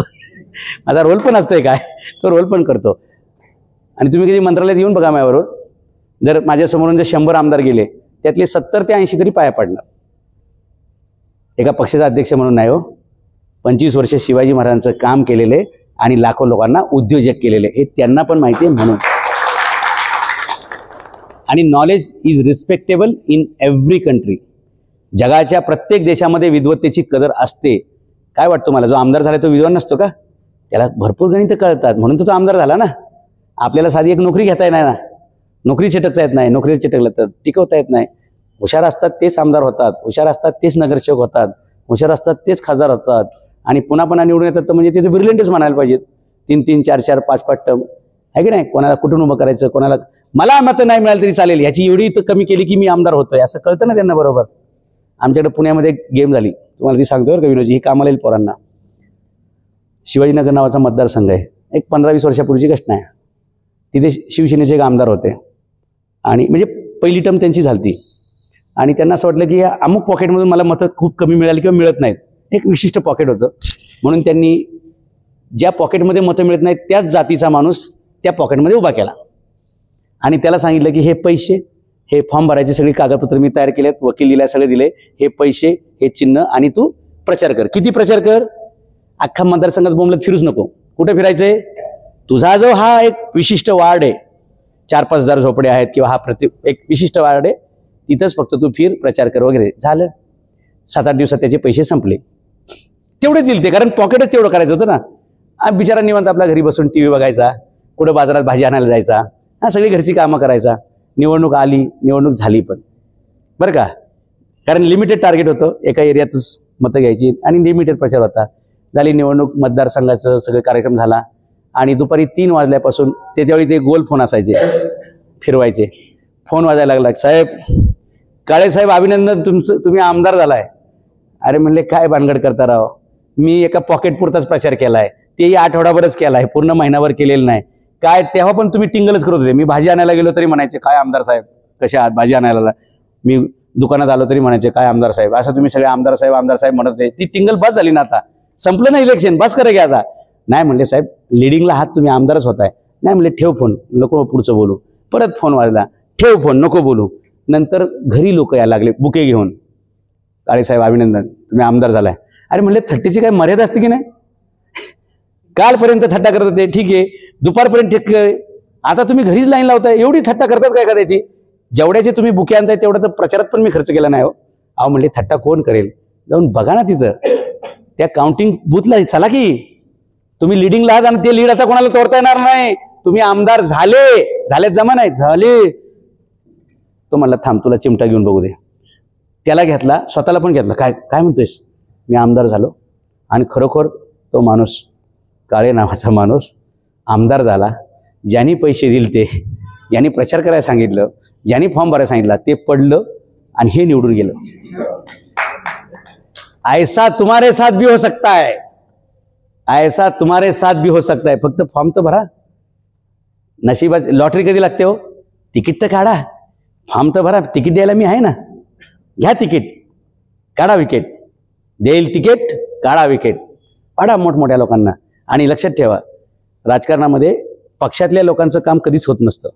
माझा रोल पण असतोय काय, तो रोल पण करतो. आणि तुम्ही कधी मंत्रालयात येऊन बघा माझ्याबरोबर, जर माझ्यासमोरून जर 100 आमदार गेले त्यातले 70 ते 80 तरी पाया पडणार. एका पक्षाचा अध्यक्ष म्हणून नाही हो, 25 वर्ष शिवाजी महाराजांचं काम केलेले आणि लाखो लोकांना उद्योजक केलेले, हे त्यांना पण माहिती आहे म्हणून. आणि knowledge is respectable in every country. जगाच्या प्रत्येक देशामध्ये विद्वत्तेची कदर असते. काय वाटतं मला, जो आमदार झाला तो विद्वान नसतो का? त्याला भरपूर गणितं कळतात म्हणून तो आमदार झाला ना. आपल्याला साधी एक नोकरी घेता येणार ना, नोकरी चिटकता येत नाही, नोकरीला चिटकलं तर टिकवता येत नाही. हुशार असतात तेच आमदार होतात, हुशार असतात तेच नगरसेवक होतात, हुशार असतात तेच खासदार होतात. आणि पुन्हा पुन्हा निवडून येतात तर म्हणजे तिथे ब्रिलियंटच म्हणायला पाहिजेत. 3-3, 4-4, 5-5 टर्म आहे की नाही. कोणाला कुठून उभं करायचं, कोणाला मला मतं नाही मिळाली तरी चालेल, ह्याची एवढी तर कमी केली की मी आमदार होतोय असं कळतं ना त्यांना. बरोबर. आमच्याकडे पुण्यामध्ये एक गेम झाली, तुम्हाला ती सांगतो बरं का विनोदजी, ही कामाला येईल पोरांना. शिवाजीनगर नावाचा मतदारसंघ आहे, एक 15-20 वर्षापूर्वीची गोष्ट नाही. तिथे शिवसेनेचे एक आमदार होते आणि म्हणजे पहिली टर्म त्यांची झालती आणि त्यांना असं वाटलं की या अमुक पॉकेटमधून मला मतं खूप कमी मिळाली किंवा मिळत नाहीत. एक विशिष्ट पॉकेट होतं म्हणून त्यांनी ज्या पॉकेटमध्ये मतं मिळत नाहीत त्याच जातीचा माणूस त्या पॉकेटमध्ये उभा केला आणि त्याला सांगितलं की हे पैसे, हे फॉर्म भरायचे सगळी कागदपत्र मी तयार केलेत, वकील दिलाय, सगळे दिले, हे पैसे, हे चिन्ह आणि तू प्रचार कर. किती प्रचार कर? अख्खा मतदारसंघात बोंबलत फिरूच नको. कुठे फिरायचंय? तुझा जो हा एक विशिष्ट वार्ड आहे, 4-5 हजार झोपडे आहेत किंवा हा एक विशिष्ट वार्ड आहे, तिथंच फक्त तू फिर, प्रचार कर वगैरे. झालं. 7-8 दिवसात त्याचे पैसे संपले. तेवढे दिले ते, कारण पॉकेटच तेवढं करायचं होतं ना. बिचारा निवांत आपल्या घरी बसून TV बघायचा, कुठं बाजारात भाजी आणायला जायचा, हा सगळी घरची कामं करायचा. निवडणूक आली, निवडणूक झाली पण बरं का, कारण लिमिटेड टार्गेट होतं, एका एरियातच मतं घ्यायची आणि लिमिटेड प्रचार होता. झाली निवडणूक, मतदारसंघाचं सगळं कार्यक्रम झाला आणि दुपारी 3 वाजल्यापासून त्याच्यावेळी ते गोल फोन असायचे, फिरवायचे. फोन वाजायला लागला, साहेब काळे साहेब अभिनंदन, तुम्ही आमदार झालाय. अरे म्हणले काय भानगड करता राव, मी एका पॉकेट पुरताच प्रचार केलाय, तेही आठवडाभरच केलाय, पूर्ण महिनाभर केलेलं नाही. काय तेव्हा पण तुम्ही टिंगलच करत होते. मी भाजी आणायला गेलो तरी म्हणायचे काय आमदार साहेब कसे आहात, भाजी आणायला. मी दुकानात आलो तरी म्हणायचे काय आमदार साहेब. असं तुम्ही सगळे आमदार साहेब म्हणत होते. ती टिंगल बस झाली ना, आता संपलं ना इलेक्शन, बस करा घ्या आता. नाही म्हणले साहेब लिडिंगला आहात तुम्ही, आमदारच होताय. नाही म्हणले ठेव फोन, नको पुढचं बोलू. परत फोन वाजला, ठेव फोन, नको बोलू. नंतर घरी लोक यायला लागले बुके घेऊन, काळेसाहेब अभिनंदन, तुम्ही आमदार झालाय. अरे म्हणले थट्टीची काय मर्यादा असते की नाही? कालपर्यंत थट्टा करत होते, ठीक आहे, दुपारपर्यंत ठीक आहे, आता तुम्ही घरीच लाईन लावताय, एवढी थट्टा करतात काय का त्याची? जेवढ्याचे तुम्ही बुके आणताय तेवढं तर प्रचारात पण मी खर्च केला नाही हो. अहो म्हणले थट्टा कोण करेल, जाऊन बघा ना तिथं त्या काउंटिंग बूथला चला की. तुम्ही लिडिंगला आहात आणि ते लीड आता कोणाला तोडता येणार नाही. तुम्ही आमदार झालेत जमा नाही झाले. तो म्हणला थांब तुला चिमटा घेऊन बघू दे. त्याला घेतला, स्वतःला पण घेतला. काय काय म्हणतोयस, मी आमदार झालो. आणि खरोखर तो माणूस, काळे नावाचा माणूस आमदार झाला. ज्यांनी पैसे दिले ते, ज्यांनी प्रचार करायला सांगितलं, ज्यांनी फॉर्म भरायला सांगितलं ते पडलं आणि हे निवडून गेलं. ऐसा तुम्हारे साथ भी हो सकता है, ऐसा तुम्हारे साथ भी हो सकता है. फक्त फॉर्म तर भरा. नशिबाच लॉटरी कधी लागते हो? तिकीट तर काढा, फॉर्म तर भरा. तिकीट द्यायला मी आहे ना, घ्या तिकीट, काढा विकेट. देईल तिकीट, काढा विकेट, पाडा मोठमोठ्या लोकांना. आणि लक्षात ठेवा, राजकारणामध्ये पक्षातल्या लोकांचं काम कधीच होत नसतं.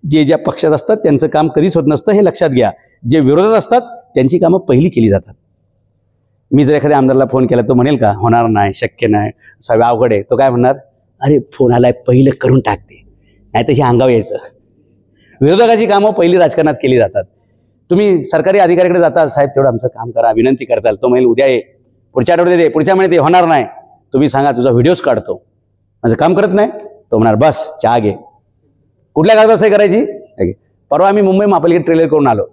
जे ज्या पक्षात असतात त्यांचं काम कधीच होत नसतं, हे लक्षात घ्या. जे विरोधात असतात त्यांची कामं पहिली केली जातात. मी जर एखाद्या आमदारला फोन केला तो म्हणेल का होणार नाही, शक्य नाही, सगळं अवघड आहे. तो काय म्हणणार, अरे फोन आलाय पहिलं करून टाकते, नाही तर हे अंगावर यायचं. विरोधकाची कामं पहिली राजकारणात केली जातात. तुम्ही सरकारी अधिकाऱ्याकडे जाता, साहेब तेवढं आमचं काम करा, विनंती करताल. तो म्हणेल उद्या ये, पुढच्या आठवड्यात ये, पुढच्या महिन्यात ये, होणार नाही. तुम्ही सांगा तुझा व्हिडिओज काढतो, माझं काम करत नाही. तो म्हणणार बस चहा घे. कुठल्या कागदावर सही करायची? परवा आम्ही मुंबई महापालिकेत ट्रेलर करून आलो.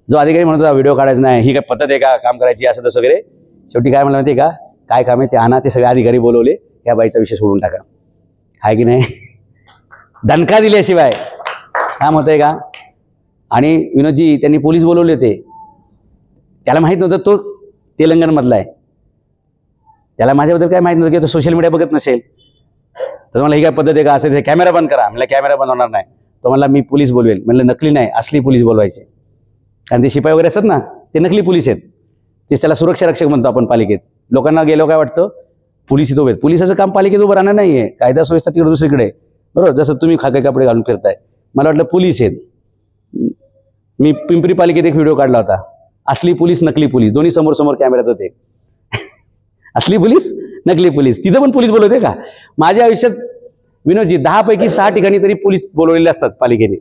जो अधिकारी म्हणत होता व्हिडिओ काढायचा नाही, ही काय पद्धत आहे का काम करायची, असं तसं वगैरे. शेवटी काय म्हणलं माहिती का, काय काम आहे ते आणा. ते सगळे अधिकारी बोलवले, या बाईचा विषय सोडून टाका. आहे की नाही? दणका दिल्याशिवाय काम होतंय का? आणि विनोदजी त्यांनी पोलीस बोलवले होते. त्याला माहीत नव्हतं तो तेलंगणमधला आहे. त्याला माझ्याबद्दल काय माहीत नव्हतं की तो सोशल मीडिया बघत नसेल. तर मला ही काय पद्धत आहे का, असं कॅमेरा बंद करा. म्हणलं कॅमेरा बंद होणार नाही. तो म्हणला मी पोलीस बोलवेल. म्हणलं नकली नाही, असली पोलीस बोलवायचे. कारण ते शिपाई वगैरे असतात ना, ते नकली पोलीस आहेत. ते त्याला सुरक्षा रक्षक म्हणतो आपण पालिकेत. लोकांना गेलो काय वाटतं, पोलीस इथं उभे आहेत. पोलिसाचं काम पालिकेत उभं राहणं नाही आहे. कायदा सुव्यवस्था तिकडे दुसरीकडे, बरोबर. जसं तुम्ही खाके कपडे घालून फिरताय, मला वाटलं पोलीस आहेत. मी पिंपरी पालिकेत एक व्हिडिओ काढला होता, असली पोलीस नकली पोलीस दोन्ही समोर समोर कॅमेऱ्यात होते. असली पोलीस नकली पोलीस, तिथं पण पोलीस बोलवते का? माझ्या आयुष्यात विनोदजी 10 पैकी 6 ठिकाणी तरी पोलीस बोलवलेले असतात पालिकेने.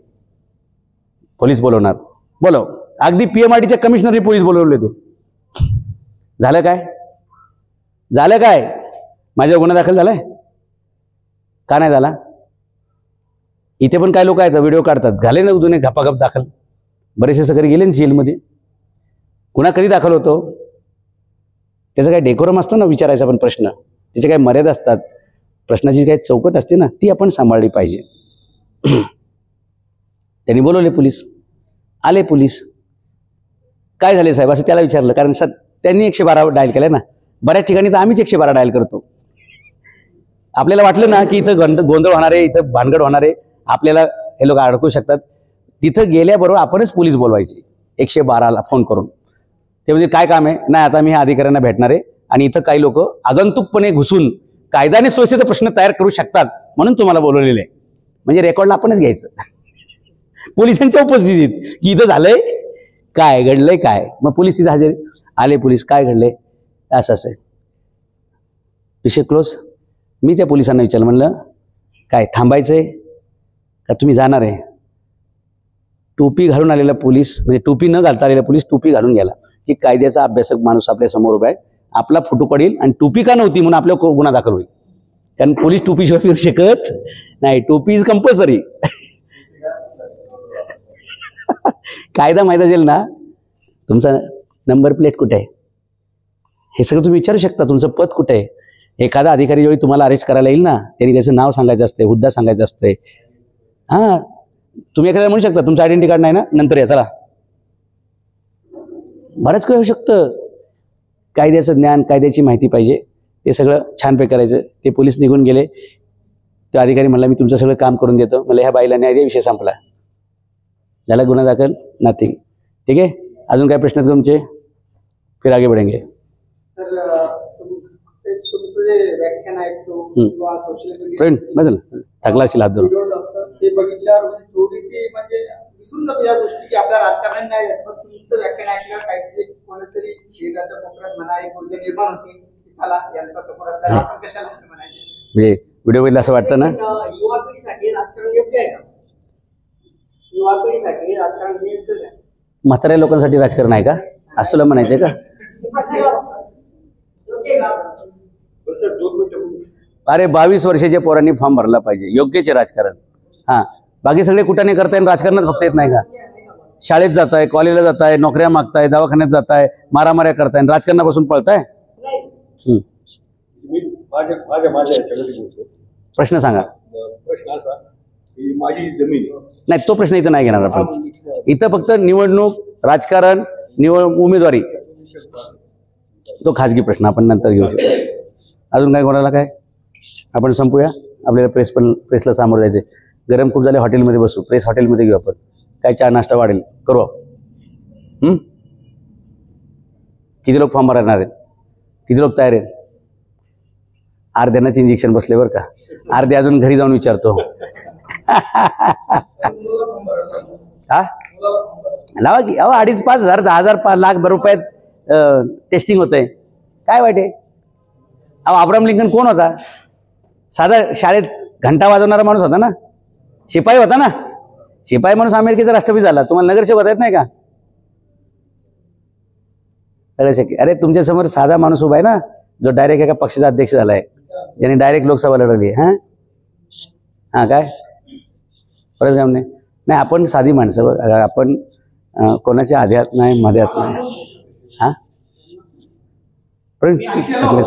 पोलीस बोलवणार, बोलव. अगदी PMRDच्या कमिशनरनी पोलीस बोलवले होते. झालं काय? झालं काय? माझ्या गुन्हा दाखल झालाय का नाही झाला? इथे पण काय लोक आहेत व्हिडिओ काढतात, झाले ना गुन्हे गपागप दाखल. बरेचसे सगळे गेले ना जेलमध्ये. गुन्हा कधी दाखल होतो? त्याचा काय डेकोरम असतो ना विचारायचा पण प्रश्न, त्याचे काय मर्यादा असतात, प्रश्नाची काय चौकट असते ना, ती आपण सांभाळली पाहिजे. त्यांनी बोलवले पोलीस, आले पोलीस. काय झाले साहेब असं त्याला विचारलं, कारण त्यांनी 112 डायल केलं ना. बऱ्याच ठिकाणी तर आम्हीच 112 डायल करतो. आपल्याला वाटलं ना की इथं गोंधळ होणार आहे, इथं भानगड होणार आहे, आपल्याला हे लोक अडकू शकतात. तिथं गेल्याबरोबर आपणच पोलीस बोलवायचे 112ला फोन करून. ते म्हणजे काय काम आहे? नाही आता मी ह्या अधिकाऱ्यांना भेटणार आहे आणि इथं काही लोक आगंतुकपणे घुसून कायदा आणि सुव्यवस्थेचा प्रश्न तयार करू शकतात म्हणून तुम्हाला बोलवलेलं आहे. म्हणजे रेकॉर्डला आपणच घ्यायचं पोलिसांच्या उपस्थितीत की इथं झालंय काय, घडलंय काय. मग पोलीस तिथे हजेरी, आले पोलीस, काय घडलंय, असं असं विषय क्लोज. मी त्या पोलिसांना विचारलं, म्हणलं काय थांबायचंय का तुम्ही जाणार आहे? टोपी घालून आलेला पोलीस, म्हणजे टोपी न घालता आलेला पोलीस टोपी घालून गेला की कायद्याचा अभ्यासक माणूस आपल्या समोर उभा आहे, आपला फोटो पडेल आणि टोपी का नव्हती म्हणून आपल्या गुन्हा दाखल होईल. कारण पोलीस टोपीशिवाय फिरू शकत नाही, टोपी इज कंपल्सरी. कायदा माहीत असेल ना, तुमचा नंबर प्लेट कुठे आहे हे सगळं तुम्ही विचारू शकता, तुमचं पद कुठे आहे. एखादा अधिकारी जेव्हा तुम्हाला अरेस्ट करायला येईल ना, त्यांनी त्याचं नाव सांगायचं असते, हुद्दा सांगायचं असते. हां, तुम्ही एखाद्या म्हणू शकता तुमचं आयडेंटिटी कार्ड नाही ना, नंतर या चला. बरंच काही होऊ शकतं. कायद्याचं ज्ञान, कायद्याची माहिती पाहिजे, ते सगळं छानपैकी करायचं. ते पोलीस निघून गेले. तो अधिकारी म्हणला मी तुमचं सगळं काम करून देतो. मला ह्या बाईला न्याय द्या, विषय संपला. झाला गुन्हा दाखल, नथिंग. ठीक आहे, अजून काय प्रश्न तुमचे? फिर आगे बढ़ेंगे. व्याख्यान ऐकतो किंवा सोशल मीडिया थकला असेल हात धरून. ते बघितलं बघितल्यावर म्हणजे थोडीशी म्हणजे विसरून जातो या गोष्टी की आपल्या राजकारणात नाही जात. पण तुमचं व्याख्यान ऐकल्यावर काहीतरी कोणीतरी शेजारच्या कोपऱ्यात म्हणा एक ऊर्जा निर्माण होती की चला यांचा सपोर्ट असल्याला आपण कशाला म्हणायचे. म्हणजे व्हिडिओ बघितलं असं वाटतं ना, युवा पिढीसाठी राजकारण योग्य आहे का? युवा पिढीसाठी राजकारण योग्य आहे? म्हाताऱ्या लोकांसाठी राजकारण आहे का असं तुला म्हणायचंय का? अरे 22 वर्षाच्या पोरांनी फॉर्म भरला पाहिजे, योग्यच आहे राजकारण. हां, बाकी सगळे कुठाने करताय, राजकारणात फक्त येत नाही का? शाळेत जाताय, कॉलेजला जाताय, नोकऱ्या मागताय, दवाखान्यात जाताय, मारामाऱ्या करताय, राजकारणापासून पळताय. प्रश्न सांगा. प्रश्न असा की माझी जमीन नाही, तो प्रश्न इथं नाही घेणार आपण. इथं फक्त निवडणूक, राजकारण, उमेदवारी, तो खाजगी प्रश्न आपण नंतर घेऊ शकतो. अजून काय कोणाला काय? आपण संपूया, आपल्याला प्रेसला सामोरं जायचे. गरम खूप झाले, हॉटेलमध्ये बसू, प्रेस हॉटेलमध्ये घेऊ आपण. काय चहा नाश्ता वाढेल करू. किती लोक फॉर्म भरणार आहेत, किती लोक तयार आहेत? अर्ध्यानंच इंजेक्शन बसले बरं का, अर्धे अजून घरी जाऊन विचारतो. हा, लावा की. अहो 2,500-5,000 10,000 लाख रुपयात टेस्टिंग होत आहे, काय वाईट आहे? अहो अब्राहम लिंकन कोण होता? साधा शाळेत घंटा वाजवणारा माणूस होता ना, शिपाई होता ना. शिपाई माणूस अमेरिकेचा राष्ट्रपती झाला. तुम्हाला नगरसेवक होता येत नाही का? सगळे शक्य. अरे तुमच्या समोर साधा माणूस उभा आहे ना, जो डायरेक्ट एका पक्षाचा अध्यक्ष झालाय, ज्याने डायरेक्ट लोकसभा लढवली. हा काय परत काम नाही. आपण साधी माणसं, आपण कोणाच्या आध्यात नाही, मध्यात नाही. हा पण